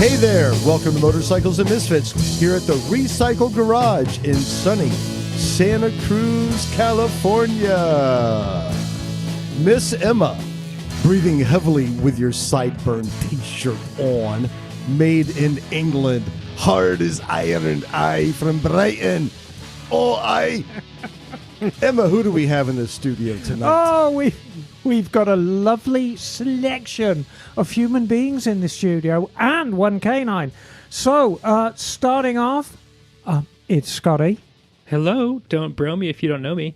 Hey there, welcome to Motorcycles and Misfits here at the Recycle Garage in sunny Santa Cruz, California. Miss Emma, breathing heavily with your sideburn t-shirt on, made in England, hard as iron, I from Brighton. Oh, I. Emma, who do we have in the studio tonight? Oh, we've got a lovely selection of human beings in the studio and one canine. So, starting off, it's Scotty. Hello, don't bro me if you don't know me.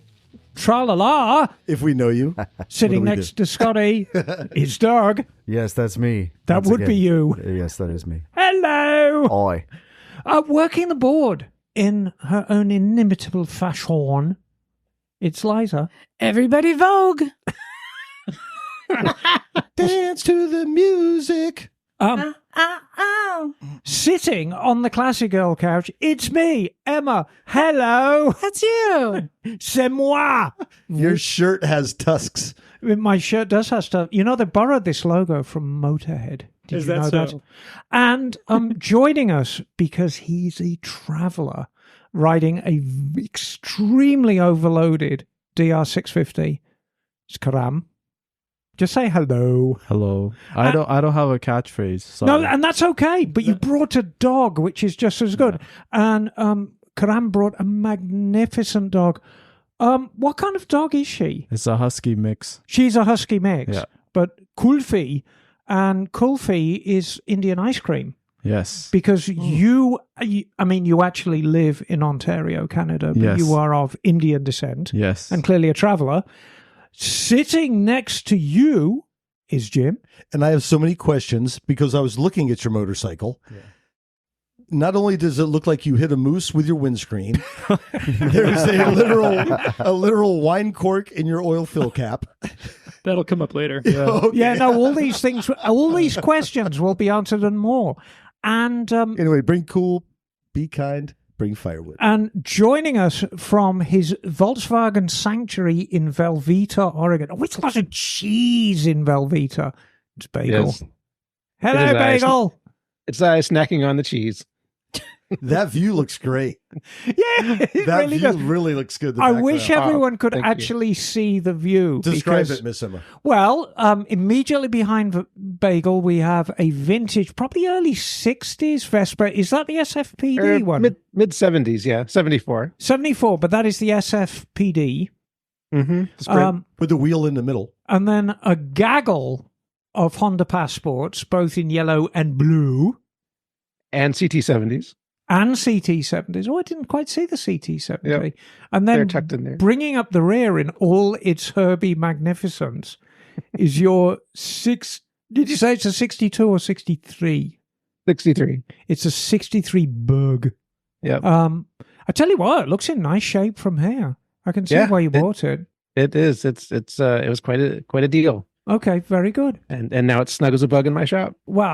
Tra-la-la. If we know you. Sitting next to Scotty is Doug. Yes, that's me. That would be you. Yes, that is me. Hello. Oi. Working the board in her own inimitable fashion, it's Liza. Everybody Vogue. Dance to the music. Sitting on the classic girl couch, it's me, Emma. Hello. That's you. C'est moi. Your shirt has tusks. My shirt does have stuff. You know, they borrowed this logo from Motorhead. Did Is you that know so? that? And joining us, because he's a traveller, riding a extremely overloaded DR650. It's Karam. Just say hello. Hello. I don't have a catchphrase. Sorry. No, and that's okay. But you brought a dog, which is just as good. And Karam brought a magnificent dog. What kind of dog is she? It's a Husky mix. She's a Husky mix. Yeah. But Kulfi, and Kulfi is Indian ice cream. Yes. Because you actually live in Ontario, Canada, but Yes. you are of Indian descent. Yes. And clearly a traveller. Sitting next to you is Jim. And I have so many questions because I was looking at your motorcycle. Yeah. Not only does it look like you hit a moose with your windscreen, there's a literal wine cork in your oil fill cap. That'll come up later. Yeah. Okay. Yeah, no, all these questions will be answered and more. And Anyway, bring cool, be kind, bring firewood. And joining us from his Volkswagen Sanctuary in Velveeta, Oregon. Oh, it's lots of cheese in Velveeta. It's Bagel. Yes. Hello, It is Bagel. It's snacking on the cheese. That view looks great. Yeah, it That really view does. really looks good. in the I background. wish everyone could thank you. actually see the view. Describe because, it, Miss Emma. Well, immediately behind Bagel, we have a vintage, probably early 60s Vespa. Is that the SFPD one? Mid 70s, yeah, 74. 74, but that is the SFPD. Mm-hmm. With the wheel in the middle. And then a gaggle of Honda Passports, both in yellow and blue. And CT70s. And CT70s. Oh, I didn't quite see the CT70. Yep. And They're then tucked in there. bringing up the rear in all its Herbie magnificence is your did you say it's a 62 or 63? 63. It's a 63 Bug. Yep. I tell you what, it looks in nice shape from here. I can see Yeah, why you bought it. It is. It was quite a deal. Okay, very good. And now it's snug as a bug in my shop. Well,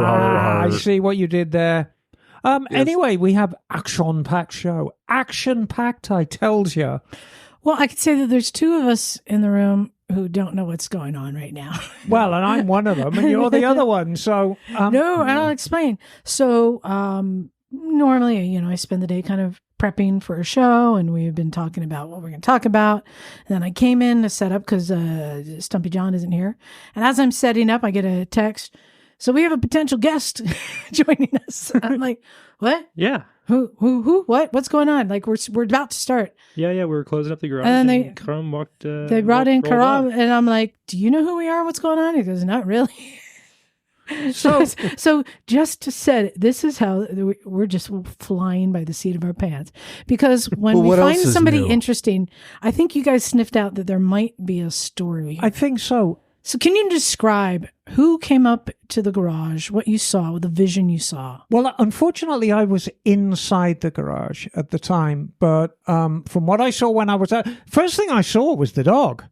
I see what you did there. Anyway, we have action-packed show. Action-packed, I tells you. Well, I could say that there's two of us in the room who don't know what's going on right now. Well, and I'm one of them, and you're the other one. So No, I'll explain. So normally, I spend the day kind of prepping for a show, and we've been talking about what we're going to talk about. And then I came in to set up because Stumpy John isn't here. And as I'm setting up, I get a text. So we have a potential guest joining us. I'm like, what? Yeah. Who? What? What's going on? Like we're about to start. Yeah, we were closing up the garage. And And they- Karam walked. They brought in rolled Karam, up. and I'm like, do you know who we are? What's going on? He goes, not really. So just to set it, this is how we're just flying by the seat of our pants. Because when Well, we what find else is somebody new? interesting, I think you guys sniffed out that there might be a story. I think so. So can you describe who came up to the garage, what you saw, the vision you saw? Well, unfortunately, I was inside the garage at the time. But from what I saw when I was there, first thing I saw was the dog.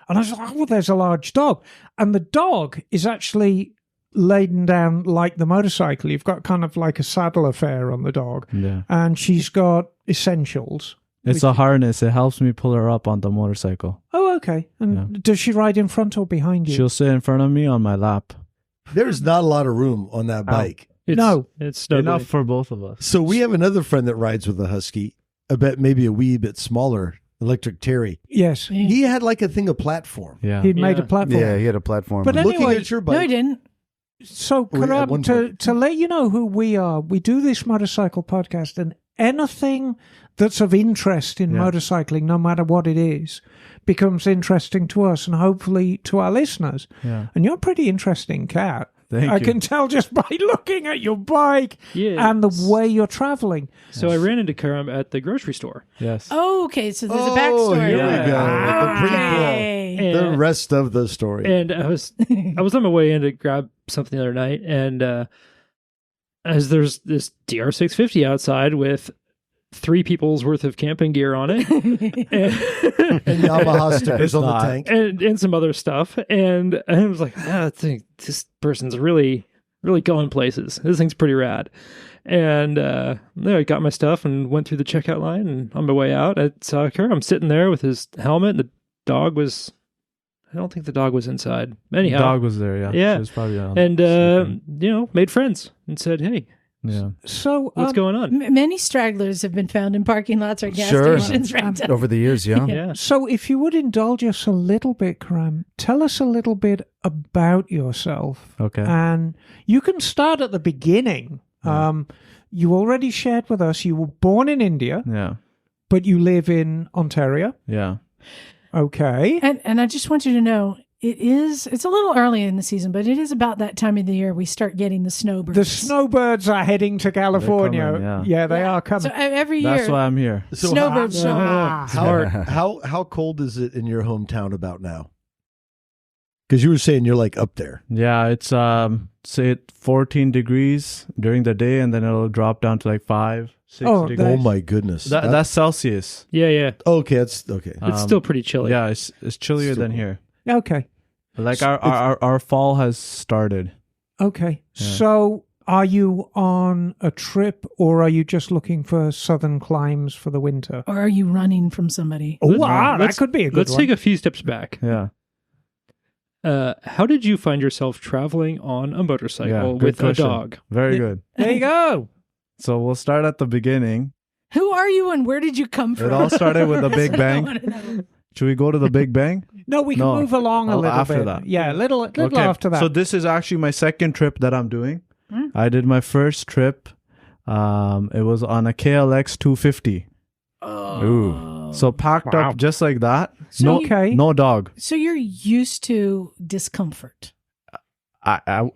And I was like, oh, there's a large dog. And the dog is actually laden down like the motorcycle. You've got kind of like a saddle affair on the dog. Yeah. And she's got essentials. It's a harness. It helps me pull her up on the motorcycle. Oh, okay. And does she ride in front or behind you? She'll sit in front of me on my lap. There's not a lot of room on that bike. It's snowboarding. Enough for both of us. So we have another friend that rides with a Husky. I bet maybe a wee bit smaller, Electric Terry. Yes. He had like a thing of platform. Yeah. He'd made a Yeah. platform. Yeah, he had a platform. But Looking anyway, at your No, he bike, didn't. So, Well, at Karam, one to point. let you know who we are, we do this motorcycle podcast, and anything that's of interest in motorcycling, no matter what it is, becomes interesting to us and hopefully to our listeners. Yeah. And you're a pretty interesting cat. Thank I you. can tell just by looking at your bike Yeah. and the way you're traveling. So I ran into Karam at the grocery store. Yes. Oh, okay. So there's a Oh, backstory. here we go. Yeah. The prequel. Okay. The rest of the story. And I was on my way in to grab something the other night, and as there's this DR650 outside with 3 people's worth of camping gear on it, And Yamaha stickers on the not. tank. and some other stuff, and I was like, I think this person's really going places. This thing's pretty rad. And I got my stuff and went through the checkout line, and on my way out, I saw Karam sitting there with his helmet, and the dog was. I don't think the dog was inside. Anyhow, Dog was there, yeah. Yeah. She was probably on and sleeping. made friends and said, "Hey, Yeah. So, what's going on?" Many stragglers have been found in parking lots or gas Sure. stations right now. Over the years, yeah. Yeah. So, if you would indulge us a little bit, Karam, tell us a little bit about yourself. Okay. And you can start at the beginning. You already shared with us you were born in India, Yeah. but you live in Ontario. Yeah. Okay. And I just want you to know, it's a little early in the season, but it is about that time of the year we start getting the snowbirds. The snowbirds are heading to California. coming, yeah. They are coming. So every year, That's why I'm here. So snowbirds show up. how cold is it in your hometown about now? Because you were saying you're like up there. Yeah, it's say 14 degrees during the day, and then it'll drop down to like 5, 6 Oh, degrees. Oh my goodness. That's Celsius. Yeah. okay. That's okay. It's still pretty chilly. Yeah, it's chillier Still than cool. here. Okay. Like our fall has started. Okay. Yeah. So, are you on a trip or are you just looking for southern climes for the winter? Or are you running from somebody? Oh, Let's- wow, that let's- could be a good Let's one. take a few steps back. Yeah. How did you find yourself traveling on a motorcycle Yeah, good with question. a dog? Very good. There you go. So we'll start at the beginning. Who are you and where did you come from? It all started with the Big That's what I Bang. wanna know. Should we go to the Big Bang? No, we can No. move along a Oh, little after bit. that. Yeah, a little after that. So this is actually my second trip that I'm doing. Hmm. I did my first trip. It was on a KLX 250. Oh. So packed Wow. up just like that. So no, you- Okay. no dog. So you're used to discomfort. That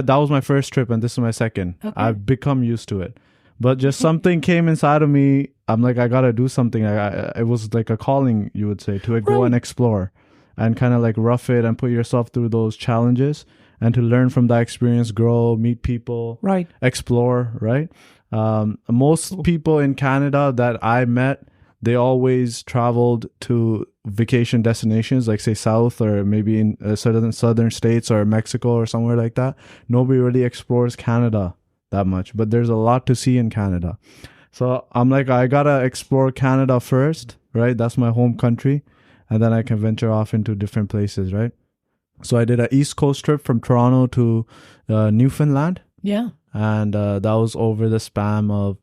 was my first trip, and this is my second. Okay. I've become used to it, but just something came inside of me. I'm like, I gotta do something. It was like a calling, you would say, to go and explore, and kind of like rough it and put yourself through those challenges, and to learn from that experience, grow, meet people, Right. explore. Right. Most people in Canada that I met, they always traveled to vacation destinations, like say south or maybe in southern states or Mexico or somewhere like that. Nobody really explores Canada that much, but there's a lot to see in Canada. So I'm like, I gotta explore Canada first, right? That's my home country, and then I can venture off into different places, right? So I did an East Coast trip from Toronto to Newfoundland, Yeah. and that was over the span of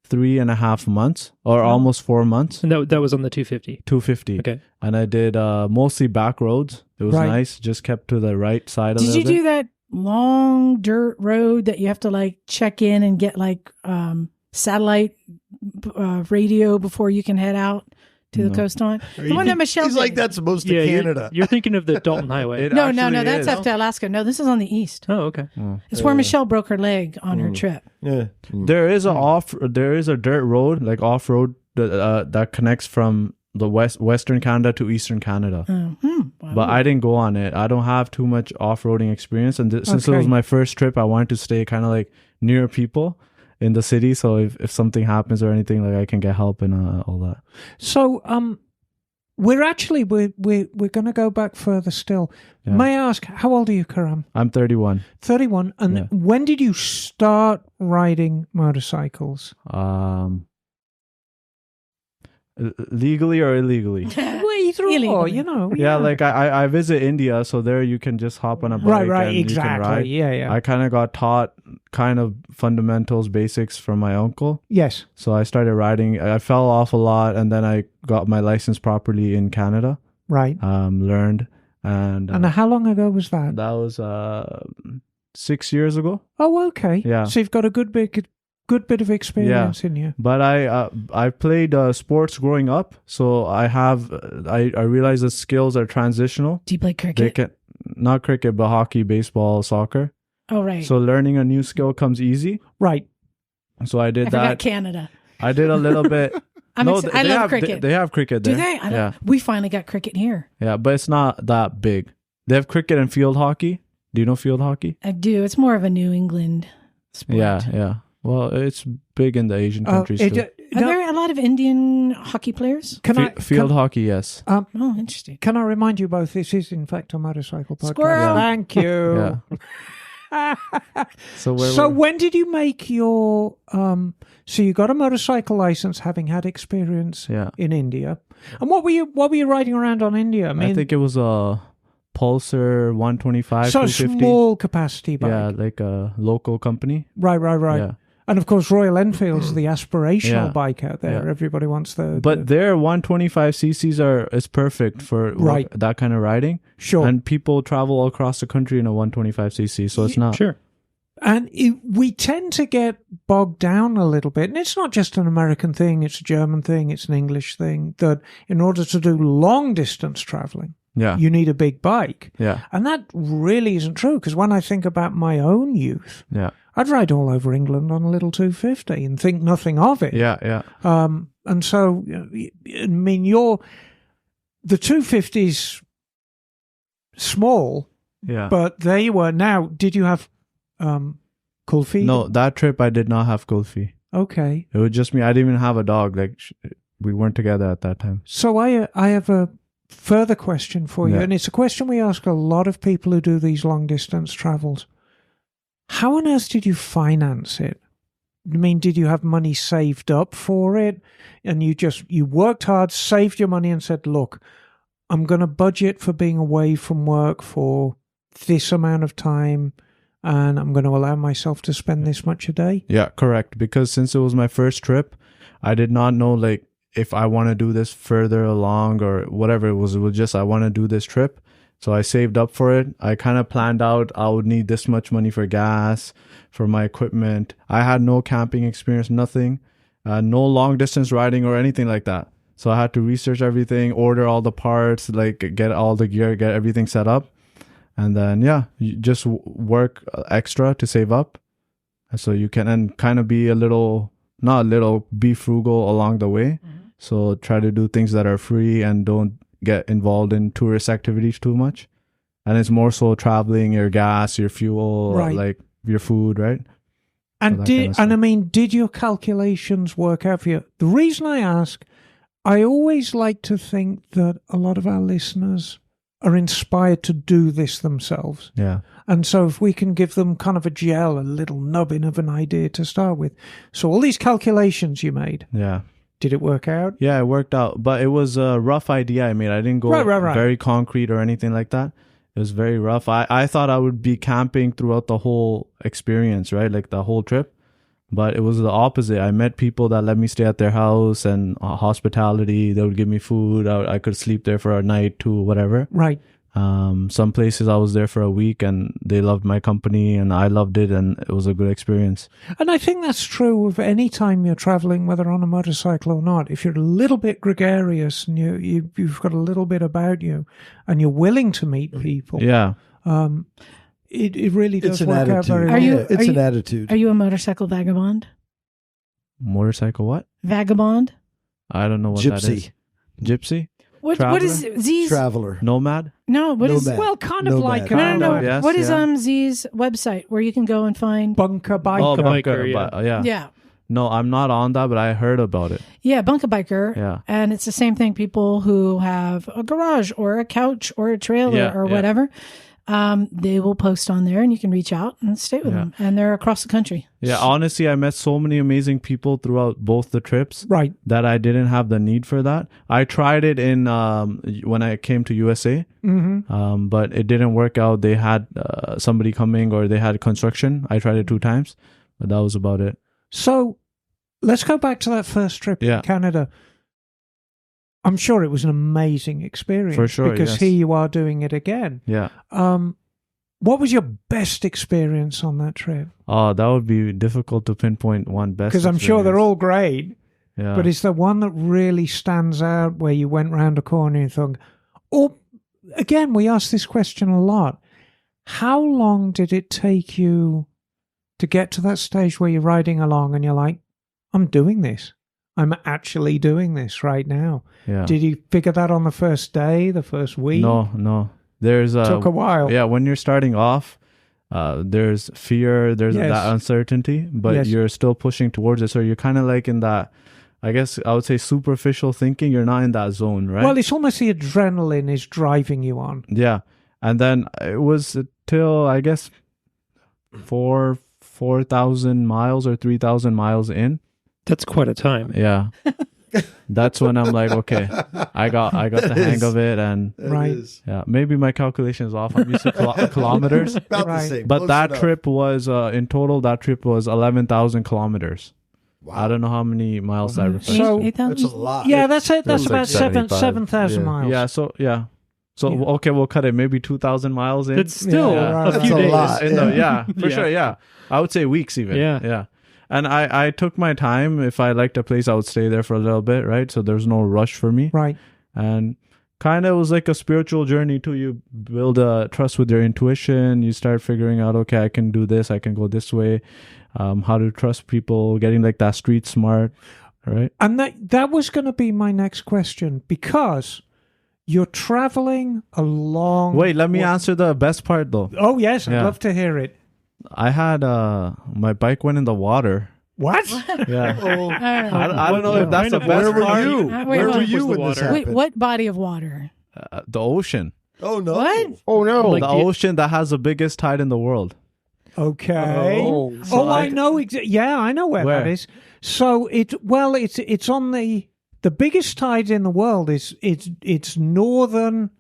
3.5 months or almost 4 months. And that was on the 250. 250. Okay. And I did mostly back roads. It was Right. nice. Just kept to the right side of Did it. you do that long dirt road that you have to like check in and get like satellite radio before you can head out to the No. coast on? The one that Michelle He's did. like, that's most of Yeah, Canada. you're thinking of the Dalton Highway. It No, actually that's is. up to Alaska. No, this is on the east. Oh, okay. It's where Michelle broke her leg on her trip. Yeah. There is a dirt road, like off road, that connects from the western Canada to eastern Canada. Wow. But I didn't go on it. I don't have too much off-roading experience, and since it was Okay. my first trip, I wanted to stay kind of like near people in the city. So if something happens or anything, like I can get help and all that. So, we're going to go back further still. Yeah. May I ask, how old are you, Karam? I'm 31. 31. And Yeah. when did you start riding motorcycles? legally or illegally. Well, either or, Illegally. you know. Yeah, like I visit India, so there you can just hop on a bike Right, and you can exactly. ride. Yeah. I kind of got taught kind of fundamentals, basics from my uncle. Yes. So I started riding. I fell off a lot, and then I got my license properly in Canada. Right. Learned, and how long ago was that? that was 6 years ago. Oh, okay. Yeah. So you've got a good bit of experience in you. But I played sports growing up, so I realize that skills are transitional. Do you play They cricket? can not cricket, but hockey, baseball, soccer. Oh, right. So learning a new skill comes easy. Right. So I did I forgot that. Canada. I did a little bit. I they love have, cricket. They have cricket there. Do they? I don't, Yeah, We finally got cricket here. yeah, but it's not that big. They have cricket and field hockey. Do you know field hockey? I do. It's more of a New England sport. Yeah. Well, it's big in the Asian countries too. Are there a lot of Indian hockey players? Field hockey, yes. Oh, interesting. Can I remind you both? This is in fact a motorcycle podcast. Squirrel. Thank you. So when did you make your so you got a motorcycle license having had experience Yeah. in India? And what were you riding around on India? I think it was a Pulsar 125 so a 250. small capacity bike. Yeah, like a local company. Right. Yeah. And of course Royal Enfield's the aspirational Yeah. bike out there. Yeah. Everybody wants the But their 125 cc's is perfect for Right. that kind of riding. sure. And people travel all across the country in a 125 cc, so it's not. Sure. And we tend to get bogged down a little bit. And it's not just an American thing, it's a German thing, it's an English thing, that in order to do long distance traveling, Yeah. you need a big bike. Yeah. And that really isn't true, because when I think about my own youth, Yeah. I'd ride all over England on a little 250 and think nothing of it. Yeah. And so, I mean, the 250's small, Yeah. but there you were. Now, did you have Kulfi? No, that trip I did not have Kulfi. Okay. It was just me. I didn't even have a dog. Like we weren't together at that time. So I have a further question for you, Yeah. and it's a question we ask a lot of people who do these long distance travels. How on earth did you finance it? I mean, did you have money saved up for it, and you worked hard, saved your money, and said, "Look, I'm going to budget for being away from work for this amount of time, and I'm going to allow myself to spend this much a day"? Yeah, correct. Because since it was my first trip, I did not know like if I want to do this further along or whatever. It was just I want to do this trip. So I saved up for it. I kind of planned out I would need this much money for gas, for my equipment. I had no camping experience, nothing, no long distance riding or anything like that. So I had to research everything, order all the parts, like get all the gear, get everything set up. And then, you just work extra to save up. So you can and kind of be be frugal along the way. Mm-hmm. So try to do things that are free and don't get involved in tourist activities too much. And it's more so traveling, your gas, your fuel, Right. like your food, right? And that kind of I stuff. mean, did your calculations work out for you? The reason I ask, I always like to think that a lot of our listeners are inspired to do this themselves. Yeah. And so if we can give them kind of a little nubbin of an idea to start with. So all these calculations you made, Yeah. did it work out? Yeah, it worked out. But it was a rough idea I made. I didn't go Right. very concrete or anything like that. It was very rough. I thought I would be camping throughout the whole experience, right? Like the whole trip. But it was the opposite. I met people that let me stay at their house and hospitality. They would give me food. I could sleep there for a night, too, whatever. Right. Some places I was there for a week and they loved my company and I loved it and it was a good experience. And I think that's true of any time you're traveling, whether on a motorcycle or not. If you're a little bit gregarious and you've got a little bit about you and you're willing to meet people, Yeah. it really does It's an work out attitude. very Are well. you- Yeah, it's an attitude. Are you a motorcycle vagabond? Motorcycle what? Vagabond? I don't know what that is. Gypsy, Gypsy? What is Z's? traveler. Nomad? No, what is Nomad. Well, kind of No like bad. No. Yes, What is yeah. Z's website where you can go and find? bunker biker. Oh, bunker. biker, yeah. Yeah. Yeah, No, I'm not on that, but I heard about it. yeah, Bunker Biker. Yeah. And it's the same thing. People who have a garage or a couch or a trailer Yeah, or yeah. whatever. they will post on there and you can reach out and stay with them. And they're across the country. Yeah, honestly, I met so many amazing people throughout both the trips Right. that I didn't have the need for that. I tried it in when I came to USA, but it didn't work out. They had somebody coming or they had construction. I tried it 2 times, but that was about it. So let's go back to that first trip Yeah. to Canada. I'm sure it was an amazing experience. For sure, Because yes. here you are doing it again. Yeah. What was your best experience on that trip? Oh, that would be difficult to pinpoint one best. Because I'm sure they're all great. Yeah. But is there one that really stands out where you went round a corner and thought, or again, we ask this question a lot. How long did it take you to get to that stage where you're riding along and you're like, I'm doing this. I'm actually doing this right now. Yeah. Did you figure that on the first day, the first week? No. There's Took a while. Yeah, when you're starting off, there's fear, there's Yes. that uncertainty, but Yes. you're still pushing towards it. So you're kind of like in that, I guess I would say superficial thinking. You're not in that zone, right? Well, it's almost the adrenaline is driving you on. Yeah. And then it was till, I guess, 4,000 miles or 3,000 miles in. That's quite a time. Yeah. That's when I'm like, okay, I got the hang of it. And Right. yeah, maybe my calculation is off. I'm used to kilometers. About Right. the same. But close that enough. trip was, in total, that trip was 11,000 kilometers. Wow. I don't know how many miles that reflects. So- 8,000? That's a lot. Yeah, that's it. That's was about like 75. 7,000 Yeah. miles. Yeah, so, yeah. So, Yeah. okay, we'll cut it. Maybe 2,000 miles in. It's still Yeah, right. a That's few a days. lot. Yeah, for Yeah. sure, yeah. I would say weeks even. Yeah. Yeah. And I took my time. If I liked a place, I would stay there for a little bit, right? So there's no rush for me. Right. And kind of was like a spiritual journey too. You build a trust with your intuition. You start figuring out, okay, I can do this. I can go this way. How to trust people, getting like that street smart, right? And that was going to be my next question because you're traveling along. Wait, let me answer the best part though. Oh, yes. I'd Yeah. love to hear it. I had my bike went in the water. What? Yeah. All right. I don't know if that's the Where best were part. you? Wait, Where what were was you the when this water? happened? Wait, what body of water? The ocean. Oh no! What? Oh no! Like the the- ocean that has the biggest tide in the world. Okay. Oh. Oh, I know. Yeah, I know where Where? that is. So it's on the biggest tide in the world it's northern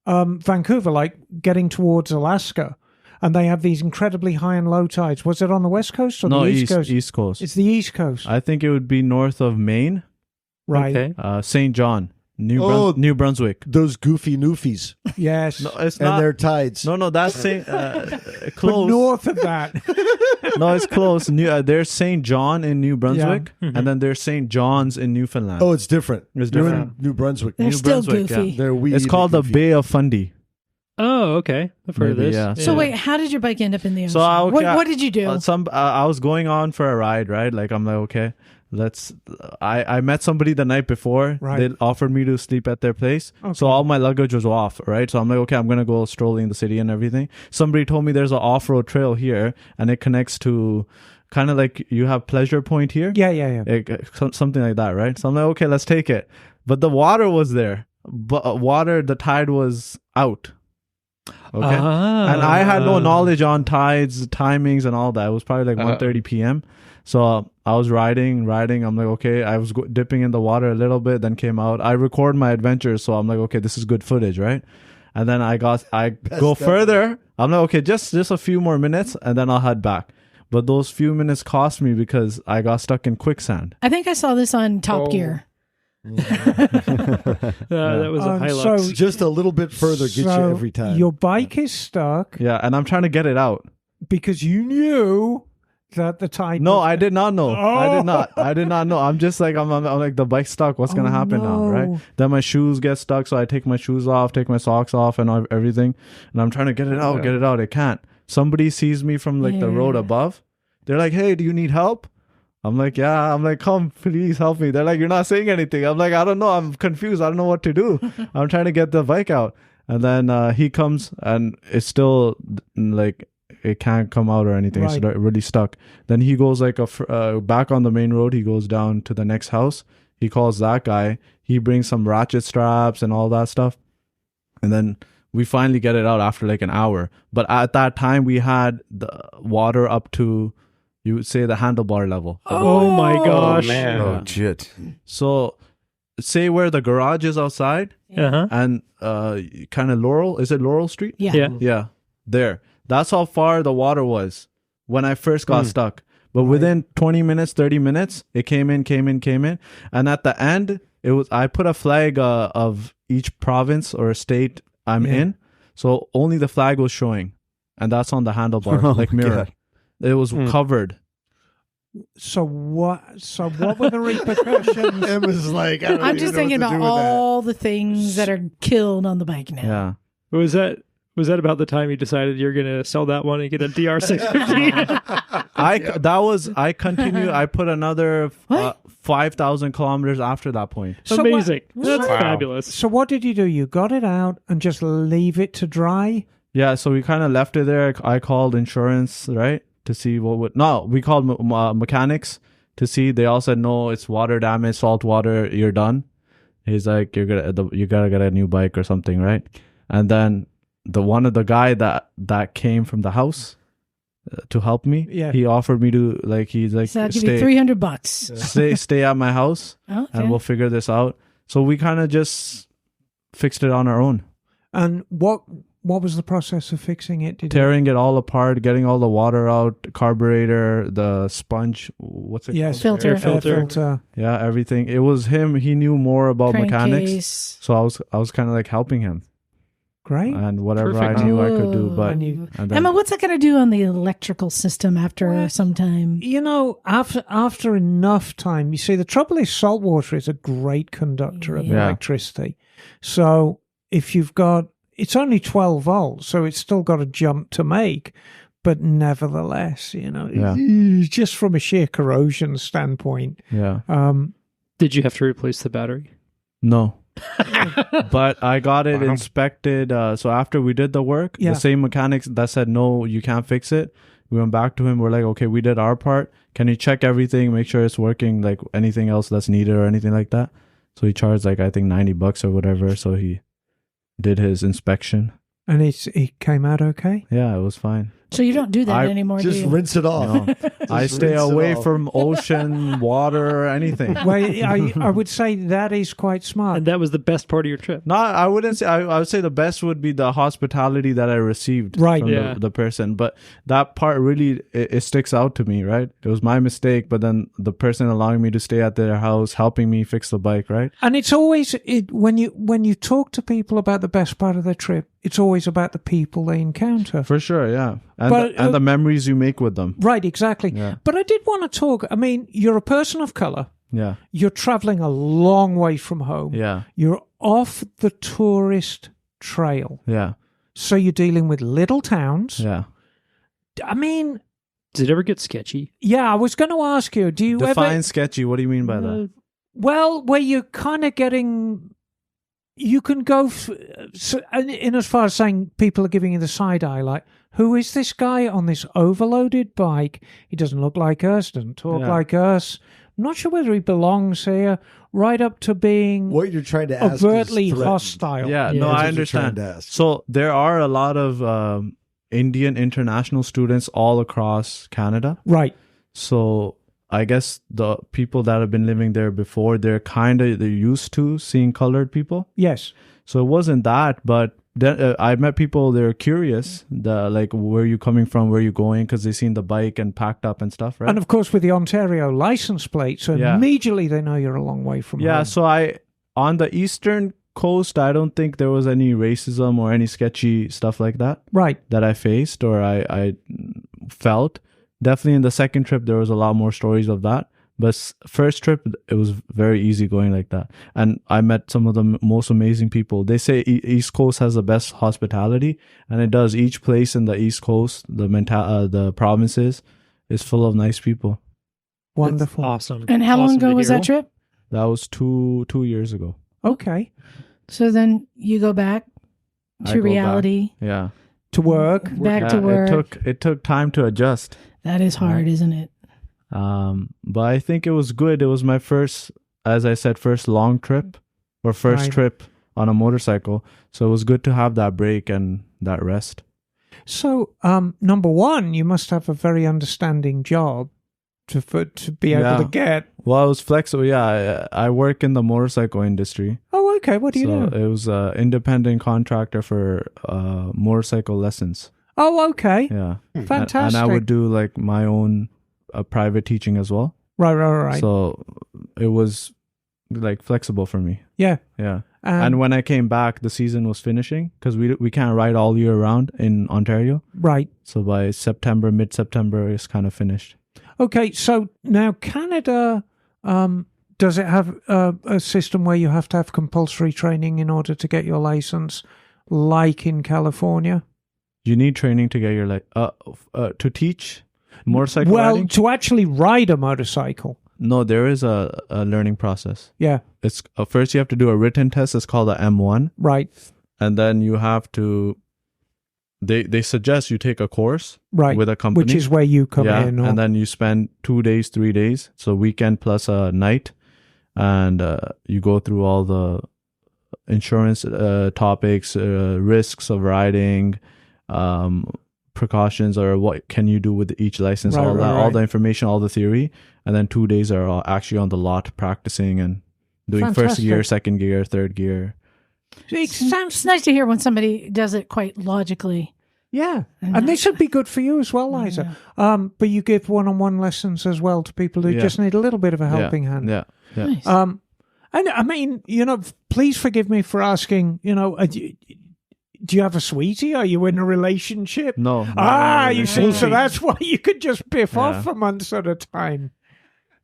Vancouver, like getting towards Alaska, and they have these incredibly high and low tides. Was it on the west coast or No, the east coast? East Coast. It's the east coast, I think it would be north of Maine, right? Okay. St. John, Oh. New Brunswick. Those goofy noofies Yes. No, it's and not. their tides. No, that's Saint. But Close. north of that, No, it's close. There's St. John in New Brunswick, and then there's St. John's in Newfoundland. Oh, it's different. It's You're different. in New Brunswick. They're New still Brunswick, goofy. They're weird. It's called the Bay of Fundy. Oh, okay. I've heard of Maybe, this. yeah. So wait, how did your bike end up in the ocean? So what did you do? I was going on for a ride, right? Like I'm like, okay, I met somebody the night before. Right. They offered me to sleep at their place. Okay. So all my luggage was off, right? So I'm like, okay, I'm going to go strolling the city and everything. Somebody told me there's an off-road trail here and it connects to kind of like you have Pleasure Point here. yeah. Something like that, right? So I'm like, okay, let's take it. But the water was there. But the tide was out. Okay. And I had no knowledge on tides, timings, and all that. It was probably like 1:30 p.m. So I was riding. I'm like, okay. I was dipping in the water a little bit, then came out. I record my adventures, so I'm like, okay, this is good footage, right? And then I go further. I'm like, okay, just a few more minutes, and then I'll head back. But those few minutes cost me because I got stuck in quicksand. I think I saw this on Top Gear. That was a Hilux. So Just a little bit further gets you So every time. your bike is stuck Yeah, and I'm trying to get it out. because you knew that the tide. No, was- I did not know. I Oh. did not know. I'm just like, I'm like, the bike's stuck. What's going to happen now, no. right? Then my shoes get stuck, so I take my shoes off, take my socks off and everything. And I'm trying to get it out, get it out. It can't. Somebody sees me from like the road above. They're like, hey, do you need help? I'm like, yeah. I'm like, come, please help me. They're like, you're not saying anything. I'm like, I don't know. I'm confused. I don't know what to do. I'm trying to get the bike out. And then he comes and it's still like, it can't come out or anything. Right. It's really stuck. Then he goes like back on the main road. He goes down to the next house. He calls that guy. He brings some ratchet straps and all that stuff. And then we finally get it out after like an hour. But at that time, we had the water up to, you would say, the handlebar level. Oh my gosh. man. Oh, shit. So say where the garage is outside Uh-huh. and kind of Laurel, is it Laurel Street? Yeah. Yeah. Yeah, there. That's how far the water was when I first got stuck. But within 20 minutes, 30 minutes, it came in. And at the end, I put a flag of each province or state I'm in. So only the flag was showing. And that's on the handlebar, like mirror. God. It was covered. So what were the repercussions? It was like, I don't I'm even just know thinking what to about do with that. all the things that are killed on the bike now. Yeah. Was that about the time you decided you're going to sell that one and get a DR 650? I continued. I put another 5,000 kilometers after that point. So Amazing. what- That's Wow. fabulous. So what did you do? You got it out and just leave it to dry? Yeah, so we kind of left it there. I called insurance, right, to see what would. No, we called mechanics to see. They all said no, it's water damage, salt water. You're done. He's like, you gotta get a new bike or something, right? And then the guy that came from the house to help me, he offered me to he's like, So I'll give you $300. stay at my house, Okay. and we'll figure this out. So we kind of just fixed it on our own. And what was the process of fixing it? Tearing it all apart, getting all the water out, carburetor, the sponge, what's it Yes, called? Filter. air filter. Yeah, everything. It was him. He knew more about mechanics. Crankcase. So I was kind of like helping him Great. and whatever Perfect. I knew I could do. But And you- and then- Emma, what's that going to do on the electrical system after Well, some time? You know, after enough time, you see, the trouble is salt water is a great conductor of Yeah. electricity. So if you've got, it's only 12 volts, so it's still got a jump to make. But nevertheless, you know, just from a sheer corrosion standpoint, yeah, Did you have to replace the battery? no. But I got it Wow. inspected. So after we did the work, Yeah. the same mechanics that said, no, you can't fix it. We went back to him. We're like, okay, we did our part. Can you check everything, make sure it's working, like anything else that's needed or anything like that? So he charged like, I think $90 or whatever. So he did his inspection. and it came out okay. Yeah, it was fine. So you don't do that I anymore, do Just you? rinse it off. No. I Just stay rinse it away off. from ocean, water, or anything. Well, I would say that is quite smart. And that was the best part of your trip. No, I wouldn't say. I would say the best would be the hospitality that I received Right. from Yeah. the person. But that part really it sticks out to me, right? It was my mistake, but then the person allowing me to stay at their house, helping me fix the bike, right? And it's always when you talk to people about the best part of their trip, it's always about the people they encounter. For sure, yeah. And But, and the memories you make with them. Right, exactly. Yeah. But I did want to talk. I mean, you're a person of color. Yeah, You're traveling a long way from home. yeah, You're off the tourist trail. yeah, So you're dealing with little towns. yeah. I mean, Did it ever get sketchy? yeah, I was going to ask you, do you Define ever... sketchy. What do you mean by that? Well, where you're kind of getting... You can go in as far as saying people are giving you the side eye, like, who is this guy on this overloaded bike? He doesn't look like us, doesn't talk Yeah. like us. I'm not sure whether he belongs here, right up to being What you're trying to ask overtly is threatened. hostile. Yeah, Yeah, no, that's I what you're trying understand. to ask. So there are a lot of Indian international students all across Canada. Right. So I guess the people that have been living there before, they're used to seeing colored people. Yes. So it wasn't that, but then I met people. They're curious, like, where are you coming from, where are you going, because they seen the bike and packed up and stuff, right? And of course, with the Ontario license plate, so Yeah. immediately they know you're a long way from Yeah. home. So on the eastern coast, I don't think there was any racism or any sketchy stuff like that Right. that I faced or I felt. Definitely in the second trip, there was a lot more stories of that. But first trip, it was very easy going like that. And I met some of the most amazing people. They say East Coast has the best hospitality, and it does. Each place in the East Coast, the provinces, is full of nice people. Wonderful. Awesome. And how long Awesome ago to was hear. that trip? That was two years ago. Okay. So then you go back I to go back. reality, Yeah. To work. back to Yeah, work. It took time to adjust. That is hard, isn't it? But I think it was good. It was my first, as I said, first long trip or first Right. trip on a motorcycle. So it was good to have that break and that rest. So, number one, you must have a very understanding job to be able to get. Well, I was flexible. Yeah, I work in the motorcycle industry. Oh, okay. What do you do? It was an independent contractor for motorcycle lessons. Oh, okay. Yeah. Fantastic. And I would do like my own private teaching as well. Right. So it was like flexible for me. Yeah. Yeah. And when I came back, the season was finishing because we can't ride all year round in Ontario. Right. So by mid-September, it's kind of finished. Okay. So now Canada, does it have a system where you have to have compulsory training in order to get your license, like in California? You need training to get your to teach motorcycle riding? To actually ride a motorcycle. No, there is a learning process. Yeah. It's first you have to do a written test. It's called a M1. Right. And then you have to. They suggest you take a course with a company, which is where you come in. And then you spend 2 days, 3 days, so weekend plus a night, and you go through all the insurance topics, risks of riding, precautions, or what can you do with each license, all the information, all the theory, and then 2 days are all actually on the lot practicing and doing first gear, second gear, third gear. It's nice to hear when somebody does it quite logically. Yeah. And this would be good for you as well, Liza. Yeah. But you give one-on-one lessons as well to people who just need a little bit of a helping hand. Yeah. Nice. And I mean, please forgive me for asking, do you have a sweetie? Are you in a relationship? No. You see, so that's why you could just piff off for months at a time.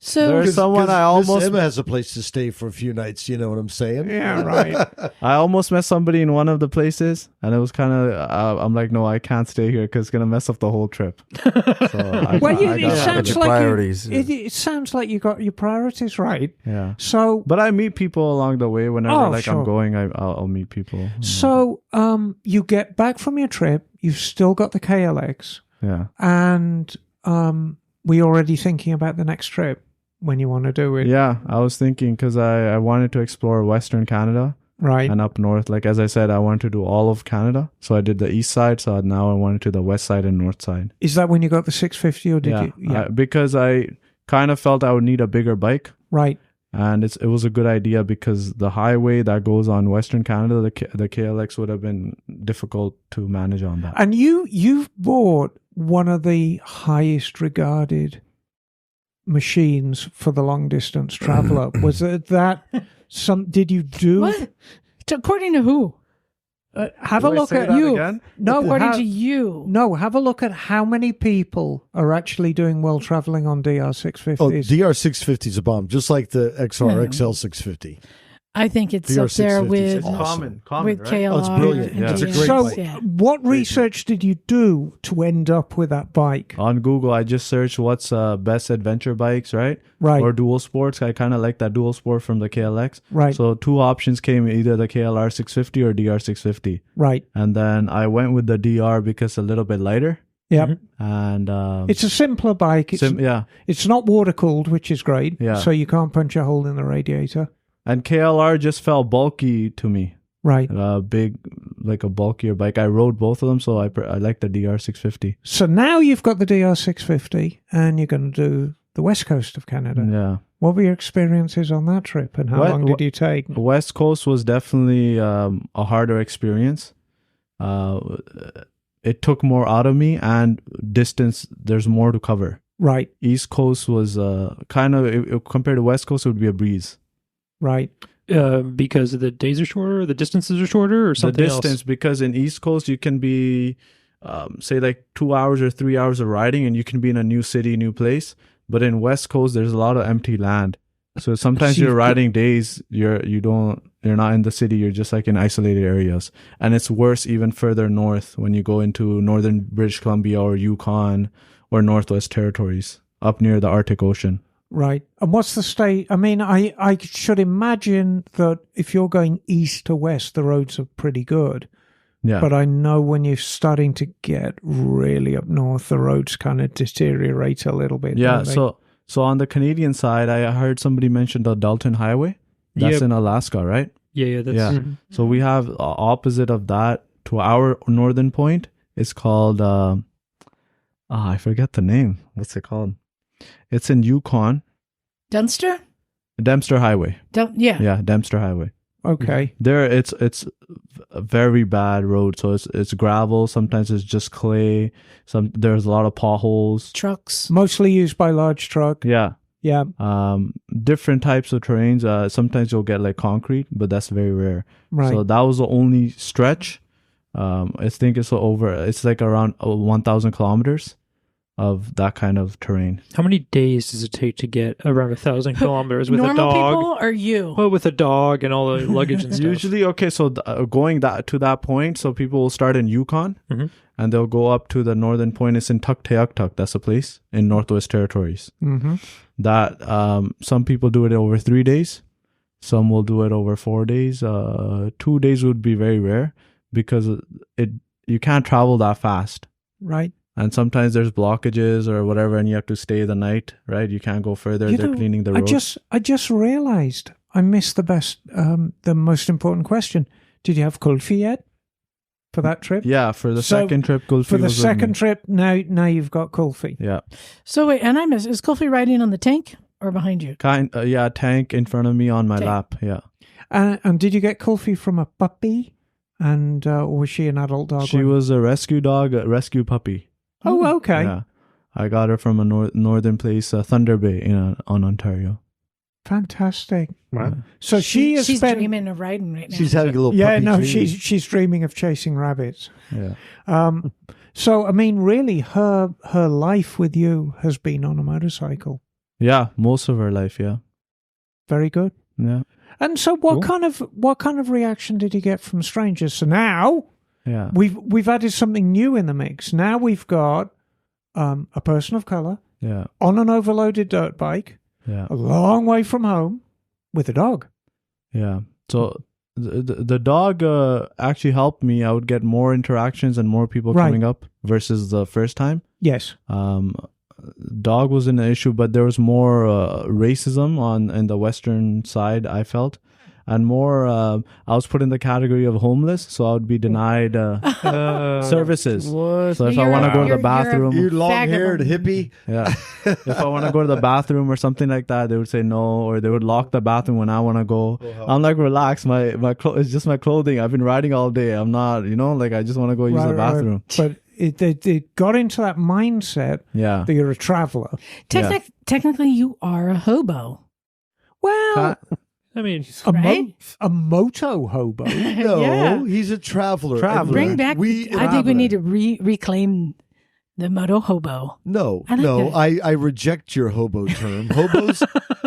So there's someone I almost Emma has a place to stay for a few nights. You know what I'm saying? Yeah, right. I almost met somebody in one of the places, and it was kind of. I'm like, no, I can't stay here because it's gonna mess up the whole trip. So it sounds like priorities. It sounds like you got your priorities right. Yeah. So, but I meet people along the way whenever I'm going. I'll meet people. So, you get back from your trip. You've still got the KLX. Yeah. And we already thinking about the next trip. When you want to do it. Yeah, I was thinking because I wanted to explore Western Canada. Right. And up north. Like, as I said, I wanted to do all of Canada. So I did the east side. So now I wanted to do the west side and north side. Is that when you got the 650 or did you? Yeah. Because I kind of felt I would need a bigger bike. Right. And it was a good idea because the highway that goes on Western Canada, the KLX would have been difficult to manage on that. And you've bought one of the highest regarded machines for the long distance traveler. Was it that did you do what? According to who? Have a look at you. Again? No, according to you. No, have a look at how many people are actually doing well traveling on DR650s. Oh, DR650 is a bomb, just like the XR XL 650. I think it's up there with awesome. with right? KLR. It's brilliant. And It's a GS. great So, bike. what research did you do to end up with that bike? On Google, I just searched what's best adventure bikes, right? Right. Or dual sports. I kind of like that dual sport from the KLX. Right. So 2 options came, either the KLR 650 or DR 650. Right. And then I went with the DR because it's a little bit lighter. Yep. And It's a simpler bike. It's not water cooled, which is great. Yeah. So you can't punch a hole in the radiator. And KLR just felt bulky to me. Right. Big, like a bulkier bike. I rode both of them, so I like the DR 650. So now you've got the DR650 and you're going to do the west coast of Canada. Yeah. What were your experiences on that trip and how long did you take? West Coast was definitely a harder experience. It took more out of me, and distance, there's more to cover. Right. East Coast was kind of, compared to West Coast, it would be a breeze. Right. Because the days are shorter, the distances are shorter, or something else? The distance, because in East Coast, you can be, say, like 2 hours or 3 hours of riding, and you can be in a new city, new place. But in West Coast, there's a lot of empty land. So sometimes you're riding days, you're not in the city, you're just like in isolated areas. And it's worse even further north when you go into northern British Columbia or Yukon or Northwest Territories, up near the Arctic Ocean. Right. And what's the state? I mean, I should imagine that if you're going east to west, the roads are pretty good. Yeah. But I know when you're starting to get really up north, the roads kind of deteriorate a little bit. Yeah. Don't they? So on the Canadian side, I heard somebody mention the Dalton Highway. That's in Alaska, right? Yeah, that's Yeah. So we have opposite of that to our northern point. It's called I forget the name. What's it called? It's in Yukon, Dunster? Dempster Highway. Yeah. Yeah, Dempster Highway. Okay. There, it's a very bad road. So it's gravel. Sometimes it's just clay. There's a lot of potholes. Trucks. Mostly used by large truck. Yeah. Yeah. Different types of terrains. Sometimes you'll get like concrete, but that's very rare. Right. So that was the only stretch. I think it's like around 1,000 kilometers of that kind of terrain. How many days does it take to get around 1,000 kilometers with a Normal dog? people or you? Well, with a dog and all the luggage and stuff. Usually, okay, so going to that point, so people will start in Yukon, Mhm. and they'll go up to the northern point. It's in Tuktoyaktuk. That's a place in Northwest Territories. Mm-hmm. That some people do it over 3 days. Some will do it over 4 days. 2 days would be very rare because you can't travel that fast. Right. And sometimes there's blockages or whatever, and you have to stay the night, right? You can't go further. You They're know, cleaning the roads. I just realized I missed the most important question. Did you have kulfi yet for that trip? Yeah, for the So, second trip, Kulfi For the was with me. second trip, now you've got kulfi. Yeah. So wait, and I missed. Is Kofi riding on the tank or behind you? Yeah, tank in front of me on my Tank. lap. Yeah. And did you get kulfi from a puppy? And or was she an adult dog? She was a rescue dog, a rescue puppy. Oh, okay. Yeah. I got her from a northern place, Thunder Bay on Ontario. Fantastic. Wow. So she has She's spent. dreaming of riding right now. She's having a little Yeah, puppy no, dream. she's dreaming of chasing rabbits. Yeah. So I mean, really, her life with you has been on a motorcycle. Yeah, most of her life, yeah. Very good. Yeah. And so, what kind of reaction did you get from strangers? So now Yeah. we've added something new in the mix. Now we've got a person of color Yeah. on an overloaded dirt bike, Yeah. a long way from home, with a dog. Yeah. So the dog actually helped me. I would get more interactions and more people Right. coming up versus the first time. Yes. Dog wasn't an issue, but there was more racism in the western side, I felt. And more, I was put in the category of homeless, so I would be denied services. What? So if I want to go to the bathroom, You long-haired hippie. yeah. If I want to go to the bathroom or something like that, they would say no, or they would lock the bathroom when I want to go. I'm like, relax, it's just my clothing. I've been riding all day. I'm not, like I just want to go use the Right, right. bathroom. But it got into that mindset Yeah. that you're a traveler. Technically, you are a hobo. Well, I mean, Right? a moto hobo. No, Yeah. he's a traveler. Traveler. Bring back. I think we need to reclaim the moto hobo. No, I like no, that. I reject your hobo term.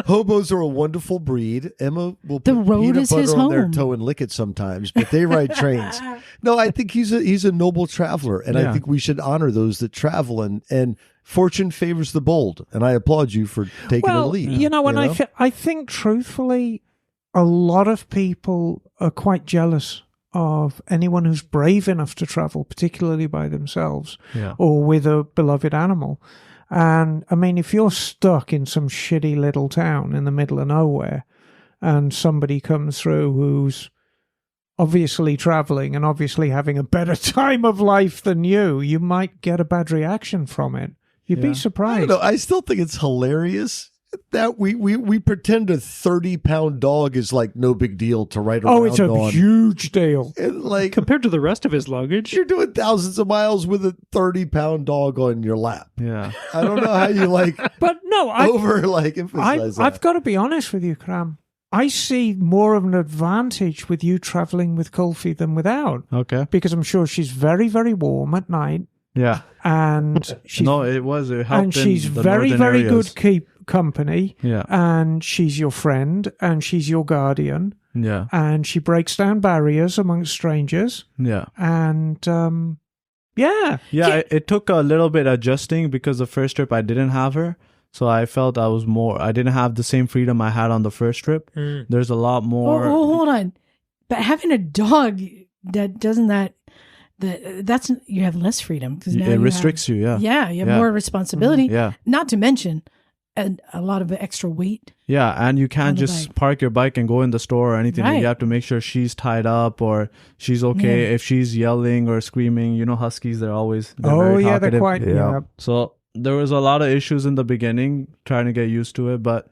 Hobos are a wonderful breed. Emma will The put road peanut is his butter on their home. toe and lick it sometimes, but they ride trains. No, I think he's a noble traveler, and I Yeah. think we should honor those that travel. And fortune favors the bold, and I applaud you for taking the Well, lead. I think truthfully, a lot of people are quite jealous of anyone who's brave enough to travel, particularly by themselves Yeah. or with a beloved animal. And I mean, if you're stuck in some shitty little town in the middle of nowhere and somebody comes through who's obviously traveling and obviously having a better time of life than you might get a bad reaction from it. You'd be Yeah. I surprised. don't know. I still think it's hilarious that we pretend a 30-pound dog is like no big deal to ride around Oh, it's a on. huge deal. And, like, compared to the rest of his luggage, you're doing thousands of miles with a 30-pound dog on your lap. Yeah. I don't know how you But no, emphasize that. I've got to be honest with you, Karam. I see more of an advantage with you traveling with Kulfi than without, Okay. because I'm sure she's very, very warm at night, Yeah. and she's No, it helped. and she's in the very, northern very areas. good company. Yeah. And she's your friend, and she's your guardian, Yeah. and she breaks down barriers amongst strangers, Yeah. and yeah. Yeah, it took a little bit adjusting because the first trip I didn't have her. So I felt I didn't have the same freedom I had on the first trip. There's a lot more. Oh, hold on. But having a dog that's you have less freedom because now It restricts you, yeah. Yeah, you have Yeah. more responsibility. Yeah. Not to mention, a lot of extra weight. Yeah, and you can't On the just bike. park your bike and go in the store or anything. Right. You have to make sure she's tied up or she's okay. Yeah. If she's yelling or screaming, Huskies, they're Oh very yeah, they're talkative. quite. Yeah. Yeah. So there was a lot of issues in the beginning trying to get used to it, but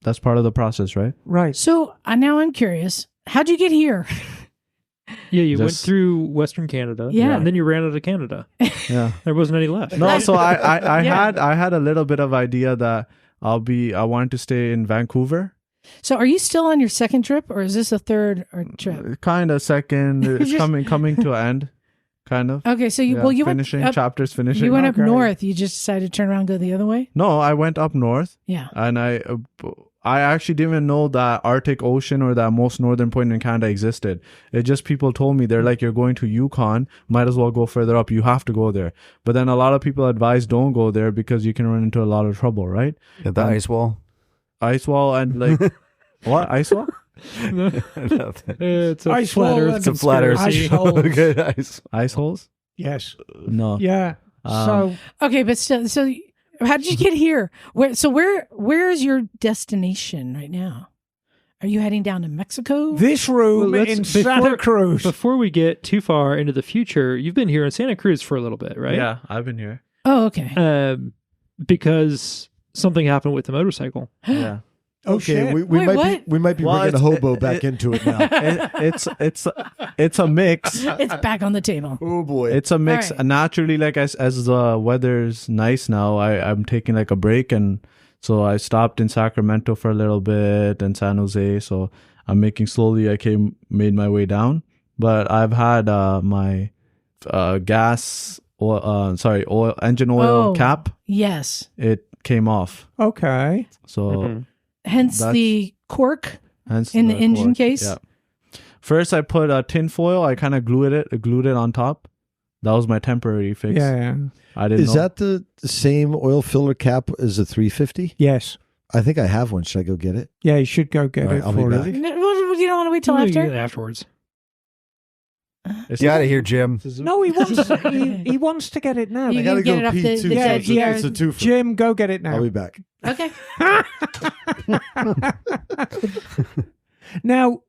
that's part of the process, right? Right. So now I'm curious. How'd you get here? Yeah, you went Just- through Western Canada. Yeah. And then you ran out of Canada. Yeah. There wasn't any left. No, so I Yeah. had a little bit of idea that I wanted to stay in Vancouver. So are you still on your second trip, or is this a third or trip? Kind of second. It's Just- coming to an end, kind of. Okay, so you Yeah, you went finishing up, chapters finishing. you went up Okay. north. You just decided to turn around and go the other way. No, I went up north, Yeah. and I actually didn't even know that Arctic Ocean or that most northern point in Canada existed. It just people told me, they're like, you're going to Yukon, might as well go further up. You have to go there. But then a lot of people advise don't go there because you can run into a lot of trouble, right? Yeah, the ice wall. Ice wall and like what ice wall? Nothing. It's a Ice flat wall Earth and It's a flat Earth. Ice holes. Okay, ice. Ice holes? Yes. No. Yeah. Um, Okay, but still, so how did you get here? Where is your destination right now? Are you heading down to Mexico? This room Well, let's- in Santa Cruz. Before we get too far into the future, you've been here in Santa Cruz for a little bit, right? Yeah, I've been here. Oh, okay. Because something happened with the motorcycle. Yeah. Oh, Okay, shit. we Wait, might what? we might be Well, bringing a it's- hobo it- back into it now. It's a mix. It's back on the table. Oh boy. It's a mix. All right. Naturally, like as the weather's nice now, I'm taking like a break, and so I stopped in Sacramento for a little bit and San Jose. So I'm making slowly. Made my way down, but I've had my engine oil Oh. cap. Yes. It came off. Okay. So Mhm. Hence That's- the cork. hence In the engine cord. case? Yeah. First, I put a tin foil. I kind of glued it on top. That was my temporary fix. Yeah. I didn't Is know. that the same oil filler cap as the 350? Yes. I think I have one. Should I go get it? Yeah, you should go get All right, it I'll be for back. it. Well, you don't want to wait till Yeah, after? afterwards. Get out of here, Jim. No, he wants he wants to get it now. You I gotta can get go it off pee the- too. the so it's a- DDR. it's a twofer. Jim, go get it now. I'll be back. Okay. Now,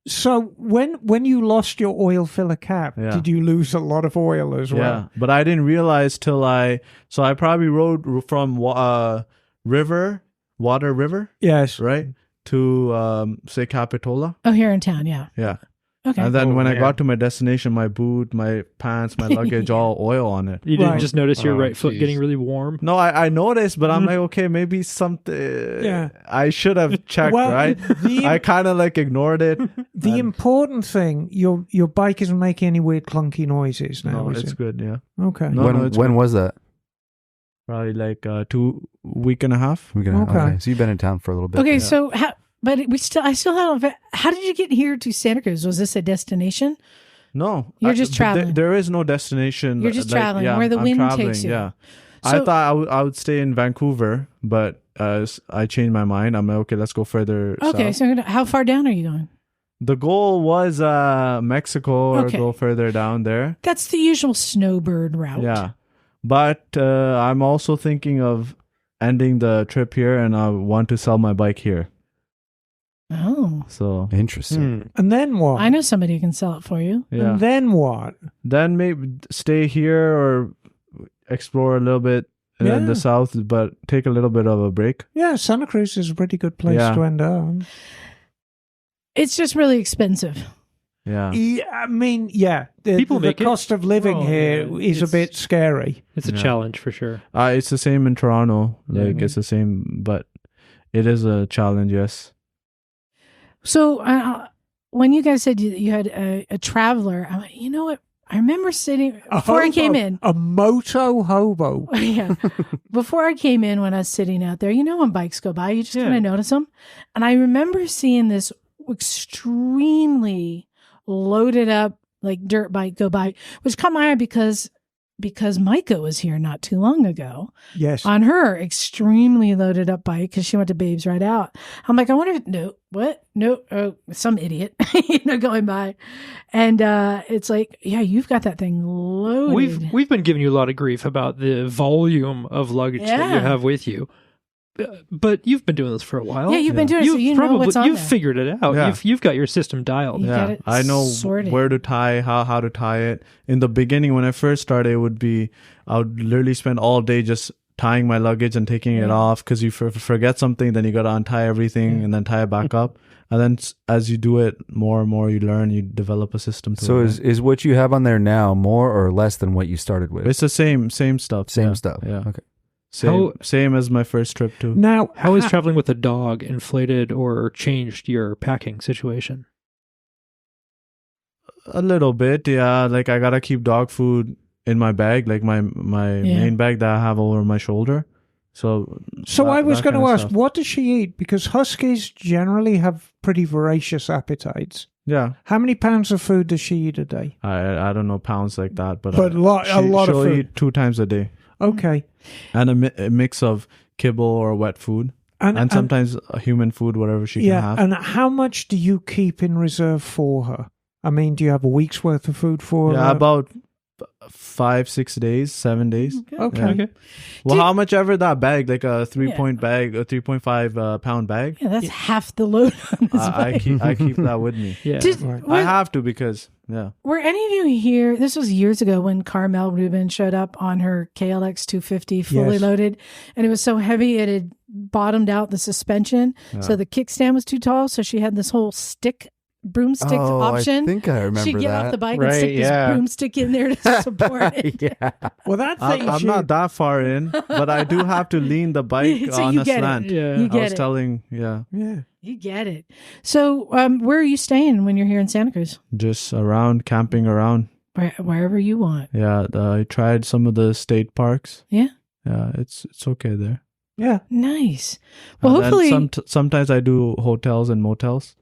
so when you lost your oil filler cap, Yeah. did you lose a lot of oil as well? Yeah, but I didn't realize till I probably rode from Water River, Yes. right, to say Capitola. Oh, here in town, yeah. Yeah, Okay. and then Oh, when I man. got to my destination, my boot, my pants, my luggage, all oil on it. You didn't Right. just notice your Oh, right foot geez. getting really warm. No, I noticed, but I'm like, okay, maybe something. Yeah. I should have checked, Well, right? I kind of like ignored it. The And- important thing, your bike isn't making any weird clunky noises now, no, is it's it? good. Yeah, Okay. No, when it's when good. was that? Probably like 2 week and a half. We're gonna, Okay. okay. So you've been in town for a little bit. Okay, then. so I still have. How did you get here to Santa Cruz? Was this a destination? No, You're just but traveling. there is no destination. You're just traveling, where the I'm wind traveling, takes you. Yeah, So- I thought I would stay in Vancouver, but I changed my mind. I'm like, okay, let's go further. Okay, south. so how far down are you going? The goal was Mexico or Okay. go further down there. That's the usual Snowbird route. Yeah, but I'm also thinking of ending the trip here, and I want to sell my bike here. Oh, So Interesting. And then what? I know somebody who can sell it for you. yeah, And then what? then maybe stay here or explore a little bit in Yeah. the south, but take a little bit of a break. Yeah, Santa Cruz is a pretty good place Yeah. to end up. It's just really expensive. Yeah. Yeah, I mean, yeah, People the make it. cost of living Oh, here yeah, is a it's- bit scary. It's a Yeah. challenge for sure. It's the same in Toronto. Like Mhm. it's the same, but it is a challenge. Yes. So when you guys said you had a traveler, I'm like, you know what? I remember sitting before I came in. A moto hobo. Yeah. Before I came in, when I was sitting out there, you know, when bikes go by, you just Yeah. kind of notice them. And I remember seeing this extremely loaded up, like dirt bike go by, which caught my eye because because Micah was here not too long ago Yes. on her extremely loaded up bike because she went to Babes Right Out. I'm like, I wonder if, some idiot, going by. And it's like, yeah, you've got that thing loaded. We've been giving you a lot of grief about the volume of luggage that you have with you. But you've been doing this for a while. Yeah, you've been doing it, so you know what's on You've there. figured it out. Yeah. You've got your system dialed. You got Yeah, it I know sorted. where to tie, how to tie it. In the beginning, when I first started, I would literally spend all day just tying my luggage and taking it off because you forget something, then you got to untie everything and then tie it back up. And then as you do it more and more, you learn, you develop a system to So it. is what you have on there now more or less than what you started with? It's the same stuff. Same yeah. stuff. Yeah. Okay. Same as my first trip too. Now, How has traveling with a dog inflated or changed your packing situation? A little bit, yeah. Like I gotta keep dog food in my bag, like my main bag that I have over my shoulder. So I was that going to kind of ask, stuff. what does she eat? Because huskies generally have pretty voracious appetites. Yeah, How many pounds of food does she eat a day? I don't know pounds like that, but A lot of she'll food. eat 2 times a day, Okay. and a mix of kibble or wet food, and sometimes human food, whatever she can have. And how much do you keep in reserve for her? I mean, do you have a week's worth of food for her? Yeah, about 5, 6 days, 7 days. Okay. Yeah. Okay. Well, how much ever that bag, like a 3-point bag, a 3.5 pound bag. Yeah, that's half the load on this I bike. keep that with me. Yeah. I have to because Were any of you here? This was years ago when Carmel Rubin showed up on her KLX 250 fully Yes. loaded, and it was so heavy it had bottomed out the suspension, so the kickstand was too tall. So she had this whole broomstick option. I think I remember She'd get that. off the bike and Right, stick yeah. this broomstick in there to support it. Yeah. Well, that thing. I'm not that far in, but I do have to lean the bike So on you a get it. slant. Yeah. You I get was it. telling, Yeah. You get it. So, where are you staying when you're here in Santa Cruz? just around, camping around. Wherever you want. Yeah, I tried some of the state parks. Yeah. Yeah, it's okay there. Yeah. Nice. Well, And then hopefully, sometimes I do hotels and motels.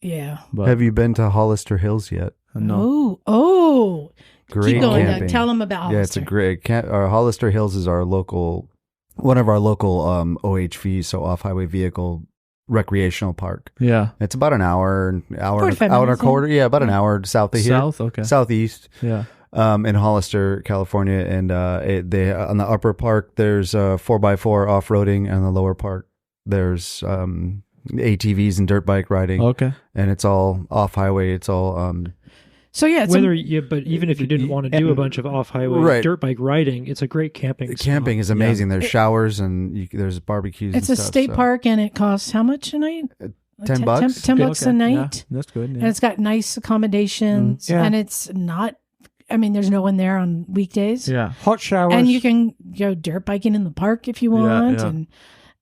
yeah. But Have you been to Hollister Hills yet? no. Oh. Great Keep going, camping. Doug. Tell them about Yeah, it's a Hollister. great camp. Hollister Hills is one of our local OHVs, so off-highway vehicle recreational park. Yeah. It's about an hour 45 and a minutes, quarter. Yeah, about an hour south of here. South, okay. Southeast. Yeah. In Hollister, California, and they on the upper park there's 4x4 off-roading, and the lower park there's ATVs and dirt bike riding, Okay. and it's all off-highway. It's all So, yeah, it's But even if you didn't want to do a bunch of off-highway Right. dirt bike riding, it's a great camping spot. camping is amazing. There's showers and there's barbecues. it's a and stuff, state so. park, and it costs how much a night? $10 bucks. $10 bucks a night. Yeah, that's good. And Yeah. it's got nice accommodations, Yeah. and it's not, I mean, there's no one there on weekdays. Yeah. Hot showers. And you can go dirt biking in the park if you want, yeah.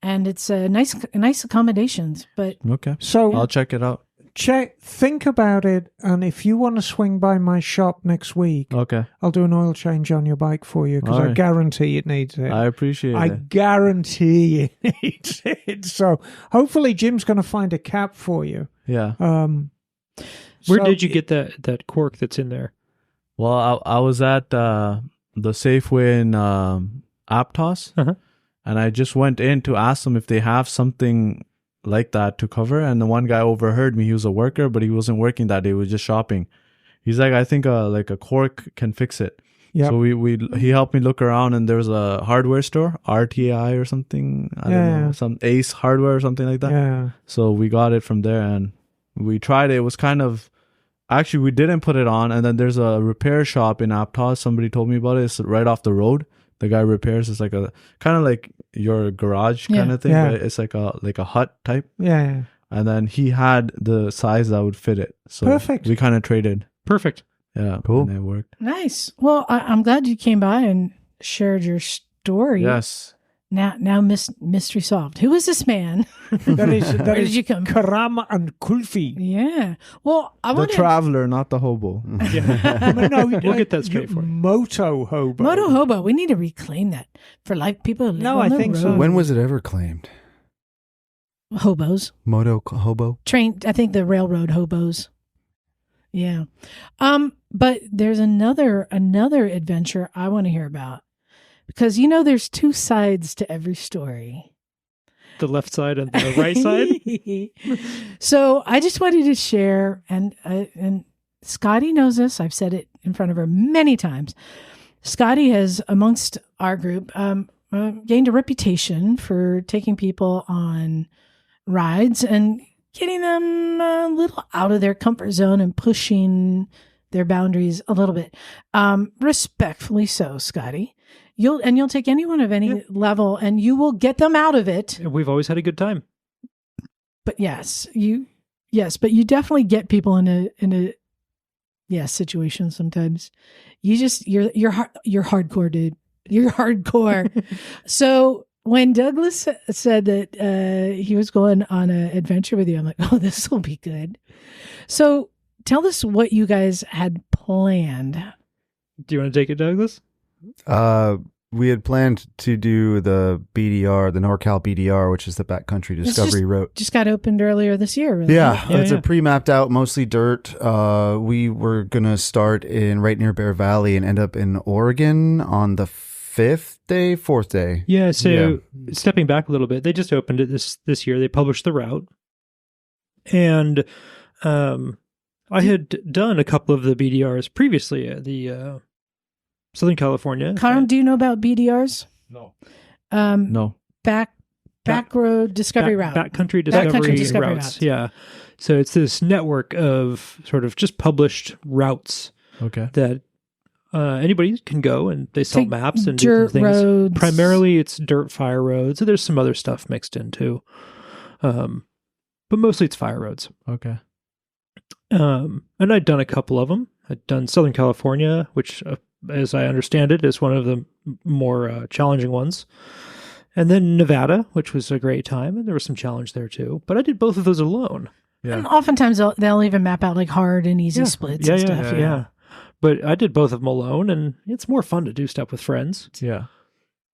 and it's nice accommodations. But Okay. So I'll check it out. think about it, and if you want to swing by my shop next week, Okay. I'll do an oil change on your bike for you because I Alright. guarantee it needs it. I appreciate I it. guarantee it needs it. So hopefully Jim's going to find a cap for you. Yeah. Where So- did you get that cork that's in there? Well, I was at the Safeway in Aptos, Uh-huh. and I just went in to ask them if they have something like that to cover. And the one guy overheard me. He was a worker, but he wasn't working that day. He was just shopping. He's like, I think like a cork can fix it. Yep. So he helped me look around, and there was a hardware store, RTI or something. I don't know, some Ace Hardware or something like that. Yeah. So we got it from there, and we tried it. It was kind of, actually, we didn't put it on. And then there's a repair shop in Aptos. Somebody told me about it. It's right off the road. The guy repairs. It's like a kind of like your garage kind of thing. Yeah. But it's like a hut type. Yeah. And then he had the size that would fit it. So Perfect. we kind of traded. Perfect. Yeah. Cool. And it worked. nice. Well, I'm glad you came by and shared your story. Yes. Now, mystery solved. Who is this man? That is Where did you come? Karam and Kulfi. Yeah. Well, I The want to. traveler, not the hobo. No, We'll get that straight for you. Moto hobo. Moto hobo. We need to reclaim that for like people. Who live No, on I the think so. road. When was it ever claimed? Hobos? Moto hobo. Train. I think the railroad hobos. Yeah. But there's another adventure I want to hear about, because there's two sides to every story. The left side and the right side. So I just wanted to share, and Scotty knows this. I've said it in front of her many times. Scotty has, amongst our group, gained a reputation for taking people on rides and getting them a little out of their comfort zone and pushing their boundaries a little bit. Respectfully so, Scotty. You'll take anyone of any level and you will get them out of it. We've always had a good time. But but you definitely get people in a situation sometimes. You're hardcore, dude. You're hardcore. So when Douglas said that he was going on an adventure with you, I'm like, oh, this will be good. So tell us what you guys had planned. Do you want to take it, Douglas? We had planned to do the BDR, the NoCal BDR, which is the backcountry discovery road. Just got opened earlier this year, really. Yeah, it's a pre-mapped out, mostly dirt. We were gonna start right near Bear Valley and end up in Oregon on the fourth day. Yeah. So stepping back a little bit, they just opened it this year. They published the route, and I had done a couple of the BDRs previously at the Southern California. Karam, do you know about BDRs? No. No. Back road discovery route. Backcountry discovery routes. Yeah. So it's this network of sort of just published routes. Okay. That anybody can go, and they sell maps and dirt different things. roads. Primarily, it's dirt fire roads. So there's some other stuff mixed in too, but mostly it's fire roads. Okay. And I'd done a couple of them. I'd done Southern California, which, as I understand it, is one of the more challenging ones. And then Nevada, which was a great time, and there was some challenge there too. But I did both of those alone. Yeah. And oftentimes they'll even map out like hard and easy splits and stuff. Yeah. But I did both of them alone, and it's more fun to do stuff with friends. Yeah.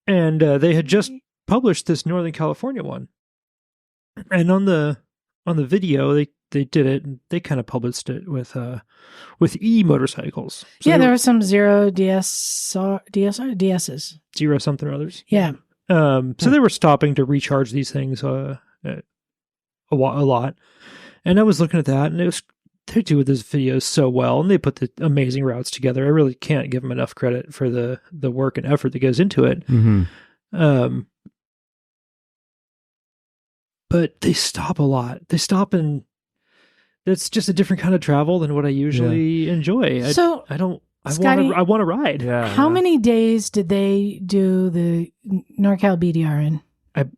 And they had just published this Northern California one. And on the video, they did it, and they kind of published it with e-motorcycles. So there were some zero DSs. Zero something or others. Yeah. So they were stopping to recharge these things a lot. And I was looking at that, and they do this video so well, and they put the amazing routes together. I really can't give them enough credit for the work and effort that goes into it. Mm-hmm. But they stop a lot. They stop, and it's just a different kind of travel than what I usually enjoy. Scotty, I want to ride. Yeah. How many days did they do the NorCal BDR in?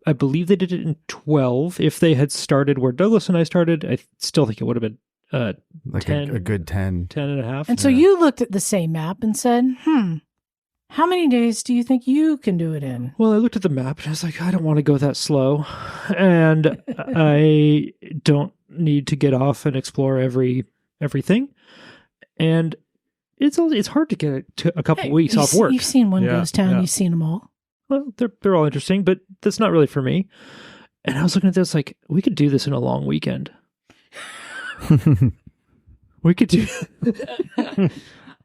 I believe they did it in 12. If they had started where Douglas and I started, I still think it would have been like 10, a good 10. 10 and a half. And so you looked at the same map and said, how many days do you think you can do it in? Well, I looked at the map and I was like, I don't want to go that slow. And I don't need to get off and explore everything. And it's hard to get a couple weeks off work. You've seen one ghost town. You've seen them all. Well, they're all interesting, but that's not really for me. And I was looking at this like, we could do this in a long weekend. We could do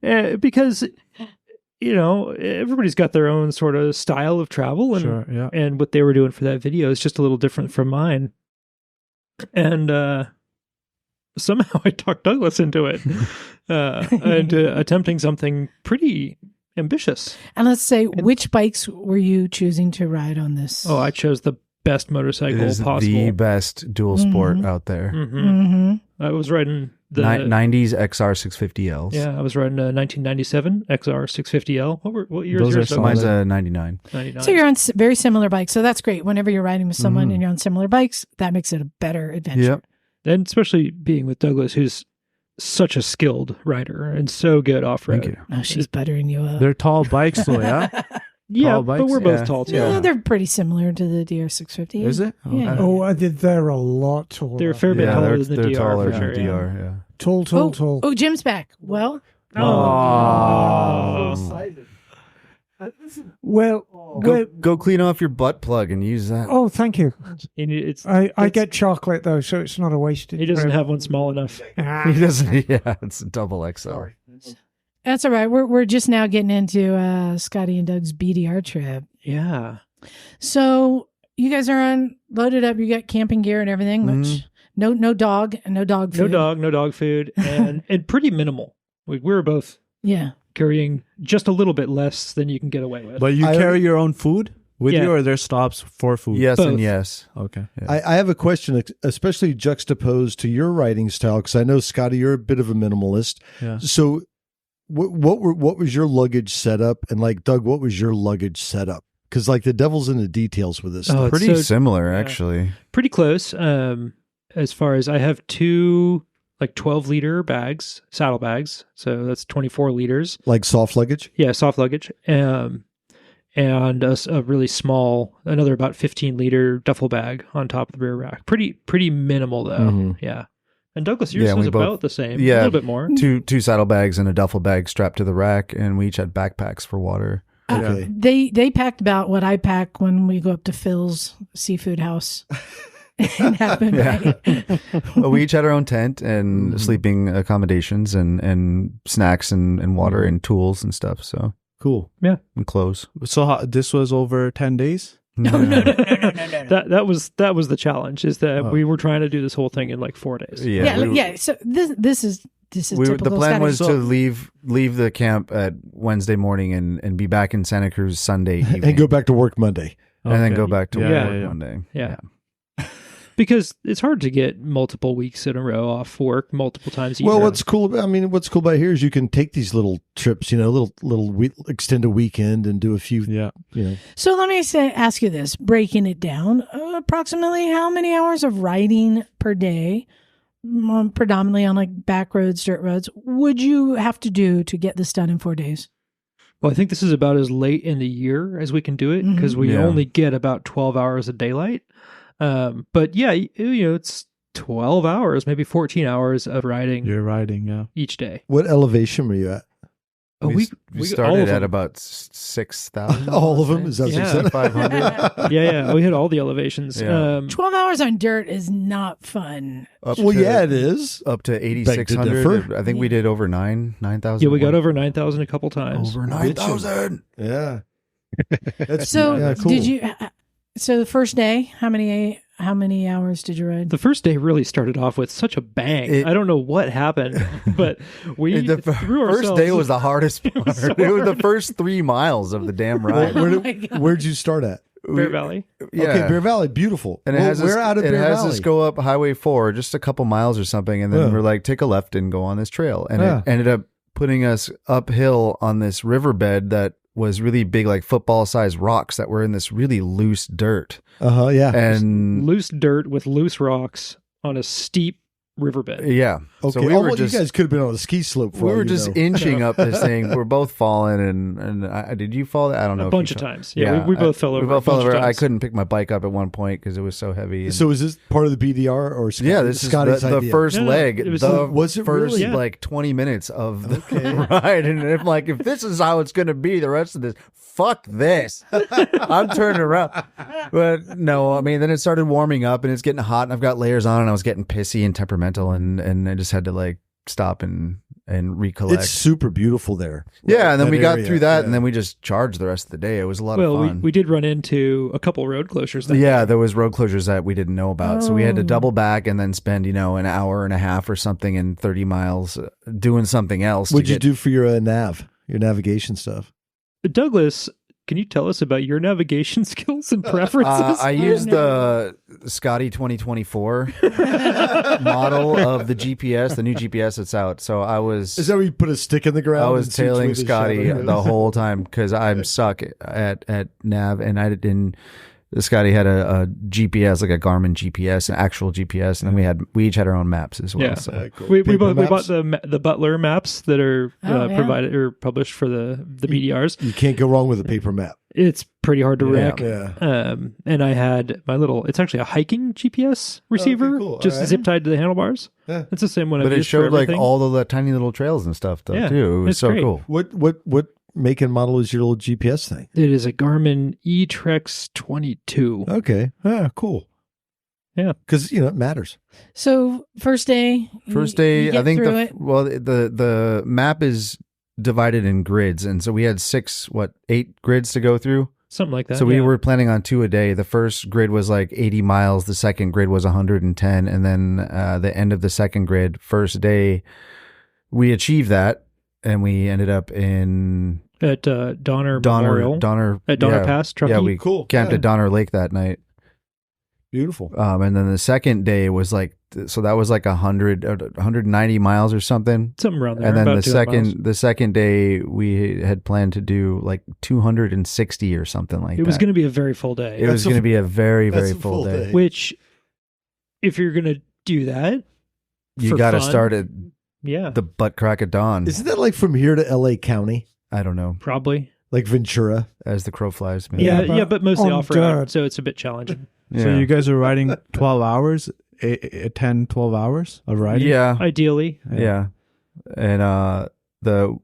because everybody's got their own sort of style of travel, and and what they were doing for that video is just a little different from mine. And somehow I talked Douglas into it, and attempting something pretty ambitious. And let's say, which bikes were you choosing to ride on this? Oh, I chose the best motorcycle possible. The best dual sport out there. I was riding the 90s XR 650Ls. Yeah, I was riding a 1997 XR 650L. What year Those is yours? are Mine's a 99. 99. So you're on very similar bikes. So that's great. Whenever you're riding with someone and you're on similar bikes, that makes it a better adventure. Yep. And especially being with Douglas, who's such a skilled rider and so good off-road. Thank you. Oh, she's buttering you up. They're tall bikes though, yeah? Yeah, Tall but bikes? we're both Yeah. tall too. Yeah, they're pretty similar to the DR650. Is it? Yeah. Oh, they're a lot taller. They're a fair bit Yeah, taller they're than the DR taller for than sure. DR, yeah. Tall. Oh, Jim's back. Well, Well, Go clean off your butt plug and use that. oh, thank you. And I get chocolate though, so it's not a wasted. he doesn't trip. have one small enough. Ah. He doesn't. Yeah, it's a double XL. That's all right. We're just now getting into Scotty and Doug's BDR trip. Yeah. So you guys are loaded up. You got camping gear and everything. Which no dog and no dog food. No dog food, and pretty minimal. We were both carrying just a little bit less than you can get away with. But you carry your own food with you, or there's stops for food? Yes Both. and yes. Okay. Yeah. I have a question, especially juxtaposed to your writing style, because I know, Scotty, you're a bit of a minimalist. Yeah. So what was your luggage setup? And like, Doug, what was your luggage setup? Because like the devil's in the details with this Oh, stuff. it's Pretty so- similar, actually. Pretty close. As far as I have 2 like 12-liter bags, saddle bags. So that's 24 liters. Like soft luggage? Yeah, soft luggage. And a really small, another about 15-liter duffel bag on top of the rear rack. Pretty minimal though. Mhm. Yeah. And Douglas, yours Yeah, was we both- about the same. yeah. A little bit more. Two saddlebags and a duffel bag strapped to the rack, and we each had backpacks for water. Okay. They packed about what I pack when we go up to Phil's seafood house. in Happen Bay. Well, we each had our own tent and sleeping accommodations and snacks and water and tools and stuff. So Cool. and clothes. So this was over 10 days? No. That was the challenge, is that we were trying to do this whole thing in like 4 days. Yeah. So this is typical. The plan Scotty. was to leave the camp at Wednesday morning and be back in Santa Cruz Sunday evening, And go back to work Monday. and then Okay. go back to Yeah, work yeah. Monday. Yeah. Because it's hard to get multiple weeks in a row off work multiple times a year. Well, what's cool about here is you can take these little trips, extend a weekend and do a few, Yeah. So let me ask you this: breaking it down, approximately how many hours of riding per day, predominantly on like back roads, dirt roads, would you have to do to get this done in 4 days? Well, I think this is about as late in the year as we can do it, because we Yeah. only get about 12 hours of daylight. But yeah, it's 12 hours, maybe 14 hours of riding You're riding, yeah. each day. What elevation were you at? Oh, We all started of at them. about 6,000. All of them? Is that what you Yeah. said? 500. Yeah, we hit all the elevations. Yeah. 12 hours on dirt is not fun. Well, yeah, it is. Up to Beg to 8,600. differ. I think we did over 9,000. Yeah, we got over 9,000 a couple times. over 9,000. Yeah. That's, So cool. did you? So the first day, how many hours did you ride? The first day really started off with such a bang. I don't know what happened, but we The threw first ourselves. day was the hardest part. It was the first 3 miles of the damn ride. Where'd you start at? Bear Valley. Yeah. Okay, Bear Valley, beautiful. And it has we're us, out of it Bear has Valley. us go up Highway 4 just a couple miles or something, and then Yeah. we're like, take a left and go on this trail. And Yeah. it ended up putting us uphill on this riverbed that was really big, like football-sized rocks that were in this really loose dirt. Yeah. And Loose dirt with loose rocks on a steep riverbed. yeah. Okay. So we were you just guys could have been on a ski slope. For we all were you just know. inching up this thing. We're both falling, and did you fall? I don't know. A if bunch you of fell. times. Yeah, we both fell over. We both a fell bunch of over. I times. couldn't pick my bike up at one point because it was so heavy. and- So is this part of the BDR or Scotty? yeah, this is Scotty's the idea? first No, no, leg. it was- the Was it first really? Yeah. like 20 minutes of the ride, and I'm like, if this is how it's going to be the rest of this, fuck this. I'm turning around. But no, I mean, then it started warming up, and it's getting hot, and I've got layers on, and I was getting pissy and temperamental, and I just had to like stop and recollect. It's super beautiful there. Yeah, and then That we got area, through that, yeah. and then we just charged the rest of the day. It was a lot of Well, fun. we did run into a couple road closures. Yeah, there was road closures that we didn't know about. So we had to Oh. double back and then spend, an hour and a half or something in 30 miles doing something else. What'd you do for your navigation stuff? Douglas, can you tell us about your navigation skills and preferences? I used the Scotty 2024 model of the GPS, the new GPS that's out. So I was Is that where you put a stick in the ground? I was and see which way tailing the Scotty shadow the goes? whole time because I'm suck at nav, and I didn't. Scotty had a GPS, like a Garmin GPS, an actual GPS, and then we each had our own maps as well. Yeah. So. Cool. we Paper bought maps? the Butler maps that are Oh, yeah. provided or published for the BDRs. You can't go wrong with a paper map. It's pretty hard to wreck. Yeah. And I had it's actually a hiking GPS receiver, cool. just All right. zip tied to the handlebars. Yeah. It's the same one. But I've it used for showed like everything. all of the tiny little trails and stuff, though, Yeah, too. It was it's so great. cool. What make and model is your little GPS thing? It is a Garmin eTrex 22. Okay. Cool. Yeah. Because, it matters. So first day. First you day, get I think through it. the map is divided in grids, and so we had 8 grids to go through. Something like that. So we yeah. were planning on 2 a day. The first grid was like 80 miles. The second grid was 110. And then the end of the second grid, first day, we achieved that. And we ended up at Donner Memorial. At Donner Pass, Truckee. Yeah, we camped at Donner Lake that night. Beautiful. And then the second day was like, so that was like 190 miles or something. Something around there. And then about 200 miles. the second day we had planned to do like 260 or something like that. It was going to be a very full day. It was going to be a very, very full day. Which, if you're going to do that, You got to start at the butt crack of dawn. Isn't that like from here to LA County? I don't know. Probably. Like Ventura? As the crow flies. Maybe. Yeah, but mostly on off-road, dirt. so it's a bit challenging. Yeah. So you guys are riding 12 hours, 10, 12 hours of riding? Yeah. Ideally. Yeah. And the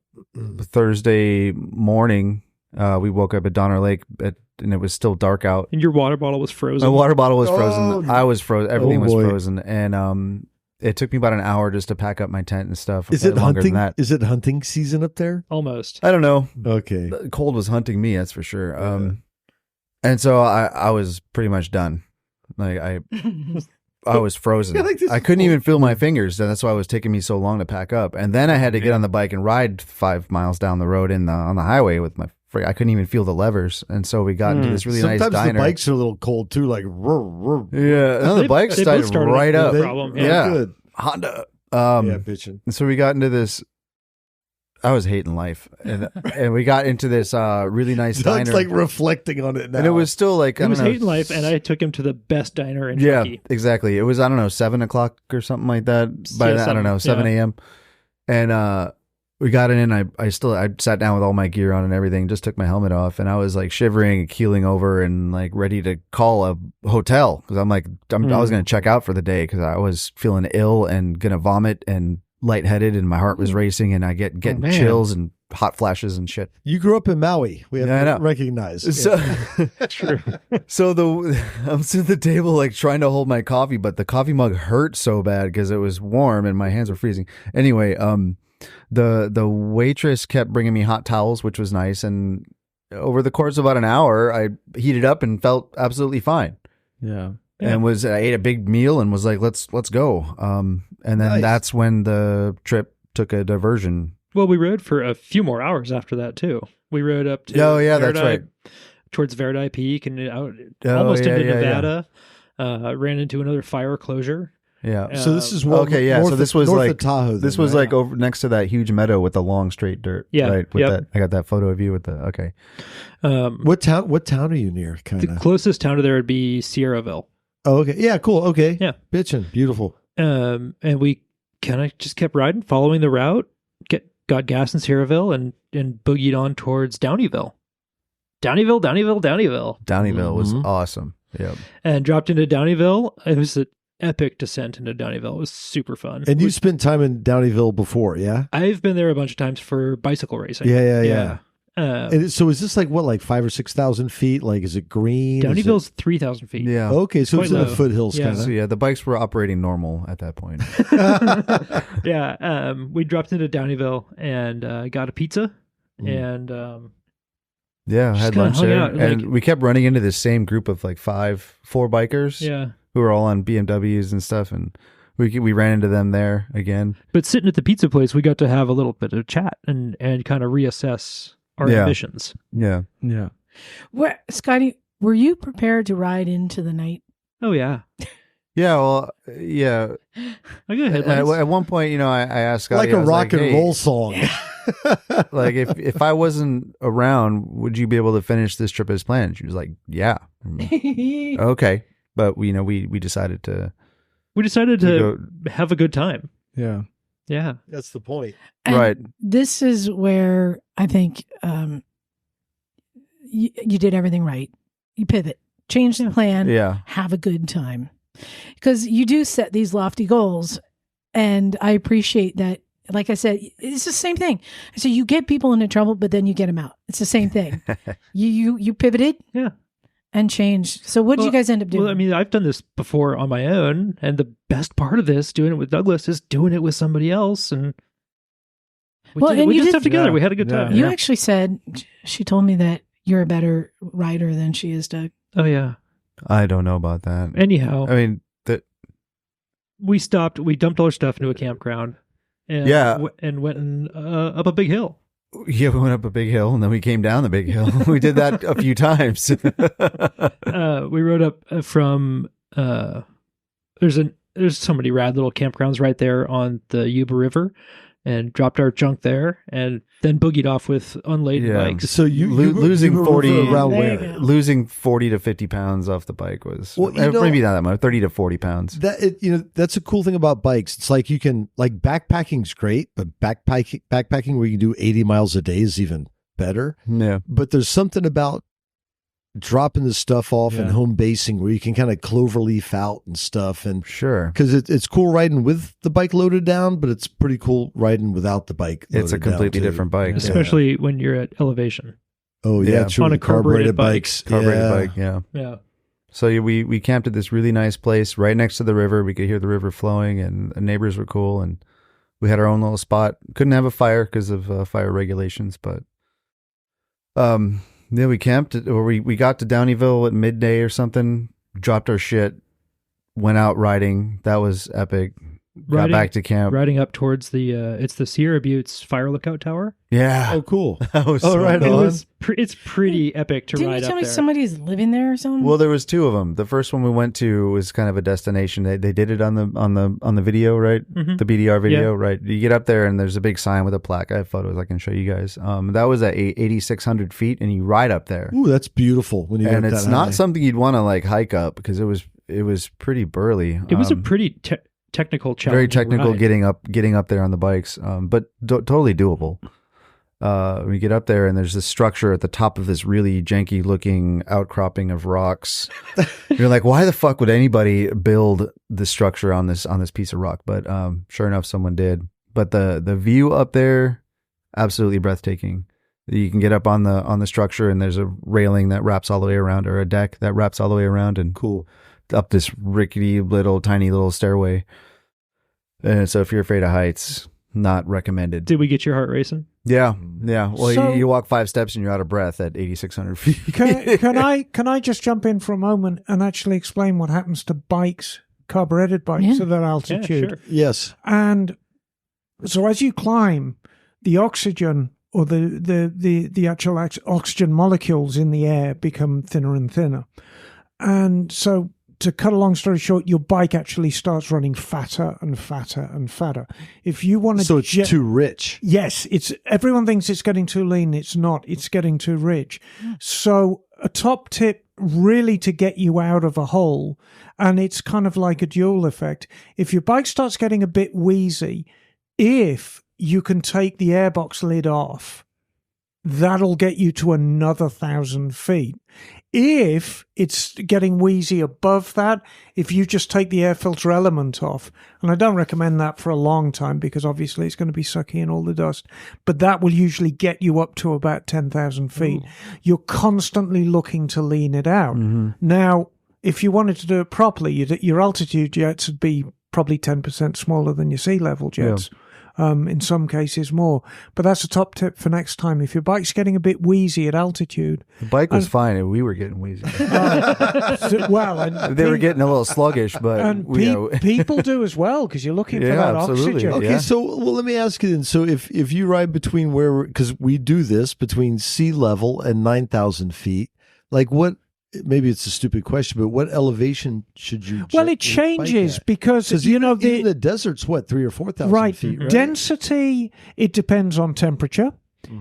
Thursday morning, we woke up at Donner Lake and it was still dark out. And your water bottle was frozen. My water bottle was frozen. Oh, I was frozen. Everything was boy. frozen. And it took me about an hour just to pack up my tent and stuff. Is it longer hunting? than that. Is it hunting season up there? Almost. I don't know. Okay. The cold was hunting me, that's for sure. And so I was pretty much done. Like I was frozen. Yeah, like this I couldn't even feel my fingers, and that's why it was taking me so long to pack up. And then I had to get on the bike and ride 5 miles down the road on the highway with my. I couldn't even feel the levers, and so we got into this really Sometimes nice diner. the bikes are a little cold too. Like, Yeah, no, the bikes they both started right off up. no problem. Yeah. Good. Honda. Yeah, bitching. And so we got into this. I was hating life, and we got into this really nice Doug's diner. like reflecting on it now. And it was still like He I was don't know, hating life, and I took him to the best diner in Yeah, Truckee. exactly. It was, I don't know, 7 o'clock or something like that. By Yeah, then, I don't know, 7 yeah. a.m. And we got in, and I sat down with all my gear on and everything, just took my helmet off, and I was like shivering and keeling over and like ready to call a hotel because I'm like, I was going to check out for the day because I was feeling ill and going to vomit and lightheaded, and my heart was racing, and I get man. chills and hot flashes and shit. You grew up in Maui. We have Yeah, I know. to recognize. So, True. so I'm sitting at the table like trying to hold my coffee, but the coffee mug hurt so bad because it was warm and my hands were freezing. Anyway, the waitress kept bringing me hot towels, which was nice, and over the course of about an hour, I heated up and felt absolutely fine. Yeah. And I ate a big meal and was like, let's go. And then Nice. that's when the trip took a diversion. Well, we rode for a few more hours after that too. We rode up to Oh, yeah, that's right. towards Verdi Peak and out Oh, almost yeah, into yeah, yeah. Nevada. Ran into another fire closure. Yeah. So this is Okay, yeah. North So this of, was north like of Tahoe. this then, was right? like over next to that huge meadow with the long straight dirt. Yeah, Right. With yep. that, I got that photo of you with the. Okay. What town? What town are you near? Kind The of. closest town to there would be Sierraville. Oh, okay. Yeah. Cool. Okay. Yeah. Bitchin'. Beautiful. And we kind of just kept riding, following the route. Got gas in Sierraville and boogied on towards Downeyville. Downeyville was Mhm. awesome. Yeah. and dropped into Downeyville. It was an epic descent into Downeyville. It was super fun. And you spent time in Downeyville before, yeah? I've been there a bunch of times for bicycle racing. Yeah. Uh, And so is this like what, like 5,000 or 6,000 feet? Like, is it green? Is it- Downeyville's 3,000 feet. Yeah. Okay, so it's quite in the low. foothills, Yeah. kind So of. yeah, the bikes were operating normal at that point. Yeah. We dropped into Downeyville and got a pizza and Yeah, Just had kinda lunch hung there, out, and like- we kept running into this same group of like four bikers. yeah. Who were all on BMWs and stuff, and we ran into them there again. But sitting at the pizza place, we got to have a little bit of chat and kind of reassess our Yeah. ambitions. Yeah. Yeah. Scotty, were you prepared to ride into the night? Oh yeah. Yeah, well, yeah. I got headlights. At one point, I asked Scotty, Like I a was rock and "Hey, roll song. like if I wasn't around, would you be able to finish this trip as planned? She was like, "Yeah." Okay, but we decided to. we decided to to have a good time. Yeah. Yeah. That's the point. And Right. This is where I think you did everything right. You pivot, change the plan, Yeah. have a good time. Because you do set these lofty goals. And I appreciate that. Like I said, it's the same thing. So you get people into trouble, but then you get them out. It's the same thing. you pivoted Yeah. and changed. So what did you guys end up doing? Well, I mean, I've done this before on my own, and the best part of this, doing it with Douglas, is doing it with somebody else. And We did stuff together. We had a good time. You actually said, she told me that you're a better rider than she is, Doug. Oh yeah. I don't know about that. Anyhow, I mean, we stopped. We dumped all our stuff into a campground. And and went up a big hill. Yeah, we went up a big hill and then we came down the big hill. We did that a few times. We rode up from there's so many rad little campgrounds right there on the Yuba River, and dropped our junk there, and then boogied off with unladen bikes. So you losing you were 40 around There you where? go. losing 40 to 50 pounds off the bike was maybe not that much, 30 to 40 pounds. That's a cool thing about bikes. It's like you can backpacking's great, but backpacking where you do 80 miles a day is even better. Yeah. But there's something about dropping the stuff off and home basing where you can kind of cloverleaf out and stuff, and Sure. because it's cool riding with the bike loaded down, but it's pretty cool riding without the bike loaded It's a down, completely too. different bike. Especially when you're at elevation. Oh yeah, Yeah. true. On a The carbureted carbureted bike. bikes. Carbureted yeah. bike, yeah. Yeah. So we camped at this really nice place right next to the river. We could hear the river flowing, and the neighbors were cool, and we had our own little spot. Couldn't have a fire because of fire regulations, but yeah, we camped or we got to Downeyville at midday or something, dropped our shit, went out riding. That was epic. Got back to camp. Riding up towards it's the Sierra Buttes Fire Lookout Tower. Yeah. Oh, cool. That was Oh, right It on. was it's pretty epic to Didn't ride you tell up me there. somebody's living there or something? Well, there was two of them. The first one we went to was kind of a destination. They did it on the video, right? Mhm. The BDR video, Yeah. right? You get up there and there's a big sign with a plaque. I have photos I can show you guys. That was at 8,600 feet, and you ride up there. Ooh, that's beautiful. When you And get it's that not high. something you'd want to hike up because it was pretty burly. It was a pretty technical challenge. very technical getting up there on the bikes, but totally doable. We get up there and there's this structure at the top of this really janky looking outcropping of rocks. You're like, why the fuck would anybody build this structure on this piece of rock? But sure enough, someone did. But the view up there, absolutely breathtaking. You can get up on the structure, and there's a railing that wraps all the way around, or a deck that wraps all the way around, and cool. Up this rickety tiny little stairway. And so if you're afraid of heights, not recommended. Did we get your heart racing? Yeah. Well, So- you walk 5 steps and you're out of breath at 8,600 feet. Can I just jump in for a moment and actually explain what happens to bikes, carbureted bikes Yeah. at that Yeah, altitude? sure. Yes. And so as you climb, the oxygen or the actual oxygen molecules in the air become thinner and thinner. And so to cut a long story short, your bike actually starts running fatter and fatter and fatter. If you want to, So it's too rich. yes, everyone thinks it's getting too lean. It's not. It's getting too rich. So a top tip really to get you out of a hole, and it's kind of like a dual effect. If your bike starts getting a bit wheezy, if you can take the airbox lid off, that'll get you to another 1,000 feet. If it's getting wheezy above that, if you just take the air filter element off, and I don't recommend that for a long time because obviously it's going to be sucking in all the dust, but that will usually get you up to about 10,000 feet. You're constantly looking to lean it out. Now, if you wanted to do it properly, your altitude jets would be probably 10% smaller than your sea level jets. In some cases more. But that's a top tip for next time. If your bike's getting a bit wheezy at altitude. The bike was fine, and we were getting wheezy. They were getting a little sluggish, but And people do as well, because you're looking for Yeah, that absolutely. oxygen. Okay, Yeah. so let me ask you then. So if you ride between because we do this between sea level and 9,000 feet, like what? Maybe it's a stupid question, but what elevation should you? Well, jet it your bike changes at? because, you know, even the desert's what 3,000 or 4,000 right, feet, right? density, it depends on temperature.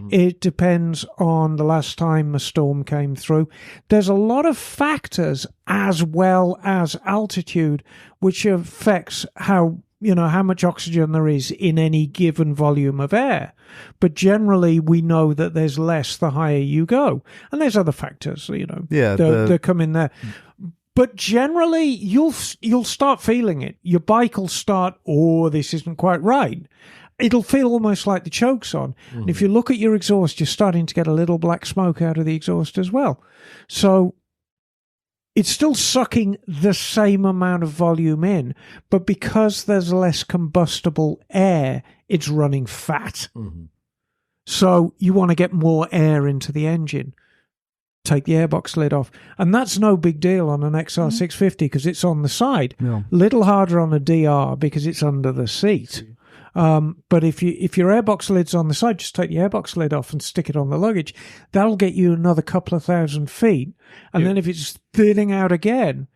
It depends on the last time a storm came through. There's a lot of factors as well as altitude, which affects how much oxygen there is in any given volume of air. But generally, we know that there's less the higher you go. And there's other factors, that come in there. But generally, you'll start feeling it. Your bike will start, this isn't quite right. It'll feel almost like the choke's on. And if you look at your exhaust, you're starting to get a little black smoke out of the exhaust as well. So it's still sucking the same amount of volume in, but because there's less combustible air, it's running fat. So you want to get more air into the engine. Take the airbox lid off. And that's no big deal on an XR650 because it's on the side. Yeah. Little harder on a DR because it's under the seat. But if your airbox lid's on the side, just take the airbox lid off and stick it on the luggage. That'll get you another couple of 1,000 feet. And then if it's thinning out again...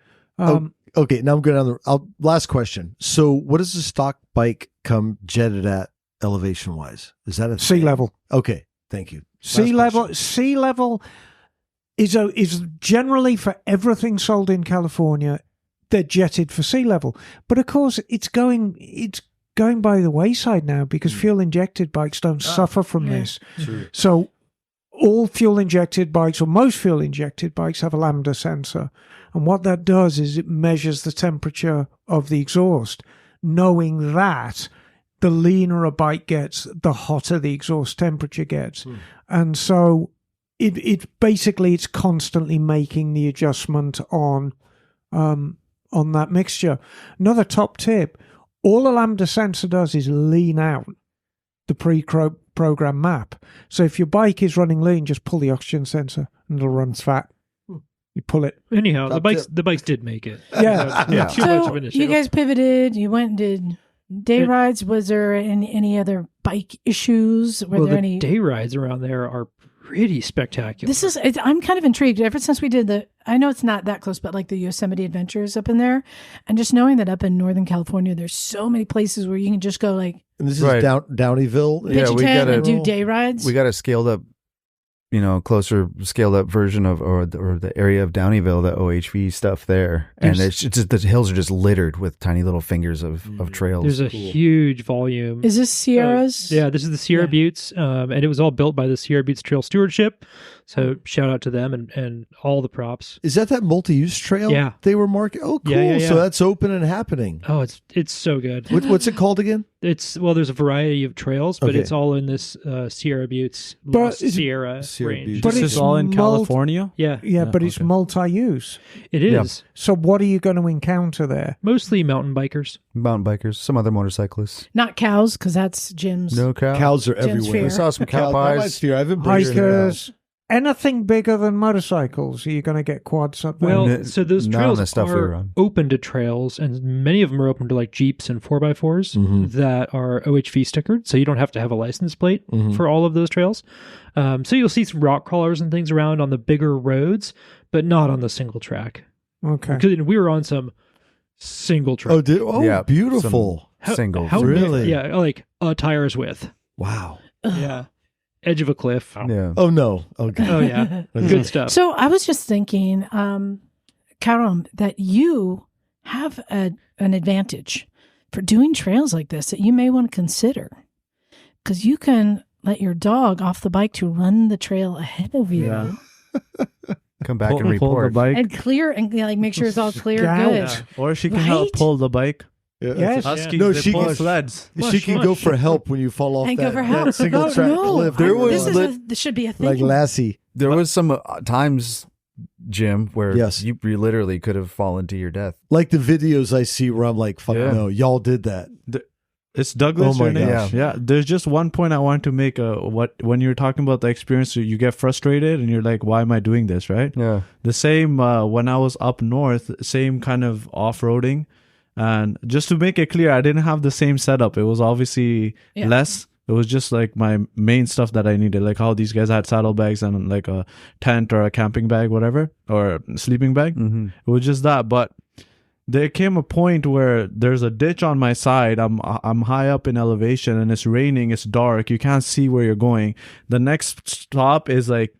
Okay, now I'm going on the last question. So what does the stock bike come jetted at elevation-wise? Is that a sea thing? level. Okay, thank you. Sea Last level. question. Sea level is generally for everything sold in California. They're jetted for sea level, but of course it's going by the wayside now because fuel injected bikes don't suffer from this. True. So all fuel injected bikes, or most fuel injected bikes, have a lambda sensor, and what that does is it measures the temperature of the exhaust, knowing that the leaner a bike gets, the hotter the exhaust temperature gets, and so. It basically it's constantly making the adjustment on that mixture. Another top tip: all a lambda sensor does is lean out the pre-program map. So if your bike is running lean, just pull the oxygen sensor and it'll run fat. You pull it. Anyhow, Top the bikes did make it. Yeah. Not too much of an issue. You guys pivoted. You went and did day rides. Was there any other bike issues? Were well, there the any day rides around there are pretty spectacular. I'm kind of intrigued. Ever since we did I know it's not that close, but like the Yosemite Adventures up in there, and just knowing that up in Northern California, there's so many places where you can just go like And this is Right. Downeyville. Yeah, pitch a we tent gotta- and do day rides. We got a scaled up, closer scaled up version of or the area of Downeyville, the OHV stuff there, and it's just the hills are just littered with tiny little fingers of trails. There's a huge volume. Is this Sierras? Yeah, this is the Sierra Yeah. Buttes, and it was all built by the Sierra Buttes Trail Stewardship. So shout out to them and all the props. Is that multi-use trail? Yeah. They were marking. Oh, cool. Yeah, yeah. So that's open and happening. Oh, it's so good. What's it called again? There's a variety of trails, but Okay. it's all in this Sierra Buttes, But Lost is it- Sierra Sierra range. Buttes. But This it's is all in multi- California. Yeah, Yeah, but it's okay. multi-use. it Yeah. is. So what are you going to encounter there? Mostly mountain bikers. Mountain bikers, some other motorcyclists. Not cows, because that's Jim's. No cow. Cows are Jim's everywhere. fear. I saw some cow Cow- that might pies. fear. I've embraced Hikers. Anything bigger than motorcycles? Are you going to get quads up there? Well, N- so those none of trails the stuff we were are on. open to trails, and many of them are open to like Jeeps and 4x4s Mhm. that are OHV stickered, so you don't have to have a license plate Mhm. for all of those trails. So you'll see some rock crawlers and things around on the bigger roads, but not on the single track. Okay. Because we were on some single track. Yeah, beautiful. Singles. Really? Yeah, like a tire's width. Wow. Yeah. Edge of a cliff. Yeah. Oh, no. Okay. Oh, yeah. Good stuff. So I was just thinking, Karam, that you have an advantage for doing trails like this that you may want to consider, because you can let your dog off the bike to run the trail ahead of you Yeah. Come back and Pull the report. bike. and clear and like make sure it's all clear, Scout. good. Yeah. Or she can help Right? pull the bike. Yes. Huskies, No, they she pull can- sleds. She can go for help when you fall off And that, go for help. that single No, track no, cliff. There was this should be a thing. like Lassie. There was some times, Jim, where Yes. you literally could have fallen to your death. Like the videos I see where I'm like, fuck Yeah. no, y'all did that. It's Douglas. Oh my your name? gosh. Yeah. There's just one point I want to make. When you're talking about the experience, you get frustrated and you're like, "Why am I doing this?" Right? Yeah. The same when I was up north, same kind of off-roading. And just to make it clear, I didn't have the same setup. It was obviously Yeah. less. It was just like my main stuff that I needed, like how these guys had saddlebags and like a tent or a camping bag, whatever, or sleeping bag. Mm-hmm. It was just that. But there came a point where there's a ditch on my side. I'm high up in elevation and it's raining. It's dark. You can't see where you're going. The next stop is like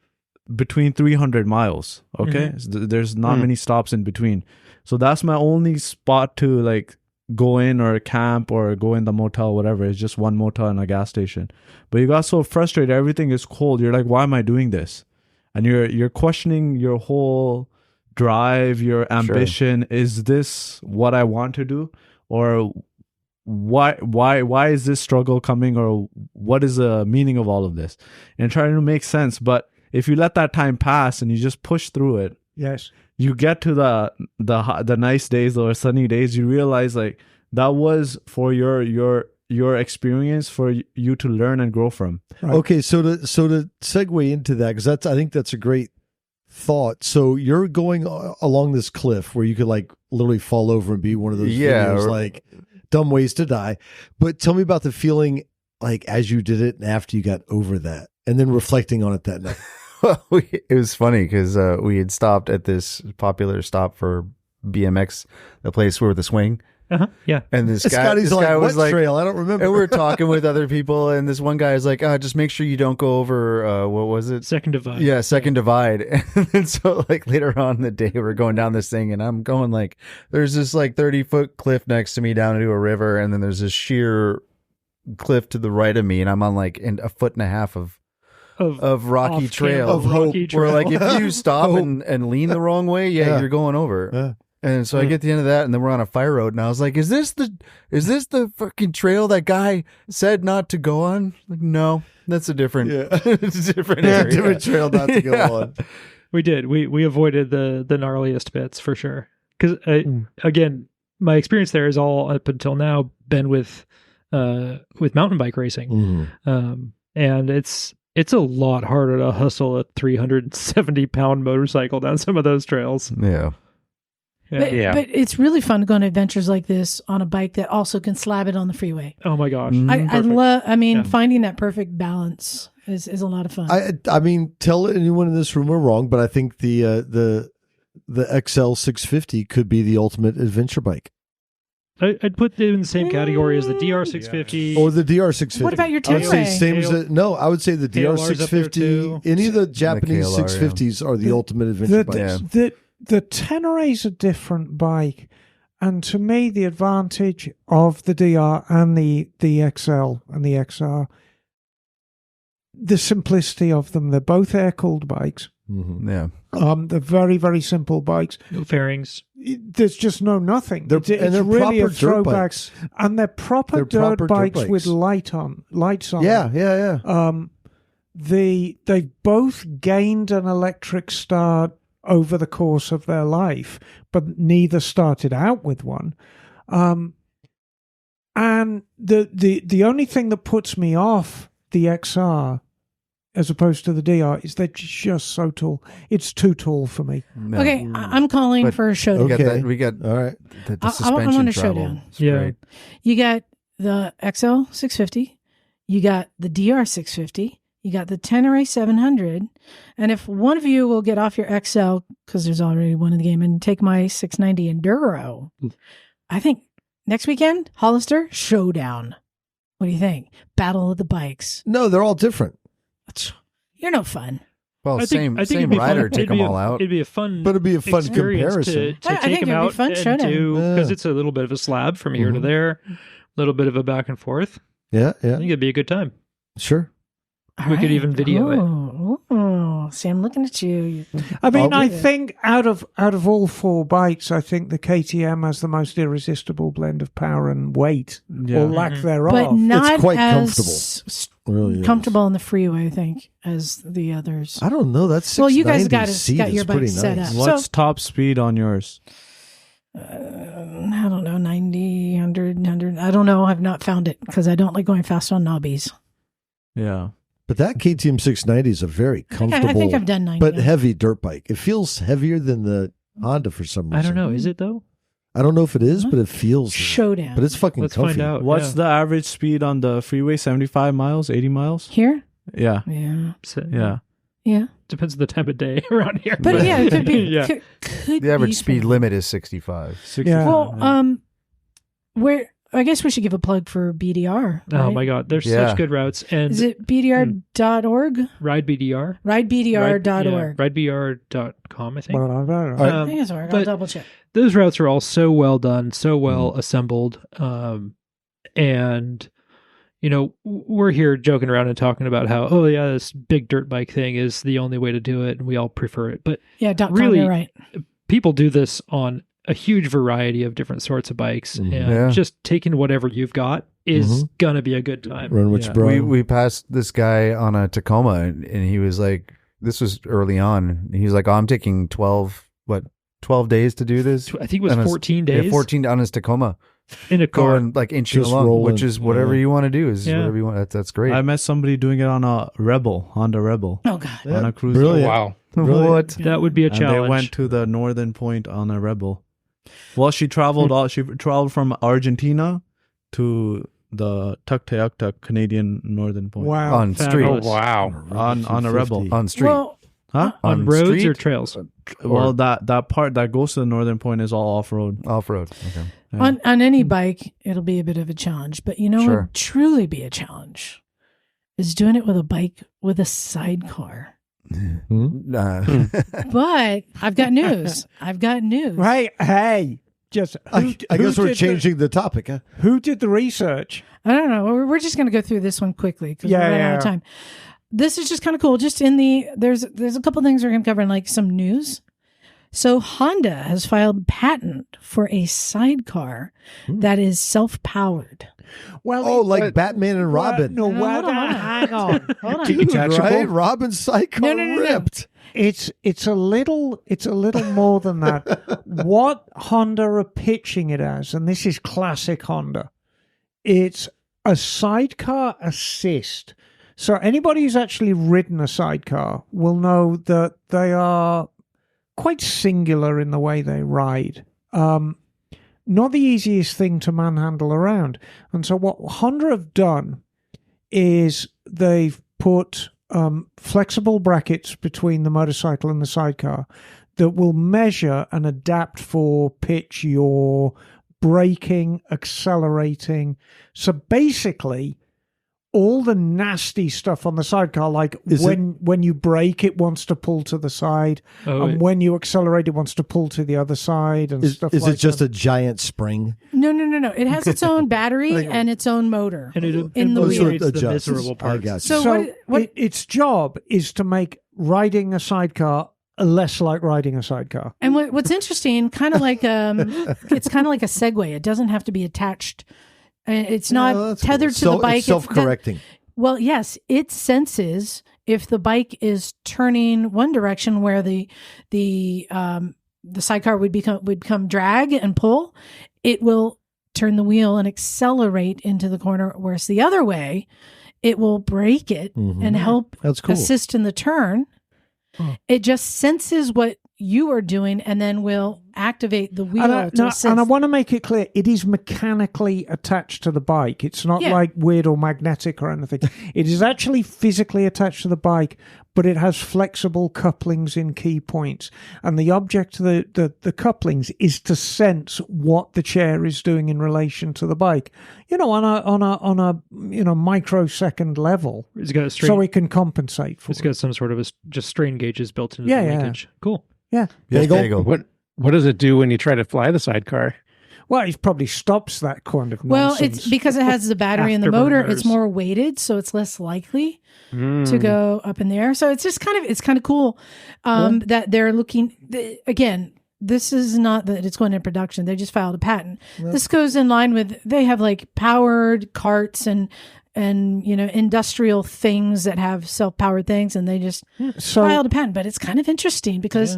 between 300 miles. Okay, there's not many stops in between. So that's my only spot to like go in or camp or go in the motel, whatever. It's just one motel and a gas station. But you got so frustrated. Everything is cold. You're like, why am I doing this? And you're questioning your whole drive, your ambition. Is this what I want to do? Or why is this struggle coming? Or what is the meaning of all of this? And trying to make sense. But if you let that time pass and you just push through it, Yes. you get to the nice days or sunny days, you realize like that was for your your experience for you to learn and grow from. Okay, so to segue into that, because I think that's a great thought. So you're going along this cliff where you could like literally fall over and be one of those videos, like dumb ways to die. But tell me about the feeling like as you did it and after you got over that, and then reflecting on it that night. Well, it was funny because we had stopped at this popular stop for BMX, the place where the swing. Yeah. And this guy, Scotty's this guy like, was what like, trail? I don't remember. and we were talking with other people, and this one guy is like, just make sure you don't go over, what was it? Second divide. Yeah, second divide. And so like later on in the day, we're going down this thing, and I'm going like, there's this like 30-foot cliff next to me down into a river, and then there's this sheer cliff to the right of me, and I'm on like a foot and a half of rocky trail. Of hope. Where like if you stop and lean the wrong way, you're going over. Yeah. And so I get to the end of that, and then we're on a fire road, and I was like, "Is this the fucking trail that guy said not to go on?" Like, no, that's a different, it's a different area. Different trail not to go on. We did. We avoided the gnarliest bits for sure. Because again, my experience there is all up until now been with mountain bike racing, and it's a lot harder to hustle a 370-pound motorcycle down some of those trails. Yeah. But it's really fun to go on adventures like this on a bike that also can slab it on the freeway. Oh my gosh. I love, finding that perfect balance is a lot of fun. I mean, tell anyone in this room we're wrong, but I think the XL 650 could be the ultimate adventure bike. I'd put it in the same category as the DR 650. Or the DR 650. What about your I would say Tenere? same as I would say the DR KLR's up there 650. too. Any of the Japanese KLR, 650s are the ultimate adventure bikes. The Tenere is a different bike, and to me, the advantage of the DR and the XL and the XR, the simplicity of them. They're both air-cooled bikes. Mm-hmm. Yeah. They're very, very simple bikes. No fairings. There's just nothing. They're really a proper dirt throwback, bikes. and they're proper dirt bikes with lights on. Yeah. They've both gained an electric start over the course of their life, but neither started out with one. And the only thing that puts me off the XR as opposed to the DR is they're just so tall. It's too tall for me. No. Okay, I'm calling for a showdown. Okay. We got All right. the I suspension want a travel. showdown. It's Yeah. great. You got the XL 650, you got the DR 650, you got the Tenere 700, and if one of you will get off your XL, because there's already one in the game, and take my 690 Enduro, I think next weekend, Hollister, showdown. What do you think? Battle of the bikes. No, they're all different. You're no fun. Well, I think same it'd be rider, fun. take It'd them be all out. It'd be a fun, But it'd be a fun experience comparison. to I take think them it'd be out fun and showdown. do, because Yeah. it's a little bit of a slab from here to there, a little bit of a back and forth. Yeah. I think it'd be a good time. Sure. We could even video it. Oh, see, I'm looking at you. I mean, I'll I be there. think out of all four bikes, I think the KTM has the most irresistible blend of power and weight, Yeah. or lack thereof. But not quite as comfortable. Really is. comfortable on the freeway, I think, as the others. I don't know. That's Well, you guys got 690 your is bike pretty set nice. up. What's top speed on yours? I don't know, 90, 100, 100. I don't know. I've not found it because I don't like going fast on knobbies. Yeah. But that KTM 690 is a very comfortable, I think I've done 90. but heavy dirt bike. It feels heavier than the Honda for some reason. I don't know. Is it though? I don't know if it is, but it feels. Showdown. But it's fucking Let's comfy. find out. What's yeah. the average speed on the freeway? 75 miles, 80 miles? Here? Yeah. Yeah. So, Yeah. Yeah. Depends on the time of day around here. But yeah, it could be. Yeah. Could The average be speed fun. limit is 65. 65. Well, where I guess we should give a plug for BDR. Oh right? my God, there's Yeah. such good routes. And Is it BDR.org? Ride BDR? RideBDR.org. RideBDR.com, I think. I think it's org. I'll but double check. those routes are all so well done, so well assembled. And, you know, we're here joking around and talking about how, oh, yeah, this big dirt bike thing is the only way to do it, and we all prefer it. But Yeah, .com, really, you're right. people do this on a huge variety of different sorts of bikes, and Yeah. just taking whatever you've got is gonna be a good time. Run what you Yeah. brought. We passed this guy on a Tacoma, and he was like, this was early on. He was like, oh, I'm taking 12 days to do this? I think it was On his- 14 Yeah, days. 14 on his Tacoma. in a car. going like inching Just along, rolling. which is whatever Yeah. you want to do. Is Yeah. whatever you want. That's great. I met somebody doing it on a Honda Rebel, Oh God. on a cruise. Brilliant. Wow. What? That would be a And challenge. they went to the northern point on a Rebel. Well, she traveled from Argentina to the Tuktoyaktuk Canadian northern point. Wow. On street. Oh, Fabulous. wow. On a Rebel. On street. Well, Huh? on roads or trails. Well, that part that goes to the northern point is all off road. Off road. Okay. on any bike, it'll be a bit of a challenge. But you know what Sure. would truly be a challenge is doing it with a bike with a sidecar. But I've got news. Right. Hey, just I guess we're changing the topic. Huh? Who did the research? I don't know. We're just going to go through this one quickly because Yeah, we're running out yeah. of time. This is just kind of cool. Just in there's a couple things we're going to cover in like some news. So Honda has filed a patent for a sidecar that is self-powered. Well, Oh, like Batman and Robin. No, No, well, hold on. hang on. Hold on. Dude, right? Robin's sidecar No. ripped. It's a little more than that. What Honda are pitching it as, and this is classic Honda, it's a sidecar assist. So anybody who's actually ridden a sidecar will know that they are quite singular in the way they ride. Not the easiest thing to manhandle around. And so what Honda have done is they've put flexible brackets between the motorcycle and the sidecar that will measure and adapt for pitch, yaw, braking, accelerating. So basically, all the nasty stuff on the sidecar, like when you brake, it wants to pull to the side, and when you accelerate, it wants to pull to the other side, and stuff Is like it just that. a giant spring? No. It has its own battery and its own motor And it in the eliminates wheel. the adjusts. miserable I parts. got you. So what its job is to make riding a sidecar less like riding a sidecar. And what's interesting, kind of like it's kind of like a Segway. It doesn't have to be attached. It's not that's tethered cool. to the bike. It's self-correcting. Well, yes, it senses if the bike is turning one direction where the sidecar would become drag and pull. It will turn the wheel and accelerate into the corner. Whereas the other way, it will brake it and help That's cool. assist in the turn. It just senses what you are doing and then will activate the wheel to assist. And I want to make it clear, it is mechanically attached to the bike. It's not like weird or magnetic or anything. It is actually physically attached to the bike, but it has flexible couplings in key points. And the object of the couplings is to sense what the chair is doing in relation to the bike. You know, on a microsecond level. It's got a strain. So it can compensate for It's it. got some sort of just strain gauges built into Yeah, the yeah. linkage. Cool. Yeah. Yes, Bagel. Bagel. What does it do when you try to fly the sidecar? Well, it probably stops that kind of Well, nonsense. it's because it has the battery and the motor. It's Afterburners. more weighted, so it's less likely to go up in the air. So it's just kind of cool that they're looking again. This is not that it's going into production. They just filed a patent. This goes in line with they have like powered carts and industrial things that have self-powered things, and they just filed a patent. But it's kind of interesting because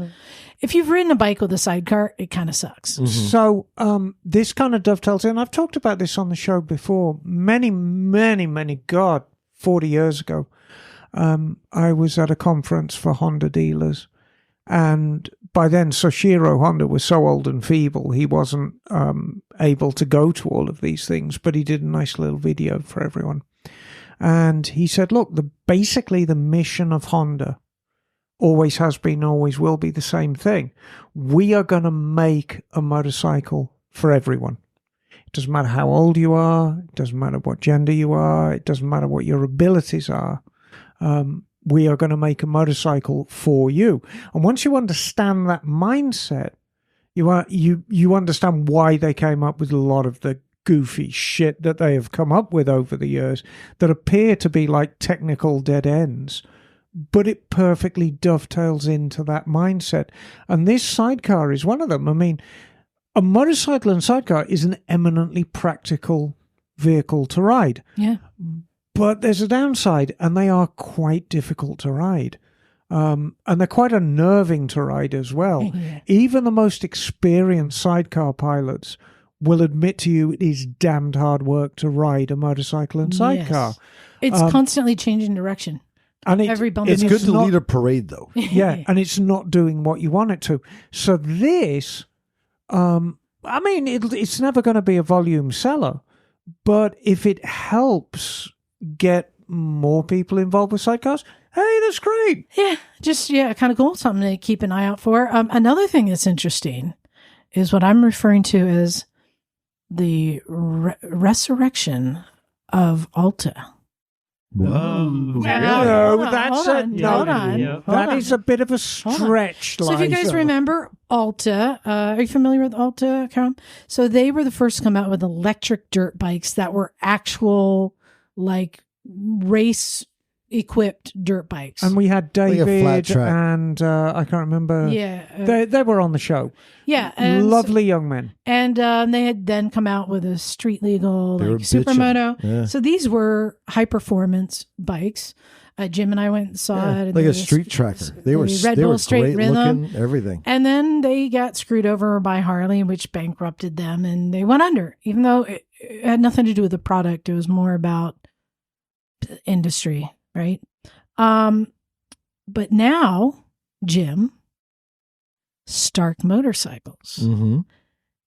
if you've ridden a bike with a sidecar, it kind of sucks. So this kind of dovetails in. I've talked about this on the show before. Many, 40 years ago, I was at a conference for Honda dealers. And by then, Soshiro Honda was so old and feeble, he wasn't able to go to all of these things, but he did a nice little video for everyone. And he said, look, basically the mission of Honda always has been, always will be the same thing. We are going to make a motorcycle for everyone. It doesn't matter how old you are. It doesn't matter what gender you are. It doesn't matter what your abilities are. We are going to make a motorcycle for you. And once you understand that mindset, you understand why they came up with a lot of the goofy shit that they have come up with over the years that appear to be like technical dead ends. But it perfectly dovetails into that mindset. And this sidecar is one of them. I mean, a motorcycle and sidecar is an eminently practical vehicle to ride. Yeah. But there's a downside, and they are quite difficult to ride. And they're quite unnerving to ride as well. Yeah. Even the most experienced sidecar pilots will admit to you it is damned hard work to ride a motorcycle and sidecar. Yes. It's constantly changing direction. And Every bump It's is good to not- lead a parade, though. Yeah, and it's not doing what you want it to. So this, I mean, it's never going to be a volume seller, but if it helps get more people involved with sidecars, hey, that's great. Yeah, just kind of cool. Something to keep an eye out for. Another thing that's interesting is what I'm referring to as the resurrection of Alta. Whoa. No, Hold on. That is a bit of a stretch. So if you guys Liza. remember Alta, are you familiar with Alta, Karam? So they were the first to come out with electric dirt bikes that were actual, like, race equipped dirt bikes. And we had Like a flat David track. and I can't remember. Yeah. They were on the show. Yeah. And Lovely young men. And they had then come out with a street legal, They were like Supermoto. bitching. Yeah. So these were high performance bikes. Jim and I went and saw it. And Like they a were street tracker. They were Red they Bull were Straight great Rhythm. looking, everything. And then they got screwed over by Harley, which bankrupted them, and they went under. Even though it had nothing to do with the product, it was more about industry, right? But now, Jim, Stark Motorcycles. Mm-hmm.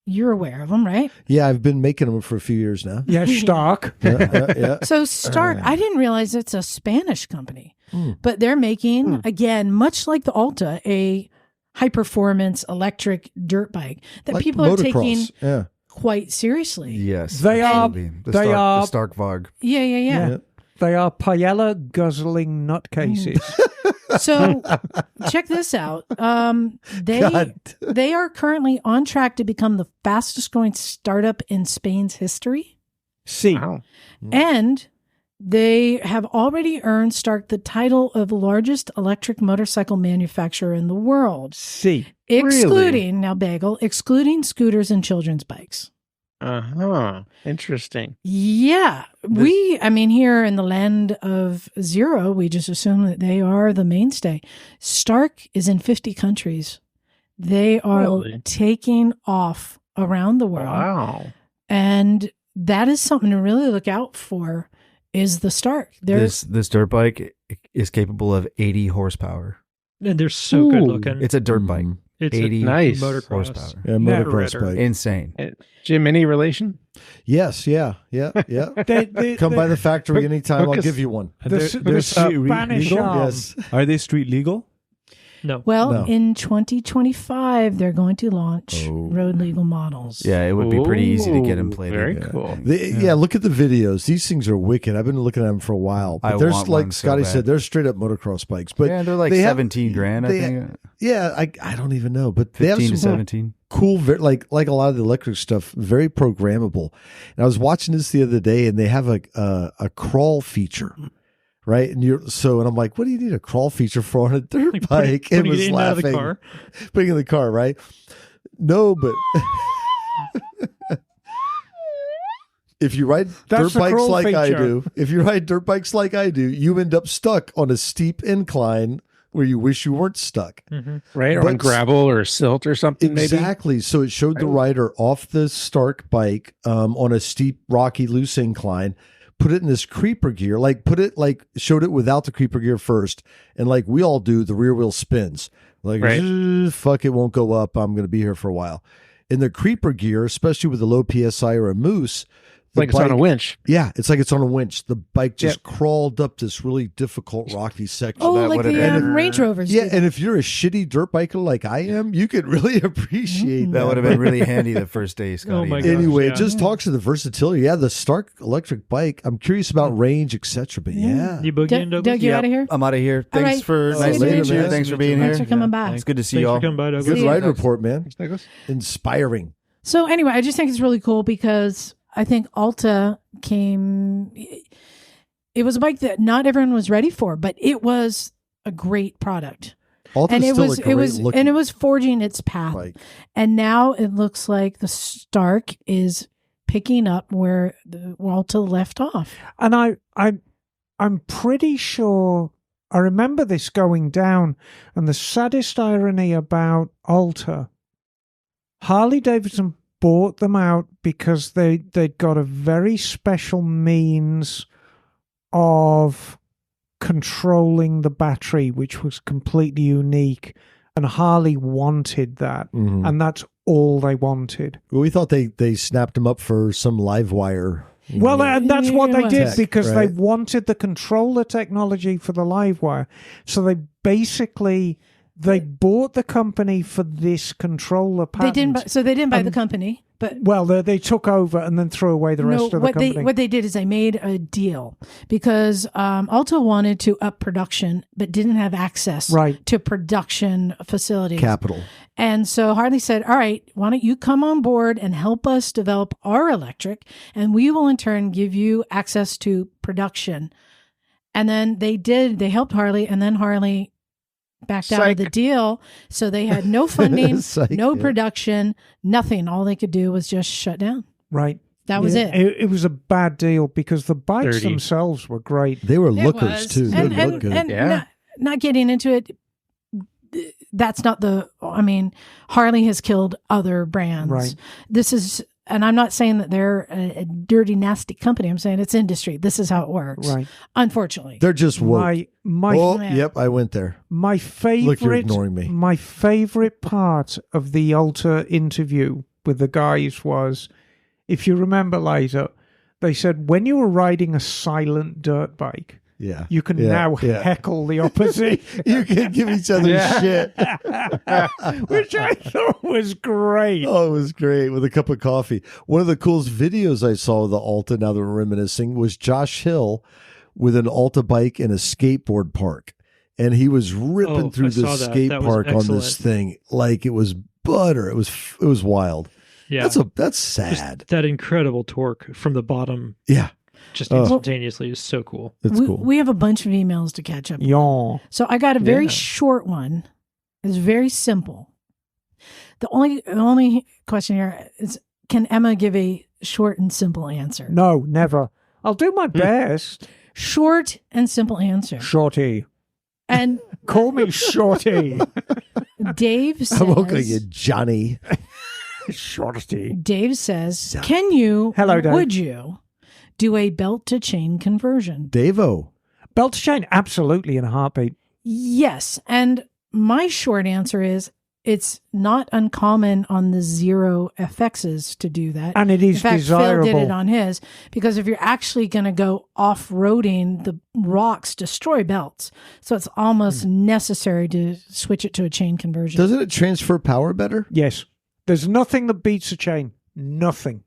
You're aware of them, right? Yeah, I've been making them for a few years now. Yeah, Stark. Yeah. So Stark, I didn't realize it's a Spanish company, Mm. but they're making, again, much like the Alta, a high performance electric dirt bike that Like people are motocross. taking Yeah. quite seriously. Yes, They are- absolutely. The they Stark, are- the Stark Varg. Yeah. Yeah. They are paella guzzling nutcases. So check this out. They God. they are currently on track to become the fastest growing startup in Spain's history. See, Wow. And they have already earned Stark the title of largest electric motorcycle manufacturer in the world, see. excluding, now Bagel, excluding scooters and children's bikes. Uh-huh. Interesting. Yeah. Here in the land of zero, we just assume that they are the mainstay. Stark is in 50 countries. They are Really? taking off around the world. Wow. And that is something to really look out for, is the Stark. This dirt bike is capable of 80 horsepower. And they're so good looking. It's a dirt bike. Mhm. It's 80 a Nice. motocross. horsepower. Yeah, Never motocross read her. bike. Insane. Jim, any relation? Yes, yeah. Come by the factory anytime. I'll Hook us- give you one. The, They're- the they're street Spanish legal? arm. Yes. Are they street legal? No. Well, No. in 2025, they're going to launch Oh. road legal models. Yeah, it would be pretty easy to get them Ooh, plated. Very Yeah. cool. Yeah, look at the videos. These things are wicked. I've been looking at them for a while. But I there's, want like one so Scotty bad. said, they're straight up motocross bikes. But Yeah, they're like they have- 17 grand, I they- think. yeah, I don't even know. But they have 15 to some 17. cool, like a lot of the electric stuff, very programmable. And I was watching this the other day, and they have a crawl feature, right? And I'm like, what do you need a crawl feature for on a dirt Like bike? putting and it was in and out of laughing, the car. putting it in the car, right? No, but if you ride That's dirt the bikes crawl like I feature. do, you end up stuck on a steep incline where you wish you weren't stuck. Right? Or But- on gravel or silt or something, maybe? Exactly. So it showed the rider off the Stark bike on a steep, rocky, loose incline, put it in this creeper gear, showed it without the creeper gear first. And like we all do, the rear wheel spins. Like, Right. fuck, it won't go up. I'm going to be here for a while. In the creeper gear, especially with a low PSI or a moose, the Like it's on a bike- winch. Yeah, it's like it's on a winch. The bike just crawled up this really difficult, rocky section. Oh, that like would've the been- Range Rovers. Yeah, do that. and if you're a shitty dirt biker like I am, you could really appreciate That would have been really handy the first day, Scotty. Oh my and gosh. I- Anyway, yeah. it just talks to the versatility. Yeah, the Stark electric bike. I'm curious about range, etc. But yeah, You boogieing, Doug, Douglas? you Yep, out of here? I'm out of here. All Thanks right. for See nice you to later, meet you. man. Thanks for being Thanks here. for coming by. It's good to see Thanks y'all. for coming by, Douglas. good See ya. ride report, man. Thanks, Douglas. Inspiring. So anyway, I just think it's really cool because I think Alta it was a bike that not everyone was ready for, but it was a great product. Alta's And it still was a great looking and it was forging its path. bike. And now it looks like the Stark is picking up where the Alta left off. And I'm pretty sure I remember this going down. And the saddest irony about Alta, Harley Davidson bought them out because they'd got a very special means of controlling the battery, which was completely unique. And Harley wanted that. And that's all they wanted. We thought they snapped them up for some live wire. Well, that's what they did Tech, because right? they wanted the controller technology for the live wire. So they basically bought the company for this controller patent. They didn't buy the company, but they took over and then threw away the rest of the company. What they did is they made a deal because Alta wanted to up production but didn't have access to production facilities. Capital. And so Harley said, all right, why don't you come on board and help us develop our electric, and we will in turn give you access to production. And then they did. They helped Harley, and then Harley backed out of the deal. So they had no funding, no production, nothing. All they could do was just shut down. Right. That was it. It was a bad deal because the bikes Dirty. themselves were great. They were lookers too. They looked good. And not getting into it, that's not Harley has killed other brands. Right. This is, and I'm not saying that they're a dirty, nasty company. I'm saying it's industry. This is how it works. Right. Unfortunately. They're just woke. man. Yep, I went there. My favorite. Look, you're ignoring me. My favorite part of the Alta interview with the guys was, if you remember, Liza, they said when you were riding a silent dirt bike, you can now heckle the opposition. You can give each other shit. Which I thought was great. Oh, it was great with a cup of coffee. One of the coolest videos I saw of the Alta, now that we're reminiscing, was Josh Hill with an Alta bike in a skateboard park. And he was ripping through the skate park on this thing like it was butter. It was wild. Yeah. That's sad. Just that incredible torque from the bottom. Yeah. Just instantaneously is so cool. It's cool. We have a bunch of emails to catch up on. Yeah. So I got a very short one. It's very simple. The only question here is, can Emma give a short and simple answer? No, never. I'll do my best. Short and simple answer. Shorty. And call me Shorty. Dave says, I won't call you Johnny. Shorty. Dave says, can you, Hello, Dave. would you do a belt to chain conversion? Davo. Belt to chain, absolutely, in a heartbeat. Yes. And my short answer is, it's not uncommon on the Zero FXs to do that. And it is in fact, desirable. Phil did it on his, because if you're actually going to go off-roading, the rocks destroy belts. So it's almost necessary to switch it to a chain conversion. Doesn't it transfer power better? Yes. There's nothing that beats a chain. Nothing.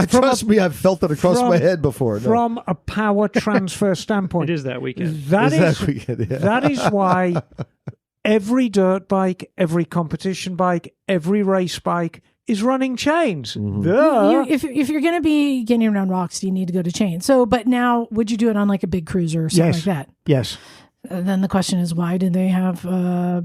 Trust me, I've felt it across my head before. No. From a power transfer standpoint. It is that weekend. That is why every dirt bike, every competition bike, every race bike is running chains. Duh. If you're going to be getting around rocks, you need to go to chain. So, but now, would you do it on like a big cruiser or something like that? Yes. Then the question is, why do they have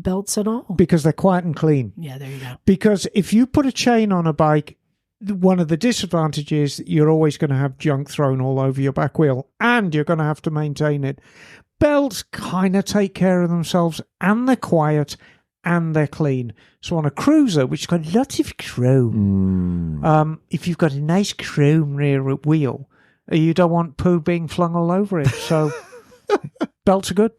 belts at all? Because they're quiet and clean. Yeah, there you go. Because if you put a chain on a bike, one of the disadvantages is that you're always going to have junk thrown all over your back wheel, and you're going to have to maintain it. Belts kind of take care of themselves, and they're quiet, and they're clean. So on a cruiser, which has got lots of chrome, if you've got a nice chrome rear wheel, you don't want poo being flung all over it. So belts are good.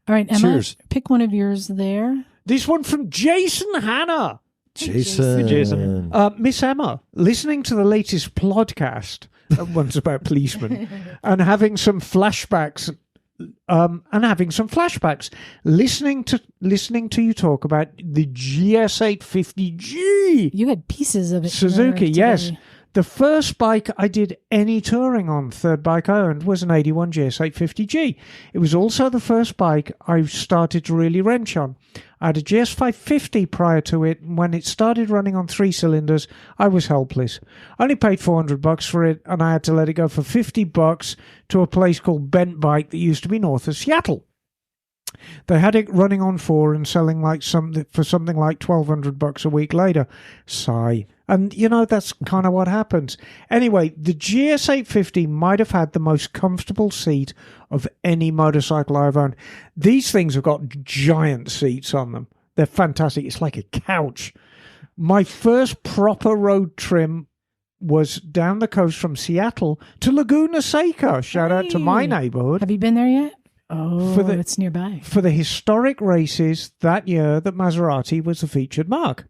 All right, Emma, Cheers. Pick one of yours there. This one from Jason Hanna. Jason. Miss Emma, listening to the latest podcast, one's about policemen, and having some flashbacks. Listening to you talk about the GS850G You had pieces of it. Suzuki. today. Yes, the first bike I did any touring on, third bike I owned, was an 81 GS850G. It was also the first bike I started to really wrench on. I had a GS550 prior to it, and when it started running on 3 cylinders, I was helpless. I only paid $400 for it, and I had to let it go for $50 to a place called Bent Bike that used to be north of Seattle. They had it running on 4 and selling for something like $1,200 a week later. Sigh. And, that's kind of what happens. Anyway, the GS850 might have had the most comfortable seat of any motorcycle I've owned. These things have got giant seats on them. They're fantastic. It's like a couch. My first proper road trim was down the coast from Seattle to Laguna Seca. Shout out to my neighborhood. Have you been there yet? Oh, it's nearby. For the historic races that year that Maserati was the featured marque.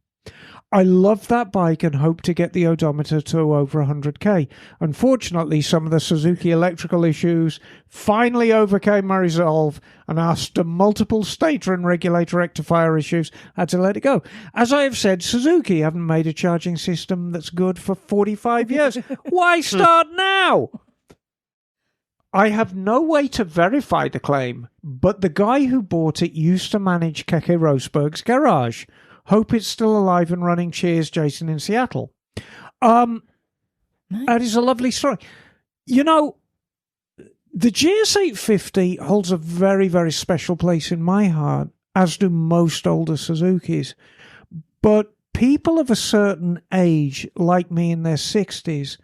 I love that bike and hope to get the odometer to over 100k. Unfortunately, some of the Suzuki electrical issues finally overcame my resolve, and after multiple stator and regulator rectifier issues, I had to let it go. As I have said, Suzuki haven't made a charging system that's good for 45 years. Why start now? I have no way to verify the claim, but the guy who bought it used to manage Keke Rosberg's garage. Hope it's still alive and running. Cheers, Jason in Seattle. Nice. That is a lovely story. You know, the GS850 holds a very, very special place in my heart, as do most older Suzukis. But people of a certain age, like me in their 60s,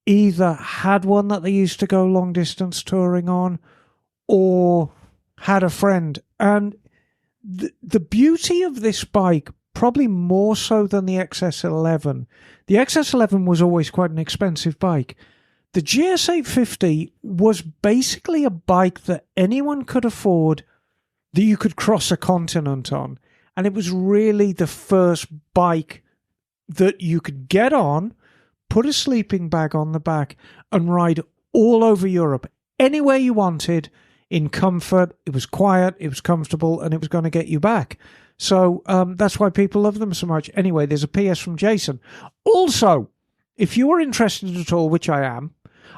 either had one that they used to go long-distance touring on or had a friend. And the beauty of this bike, probably more so than the XS11. The XS11 was always quite an expensive bike. The GS850 was basically a bike that anyone could afford, that you could cross a continent on. And it was really the first bike that you could get on, put a sleeping bag on the back, and ride all over Europe, anywhere you wanted, in comfort. It was quiet, it was comfortable, and it was going to get you back. So that's why people love them so much. Anyway, there's a PS from Jason. Also, if you are interested at all, which I am,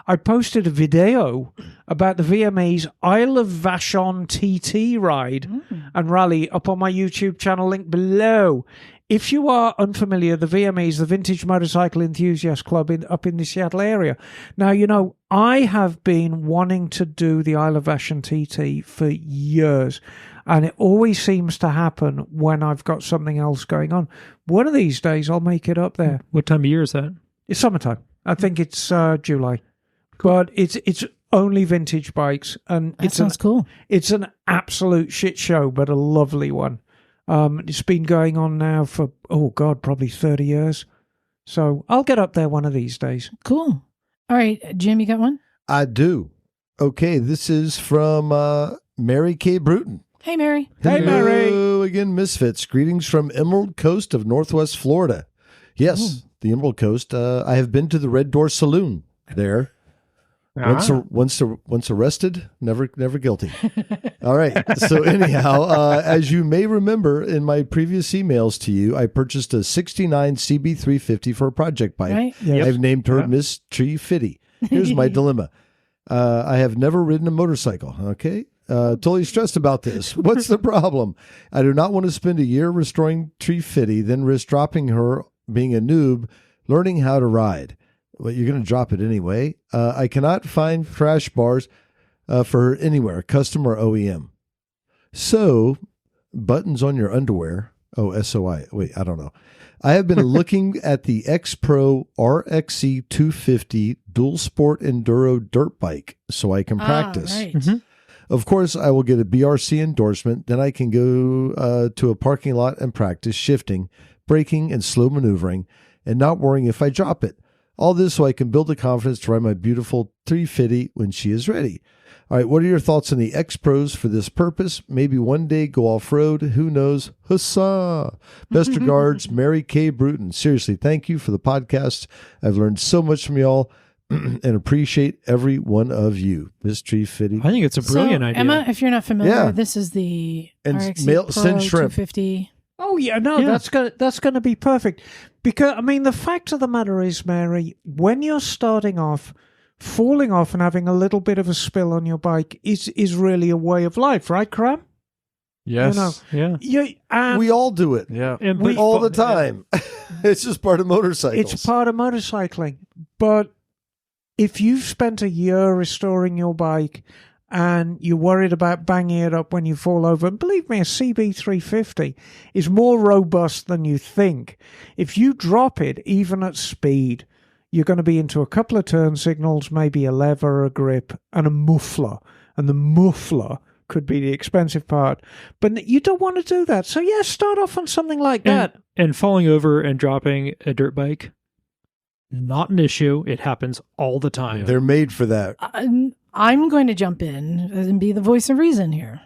I posted a video about the VME's Isle of Vashon TT ride and rally up on my YouTube channel, link below. If you are unfamiliar, the VME is the Vintage Motorcycle Enthusiast Club up in the Seattle area. Now, you know, I have been wanting to do the Isle of Vashon TT for years, and it always seems to happen when I've got something else going on. One of these days, I'll make it up there. What time of year is that? It's summertime. I think it's July. But it's only vintage bikes, and That sounds cool. It's an absolute shit show, but a lovely one. It's been going on now for, probably 30 years. So I'll get up there one of these days. Cool. All right, Jim, you got one? I do. Okay, this is from Mary K. Bruton. Hey, Mary. Hey, Mary. Hello again, Misfits. Greetings from Emerald Coast of Northwest Florida. Yes, the Emerald Coast. I have been to the Red Door Saloon there. Once arrested, never guilty. All right. So anyhow, as you may remember in my previous emails to you, I purchased a 69 CB350 for a project bike. Right? Yes. I've named her Miss Tree Fitty. Here's my dilemma. I have never ridden a motorcycle. Okay. Totally stressed about this. What's the problem? I do not want to spend a year restoring Tree Fitty, then risk dropping her, being a noob, learning how to ride. Well, you're going to drop it anyway. I cannot find crash bars for her anywhere, custom or OEM. So, buttons on your underwear. Oh, SOI. Wait, I don't know. I have been looking at the X Pro RXC 250 dual sport enduro dirt bike so I can practice. Right. Mm-hmm. Of course, I will get a BRC endorsement. Then I can go to a parking lot and practice shifting, braking, and slow maneuvering, and not worrying if I drop it. All this so I can build the confidence to ride my beautiful 350 when she is ready. All right, what are your thoughts on the X Pros for this purpose? Maybe one day go off-road. Who knows? Huzzah! Best regards, Mary K. Bruton. Seriously, thank you for the podcast. I've learned so much from y'all and appreciate every one of you. Miss Tree Fitty. I think it's a brilliant idea. Emma, if you're not familiar, Yeah. this is the And RXC Pro send shrimp. 250. Oh, yeah, no, Yeah. that's gonna be perfect. Because, I mean, the fact of the matter is, Mary, when you're starting off, falling off and having a little bit of a spill on your bike is really a way of life, right, Karam? Yes. You know, Yeah. and We all do it. Yeah. And We- all the time. It's just part of motorcycles. it's part of motorcycling. But if you've spent a year restoring your bike and you're worried about banging it up when you fall over, and believe me, a CB350 is more robust than you think. If you drop it, even at speed, you're going to be into a couple of turn signals, maybe a lever, a grip, and a muffler. And the muffler could be the expensive part. But you don't want to do that. So, yeah, start off on something like that. And falling over and dropping a dirt bike, not an issue. It happens all the time. They're made for that. I'm going to jump in and be the voice of reason here.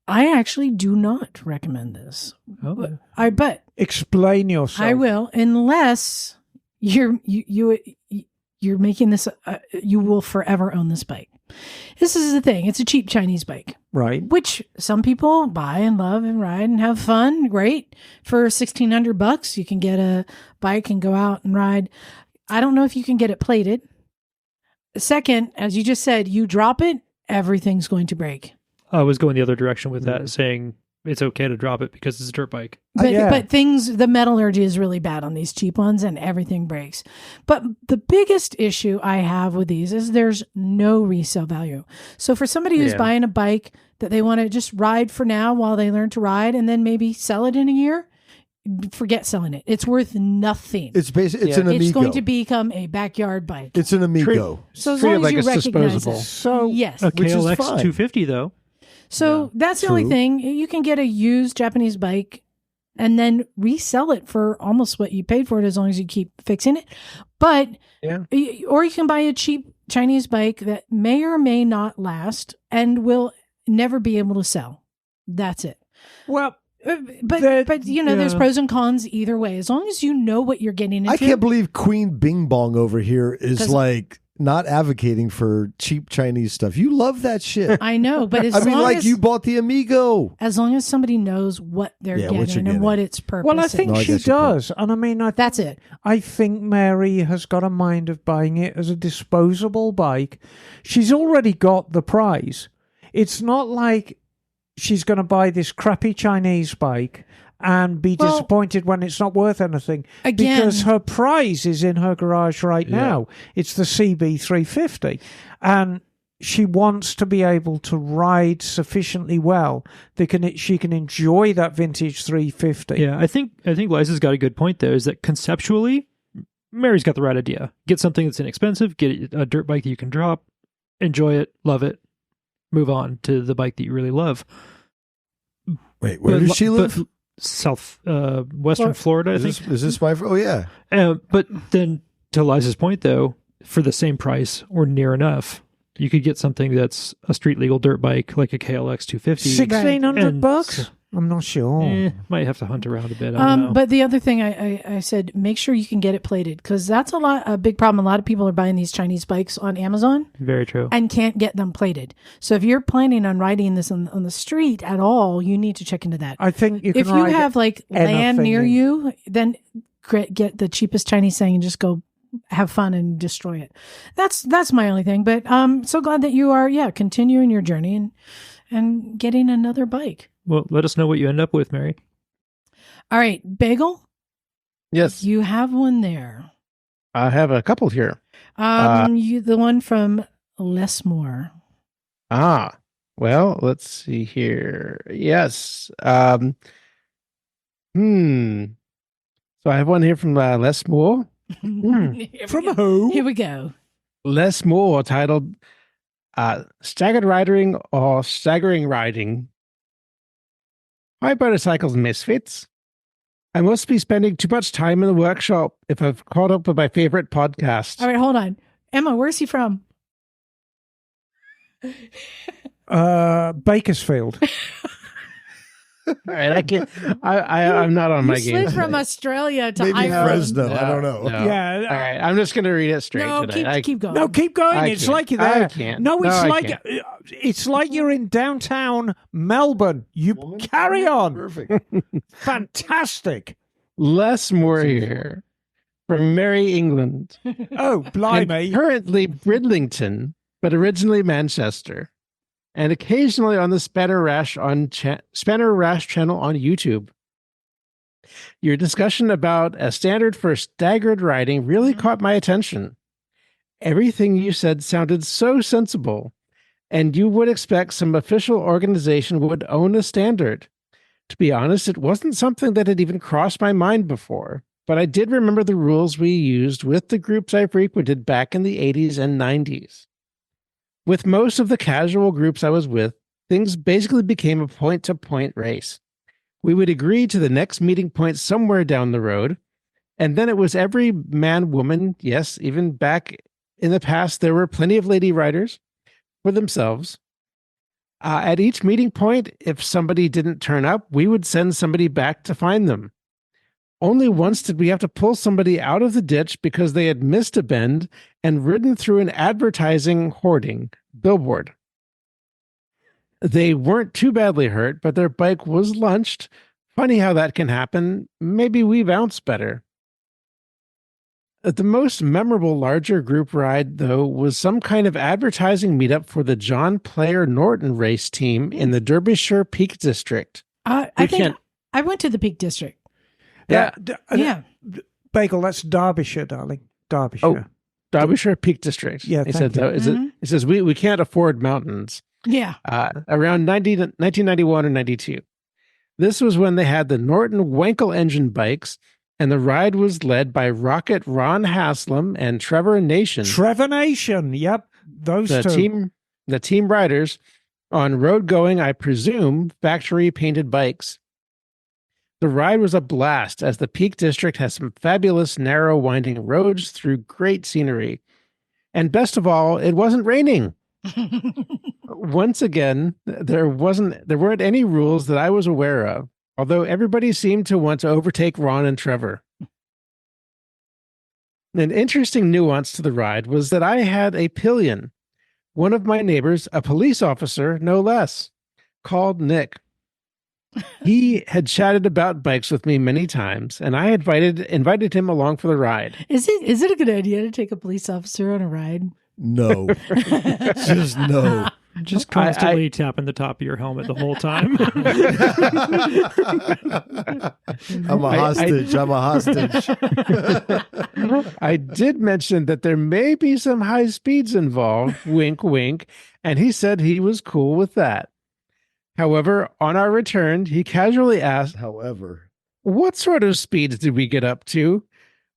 I actually do not recommend this. Oh. But Explain yourself. I will, unless you're making this. You will forever own this bike. This is the thing. It's a cheap Chinese bike, Right. which some people buy and love and ride and have fun. Great. For $1,600, you can get a bike and go out and ride. I don't know if you can get it plated. Second, as you just said, you drop it, everything's going to break. I was going the other direction with that, saying it's okay to drop it because it's a dirt bike. But, Yeah. but the metallurgy is really bad on these cheap ones and everything breaks. But the biggest issue I have with these is there's no resale value. So for somebody who's buying a bike that they want to just ride for now while they learn to ride and then maybe sell it in a year, forget selling it. It's worth nothing. It's basically an Amigo. It's going to become a backyard bike. It's an Amigo. So as treat it long as like you it's recognize disposable. it. So, Yes. A Which is KLX fine. 250 though. So that's the only True. thing. You can get a used Japanese bike and then resell it for almost what you paid for it as long as you keep fixing it. But, or you can buy a cheap Chinese bike that may or may not last and will never be able to sell. That's it. well, But there's pros and cons either way. As long as you know what you're getting into. I can't believe Queen Bing Bong over here is 'Cause- like not advocating for cheap Chinese stuff. You love that shit. I know, but as I mean, long like as, you bought the Amigo. as long as somebody knows what they're Yeah, what getting you're getting. and what its purpose well, I is. think No, I she guess you could. does. And I mean, That's it. I think Mary has got a mind of buying it as a disposable bike. She's already got the prize. It's not like she's going to buy this crappy Chinese bike and be Well, disappointed when it's not worth anything. again- Because her prize is in her garage right now. It's the CB350. And she wants to be able to ride sufficiently well that she can enjoy that vintage 350. Yeah, I think Liza's got a good point though, is that conceptually, Mary's got the right idea. Get something that's inexpensive, get a dirt bike that you can drop, enjoy it, love it, move on to the bike that you really love. Wait, where does she live? Western Florida, I Is think. this my? Oh yeah. But then, to Liza's point, though, for the same price or near enough, you could get something that's a street legal dirt bike, like a KLX 250. $1,600 And- bucks? I'm not sure. Might have to hunt around a bit. I don't know. But the other thing I said, make sure you can get it plated because that's a big problem. A lot of people are buying these Chinese bikes on Amazon Very true. and can't get them plated. So if you're planning on riding this on the street at all, you need to check into that. I think you can If you ride have like land anything near in. you, then get the cheapest Chinese thing and just go have fun and destroy it. That's my only thing. But I'm so glad that you are continuing your journey and getting another bike. Well, let us know what you end up with, Mary. All right, Bagel, Yes, you have one there. I have a couple here. The one from Lesmore. Well, let's see here. Yes. So I have one here from Les Moore. From who? Here we go. Les Moore, titled Staggered Riding or Staggering Riding. Hi, motorcycles and misfits. I must be spending too much time in the workshop if I've caught up with my favorite podcast. All right, hold on. Emma, where's he from? Bakersfield. All right, I can't. I'm not on my You game. slid from today. Australia to Maybe Ireland. Fresno. I don't know. No. Yeah. All right, I'm just going to read it straight No, today. keep going. No, keep going. I It's can't. like you're I there. can't. No, it's I like can't. it's like you're in downtown Melbourne. You carry on. Perfect. Fantastic. Les Moore here from Merry, England. Oh, And blimey. currently Bridlington, but originally Manchester. And occasionally on the Spanner Rash channel on YouTube. Your discussion about a standard for staggered riding really caught my attention. Everything you said sounded so sensible, and you would expect some official organization would own a standard. To be honest, it wasn't something that had even crossed my mind before, but I did remember the rules we used with the groups I frequented back in the 80s and 90s. With most of the casual groups I was with, things basically became a point-to-point race. We would agree to the next meeting point somewhere down the road, and then it was every man, woman, yes, even back in the past, there were plenty of lady riders for themselves. At each meeting point, if somebody didn't turn up, we would send somebody back to find them. Only once did we have to pull somebody out of the ditch because they had missed a bend and ridden through an advertising hoarding billboard. They weren't too badly hurt, but their bike was lunched. Funny how that can happen. Maybe we bounce better. The most memorable larger group ride, though, was some kind of advertising meetup for the John Player Norton race team in the Derbyshire Peak District. I think I went to the Peak District. Yeah. Yeah. Bagel, that's Derbyshire, darling. Derbyshire. Oh, Derbyshire Peak District. Yeah, he thank said, you. It says, we can't afford mountains. Yeah. Around 1991 or 92. This was when they had the Norton Wankel engine bikes, and the ride was led by Rocket Ron Haslam and Trevor Nation. Trevor Nation, yep. Those two. The team riders on road-going, I presume, factory-painted bikes. The ride was a blast, as the Peak District has some fabulous, narrow, winding roads through great scenery. And best of all, it wasn't raining. Once again, there weren't any rules that I was aware of, although everybody seemed to want to overtake Ron and Trevor. An interesting nuance to the ride was that I had a pillion. One of my neighbors, a police officer, no less, called Nick. He had chatted about bikes with me many times, and I invited him along for the ride. Is it a good idea to take a police officer on a ride? No. Just no. Just constantly tapping the top of your helmet the whole time. I'm a hostage. I'm a hostage. I did mention that there may be some high speeds involved, wink, wink, and he said he was cool with that. However, on our return, he casually asked, what sort of speeds did we get up to?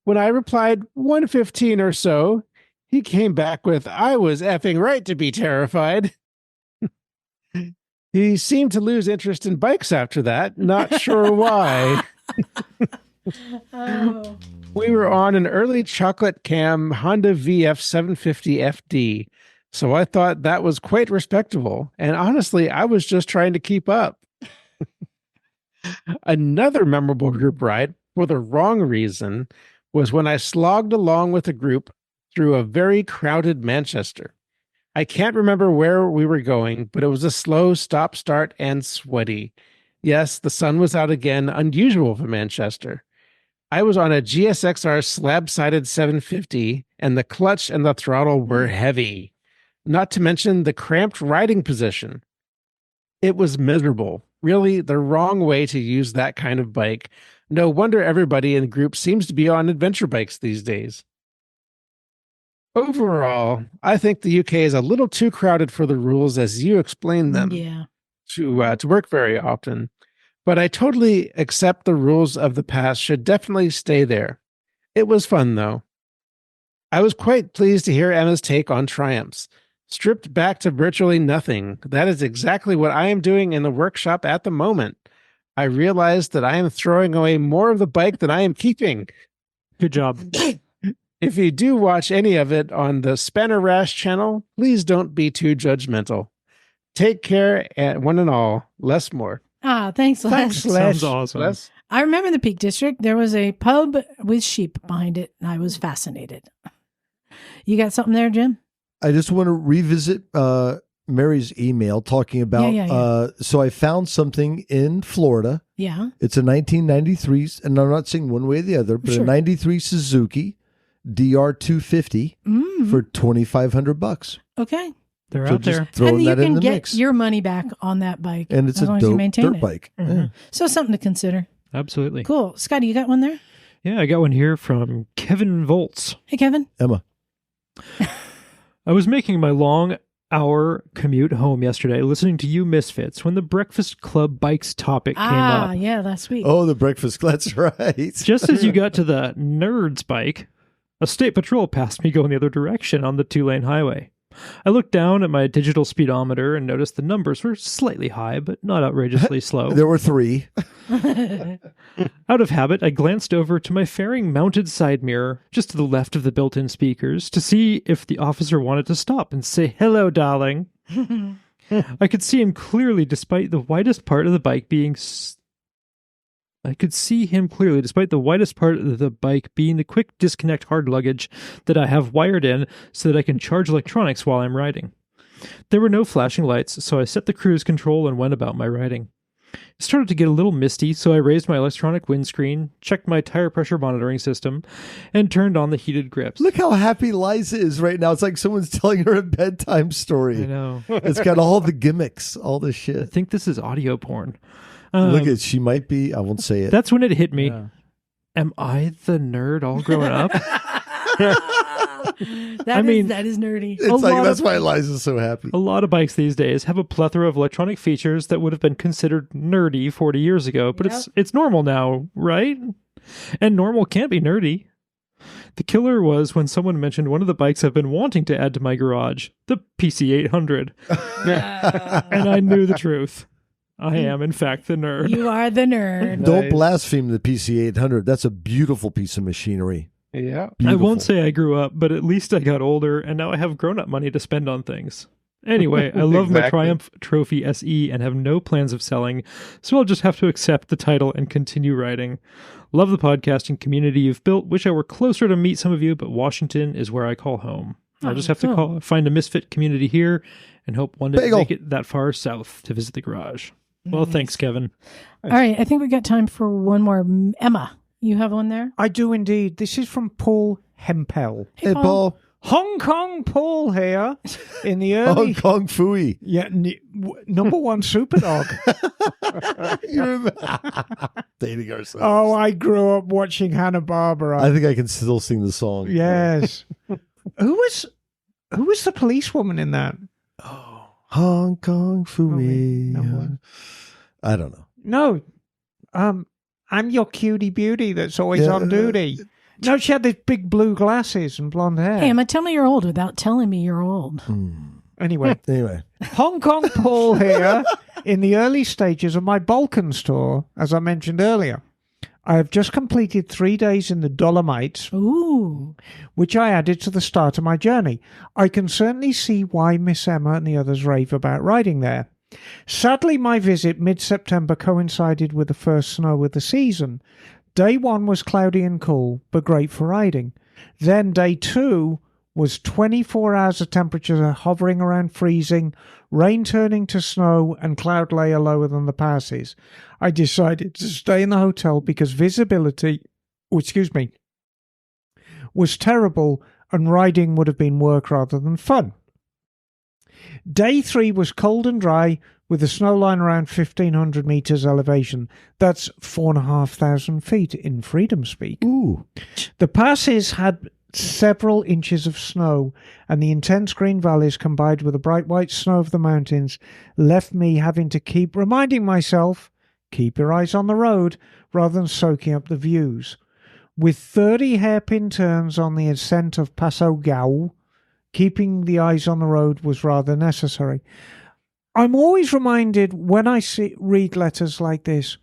When I replied 115 or so, he came back with, I was effing right to be terrified. He seemed to lose interest in bikes after that. Not sure why. Oh. We were on an early chocolate cam Honda VF 750 FD, so I thought that was quite respectable. And honestly, I was just trying to keep up. Another memorable group ride, for the wrong reason, was when I slogged along with a group through a very crowded Manchester. I can't remember where we were going, but it was a slow stop-start and sweaty. Yes, the sun was out again, unusual for Manchester. I was on a GSXR slab-sided 750, and the clutch and the throttle were heavy, not to mention the cramped riding position. It was miserable, really the wrong way to use that kind of bike. No wonder everybody in the group seems to be on adventure bikes these days. Overall, I think the UK is a little too crowded for the rules as you explain them to work very often. But I totally accept the rules of the past should definitely stay there. It was fun, though. I was quite pleased to hear Emma's take on Triumphs. Stripped back to virtually nothing. That is exactly what I am doing in the workshop at the moment. I realized that I am throwing away more of the bike than I am keeping. Good job. If you do watch any of it on the Spanner Rash channel, please don't be too judgmental. Take care, one and all. Less more. Thanks, Les. Thanks, Les. Sounds awesome. Les? I remember the Peak District. There was a pub with sheep behind it, and I was fascinated. You got something there, Jim? I just want to revisit Mary's email talking about, so I found something in Florida. Yeah. It's a 1993, and I'm not saying one way or the other, but a 93 Suzuki DR 250 for $2,500. Okay. They're So out just there. throwing And you that in can the get mix. your money back on that bike. And it's as a long as you dope maintain dirt it. bike. Mhm. So something to consider. Absolutely. Cool. Scotty, you got one there? Yeah, I got one here from Kevin Volts. Hey, Kevin. Emma. I was making my long-hour commute home yesterday listening to you Misfits when the Breakfast Club bikes topic came up. Yeah, last week. Oh, the breakfast. That's right. Just as you got to the Nerds bike, a state patrol passed me going the other direction on the 2-lane highway. I looked down at my digital speedometer and noticed the numbers were slightly high, but not outrageously slow. There were 3. Out of habit, I glanced over to my fairing mounted side mirror, just to the left of the built-in speakers, to see if the officer wanted to stop and say, "Hello, darling." I could see him clearly despite the widest part of the bike being the quick disconnect hard luggage that I have wired in so that I can charge electronics while I'm riding. There were no flashing lights, so I set the cruise control and went about my riding. It started to get a little misty, so I raised my electronic windscreen, checked my tire pressure monitoring system, and turned on the heated grips. Look how happy Liza is right now. It's like someone's telling her a bedtime story. I know. It's got all the gimmicks, all the I shit. think this is audio porn. Look at, she might be, I won't say it. That's when it hit me. Yeah. Am I the nerd all grown up? That is nerdy. It's like, that's why Liza's so happy. A lot of bikes these days have a plethora of electronic features that would have been considered nerdy 40 years ago, but it's normal now, right? And normal can't be nerdy. The killer was when someone mentioned one of the bikes I've been wanting to add to my garage, the PC800. And I knew the truth. I am, in fact, the nerd. You are the nerd. Don't blaspheme the PC800. That's a beautiful piece of machinery. Yeah. Beautiful. I won't say I grew up, but at least I got older, and now I have grown-up money to spend on things. Anyway, I love my Triumph Trophy SE and have no plans of selling, so I'll just have to accept the title and continue riding. Love the podcasting community you've built. Wish I were closer to meet some of you, but Washington is where I call home. I'll just have to find a misfit community here and hope one day Bagel. make it that far south to visit the garage. Well, thanks, Kevin. All right, I think we got time for one more. Emma, you have one there? I do indeed. This is from Paul Hempel. Hey, Paul. Hong Kong Paul here in the early... Hong Kong Fooey. Yeah, number 1 super dog. You're dating ourselves. Oh, I grew up watching Hanna-Barbera. I think I can still sing the song. Yes. Who was the policewoman in that? Hong Kong Fooey. No. I don't know. No. I'm your cutie beauty that's always on duty. No, she had these big blue glasses and blonde hair. Hey, Emma, tell me you're old without telling me you're old. Anyway, Hong Kong Paul here in the early stages of my Balkans tour, as I mentioned earlier. I have just completed 3 days in the Dolomites, which I added to the start of my journey. I can certainly see why Miss Emma and the others rave about riding there. Sadly, my visit mid-September coincided with the first snow of the season. Day 1 was cloudy and cool, but great for riding. Then day 2 was 24 hours of temperature hovering around freezing, rain turning to snow, and cloud layer lower than the passes. I decided to stay in the hotel because visibility, was terrible and riding would have been work rather than fun. Day 3 was cold and dry with the snow line around 1,500 meters elevation. That's 4,500 feet in freedom speak. Ooh. The passes had several inches of snow, and the intense green valleys combined with the bright white snow of the mountains left me having to keep reminding myself, keep your eyes on the road rather than soaking up the views. With 30 hairpin turns on the ascent of Paso Gao, keeping the eyes on the road was rather necessary. I'm always reminded when I read letters like this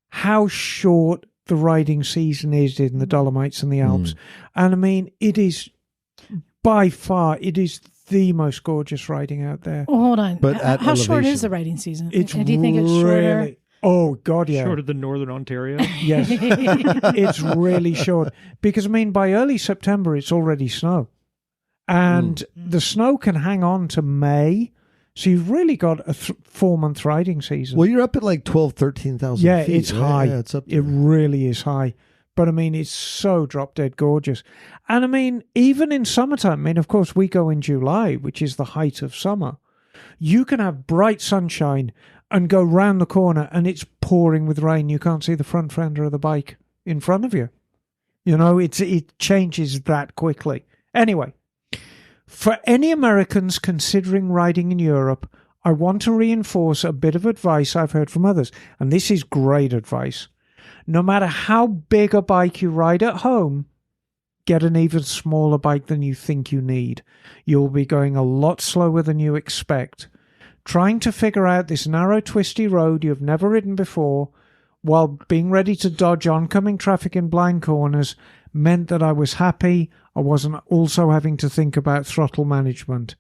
how short the riding season is in the Dolomites and the Alps. And I mean, it is by far, it is the most gorgeous riding out there. Oh, hold on. But how short is the riding season? It's do you think it's shorter? really, oh, God, yeah. Shorter than Northern Ontario. Yes. It's really short. Because, I mean, by early September, it's already snow. And the snow can hang on to May. So you've really got a 4-month riding season. Well, you're up at like 13,000 yeah, feet. it's high. Yeah, it's up there. It really is high. But I mean, it's so drop dead gorgeous. And I mean, even in summertime, I mean, of course, we go in July, which is the height of summer. You can have bright sunshine and go round the corner and it's pouring with rain. You can't see the front fender of the bike in front of you. You know, it changes that quickly. Anyway, for any Americans considering riding in Europe, I want to reinforce a bit of advice I've heard from others. And this is great advice. No matter how big a bike you ride at home, get an even smaller bike than you think you need. You'll be going a lot slower than you expect. Trying to figure out this narrow, twisty road you've never ridden before while being ready to dodge oncoming traffic in blind corners meant that I was happy I wasn't also having to think about throttle management.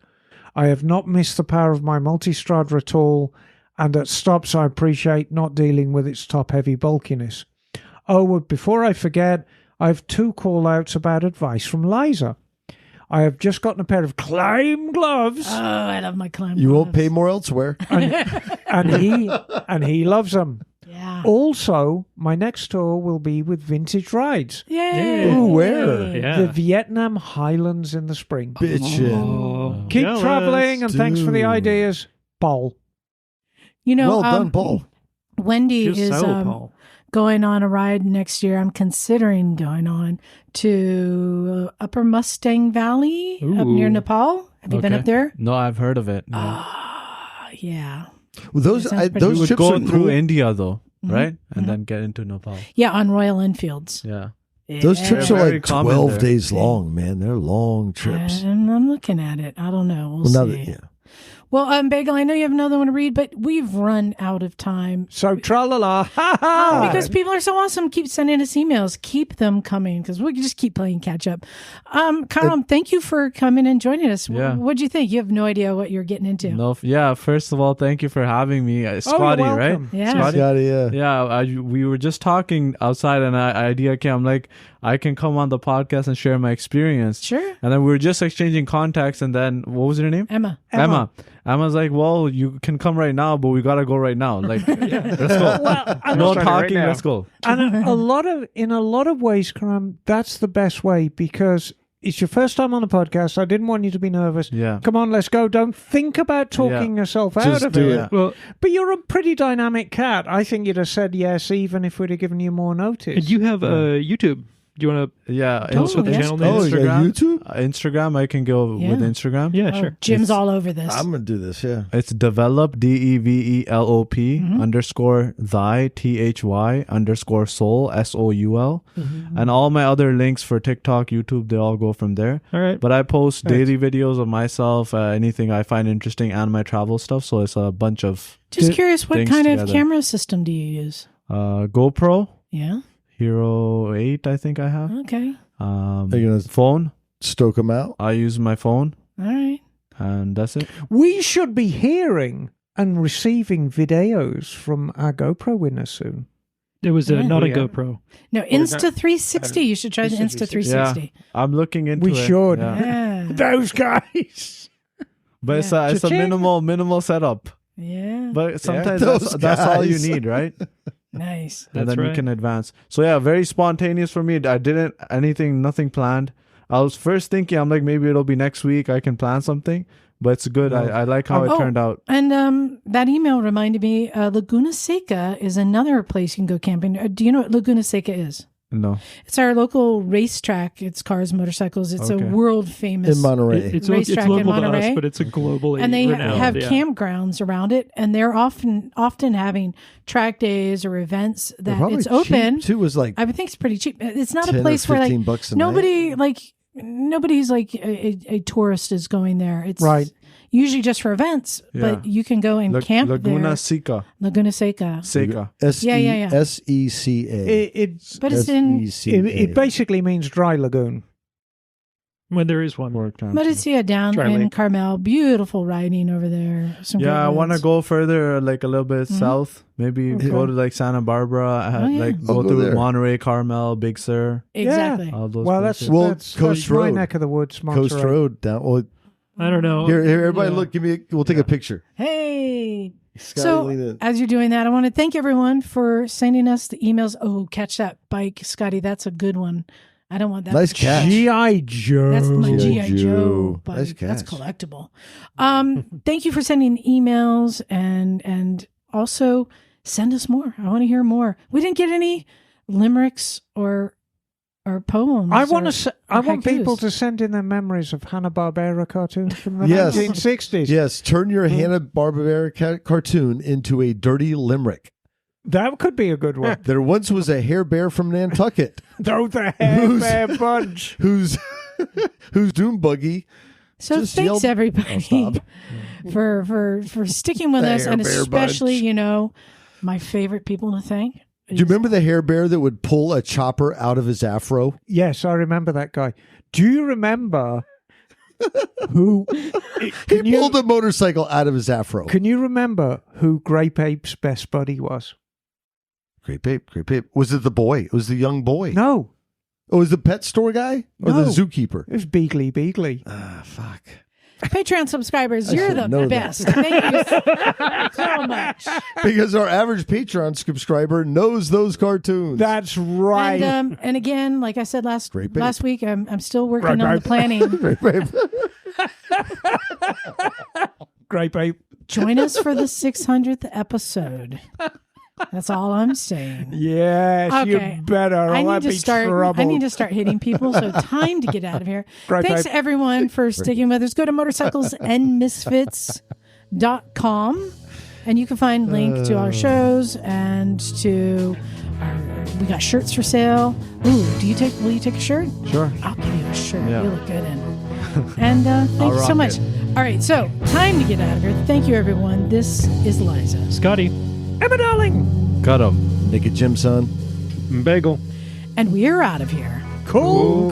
I have not missed the power of my multistrada at all, and at stops I appreciate not dealing with its top-heavy bulkiness. Oh, before I forget, I have 2 call-outs about advice from Liza. I have just gotten a pair of climb gloves. Oh, I love my climb. You won't gloves. pay more elsewhere. and he loves them. Yeah. Also, my next tour will be with Vintage Rides. Yay. Ooh, where? Yeah. The Vietnam Highlands in the spring. Bitchin'. Oh, Keep jealous. traveling, and thanks for the Dude. ideas, Paul. You know, Well done, Paul. Wendy Just is so, Paul. going on a ride next year. I'm considering going on to Upper Mustang Valley up near Ooh. Nepal. Have you been Okay. up there? No, I've heard of it. Yeah. Well, those That sounds pretty You those would trips go are through cool. India though, Mhm. right? And then get into Nepal. Yeah, on Royal Enfields. Yeah. Those Yeah. trips They're are very like common 12 there. days long, man. They're long trips. And I'm looking at it. I don't know. We'll Well, now see. that, yeah. Well, Bagel, I know you have another one to read, but we've run out of time. So, tra-la-la, ha-ha! Because people are so awesome. Keep sending us emails. Keep them coming because we can just keep playing catch up. Karam, thank you for coming and joining us. Yeah. What'd you think? You have no idea what you're getting into. No, yeah. First of all, thank you for having me, Scotty. you're Right? welcome. Yeah. Scotty, yeah. Yeah, we were just talking outside, and idea came. I'm like, I can come on the podcast and share my experience. Sure. And then we were just exchanging contacts, and then what was her name? Emma. Emma's like, well, you can come right now, but we gotta go right now. Like, let's go. Well, and No starting right talking. now. Let's go. And in a lot of ways, Karam, that's the best way because it's your first time on the podcast. I didn't want you to be nervous. Yeah. Come on, let's go. Don't think about talking yourself out Just of do it. it. Well, But you're a pretty dynamic cat. I think you'd have said yes even if we'd have given you more notice. and you have YouTube. Do you want Yeah. Oh, also the yes. channel Oh, you got Instagram. YouTube? Instagram. I can go Yeah. with Instagram. Yeah, Oh, sure. Jim's all over this. I'm going to do this, yeah. It's develop DEVELOP Mm-hmm. underscore thy THY underscore soul SOUL, and all my other links for TikTok, YouTube, they all go from there. All right. But I post daily videos of myself, anything I find interesting, and my travel stuff. So it's a bunch of Just curious, what things kind of together. camera system do you use? GoPro Yeah. Hero 8, I think I have. Okay. Are you going to Phone. stoke them out? I use my phone, All right. and that's it. We should be hearing and receiving videos from our GoPro winners soon. It was Yeah. not a Yeah. GoPro. No, Insta 360. You should try the Insta Insta 360. I'm looking into We it. should. Yeah. Yeah. Those guys. But it's a Cha-ching. minimal setup. Yeah. But sometimes Those that's all you guys. need, right? Nice. And That's then you right. can advance. So yeah, very spontaneous for me. I didn't nothing planned. I was first thinking, I'm like, maybe it'll be next week. I can plan something, but it's good. I like how it Oh. turned out. And that email reminded me, Laguna Seca is another place you can go camping. Do you know what Laguna Seca is? No, It's our local racetrack. It's cars, motorcycles. It's Okay. a world famous In Monterey. It's Racetrack in local to Monterey. us, but it's a globally and they renowned, have yeah. campgrounds around it, and they're often having track days or events They're that probably it's open. cheap, too. Was like I would think it's pretty cheap. It's not 10 a place or where 15 like bucks a night. nobody's like a tourist is going there. It's Right. usually just for events, but Yeah. you can go and camp Laguna there. Seca. Laguna Seca. Seca. Yeah. SECA. But it's in It basically means dry lagoon. When there is one. But it's down Dry in lake. Carmel. Beautiful riding over there. Some Yeah, I great want to roads. go further, like a little bit south. Maybe Okay. go to like Santa Barbara, Oh, yeah. like I'll go go through there. Monterey, Carmel, Big Sur, Exactly. all those Well, places. Well, that's Coast my Road. neck of the woods, Coast Monterey. Road down. Well, I don't know. here, everybody, Yeah. look. We'll take a picture. Hey. Scotty, So, lean in. as you're doing that, I want to thank everyone for sending us the emails. Oh, catch that bike, Scotty. That's a good one. I don't want that. Nice catch. G.I. Joe. That's my G.I. G.I. Joe Joe. bike. Nice That's catch. collectible. Thank you for sending emails and also send us more. I want to hear more. We didn't get any limericks or poems. I want or- to. or I want haikus. people to send in their memories of Hanna-Barbera cartoons from the Yes. 1960s. Yes, turn your Hanna-Barbera cartoon into a dirty limerick. That could be a good one. There once was a Hair Bear from Nantucket Throw the hair bear bunch. whose dune buggy. So Just thanks yelled- everybody for sticking with The us, Hair and Bear especially bunch. My favorite people to thank. Do you remember the Hair Bear that would pull a chopper out of his afro? Yes, I remember that guy. Do you remember who? He pulled a motorcycle out of his afro. Can you remember who Grape Ape's best buddy was? Grape Ape. Was it the boy? It was the young boy. No, Oh, was it the pet store guy or No. the zookeeper? it was Beagly. Ah, fuck. Patreon subscribers, you're should the know that. best. Thank you so much. Because our average Patreon subscriber knows those cartoons. That's right. And again, like I said last Grape Ape. week, I'm still working Grape on Ape. the planning. Grape Ape. Join us for the 600th episode. That's all I'm saying. Yes, Okay. you better. I I'll need to be start. trouble. I need to start hitting people. So time to get out of here. Grape Thanks Ape. everyone for sticking with us. Go to motorcyclesandmisfits.com and you can find link to our shows and to we got shirts for sale. Ooh, will you take a shirt? Sure. I'll give you a shirt. Yeah. You look good in it. And thank you so rock much. All right, so time to get out of here. Thank you, everyone. This is Liza. Scotty, Emma Darling. Cut 'em. Naked Jim, son. Bagel. And we are out of here. Cool.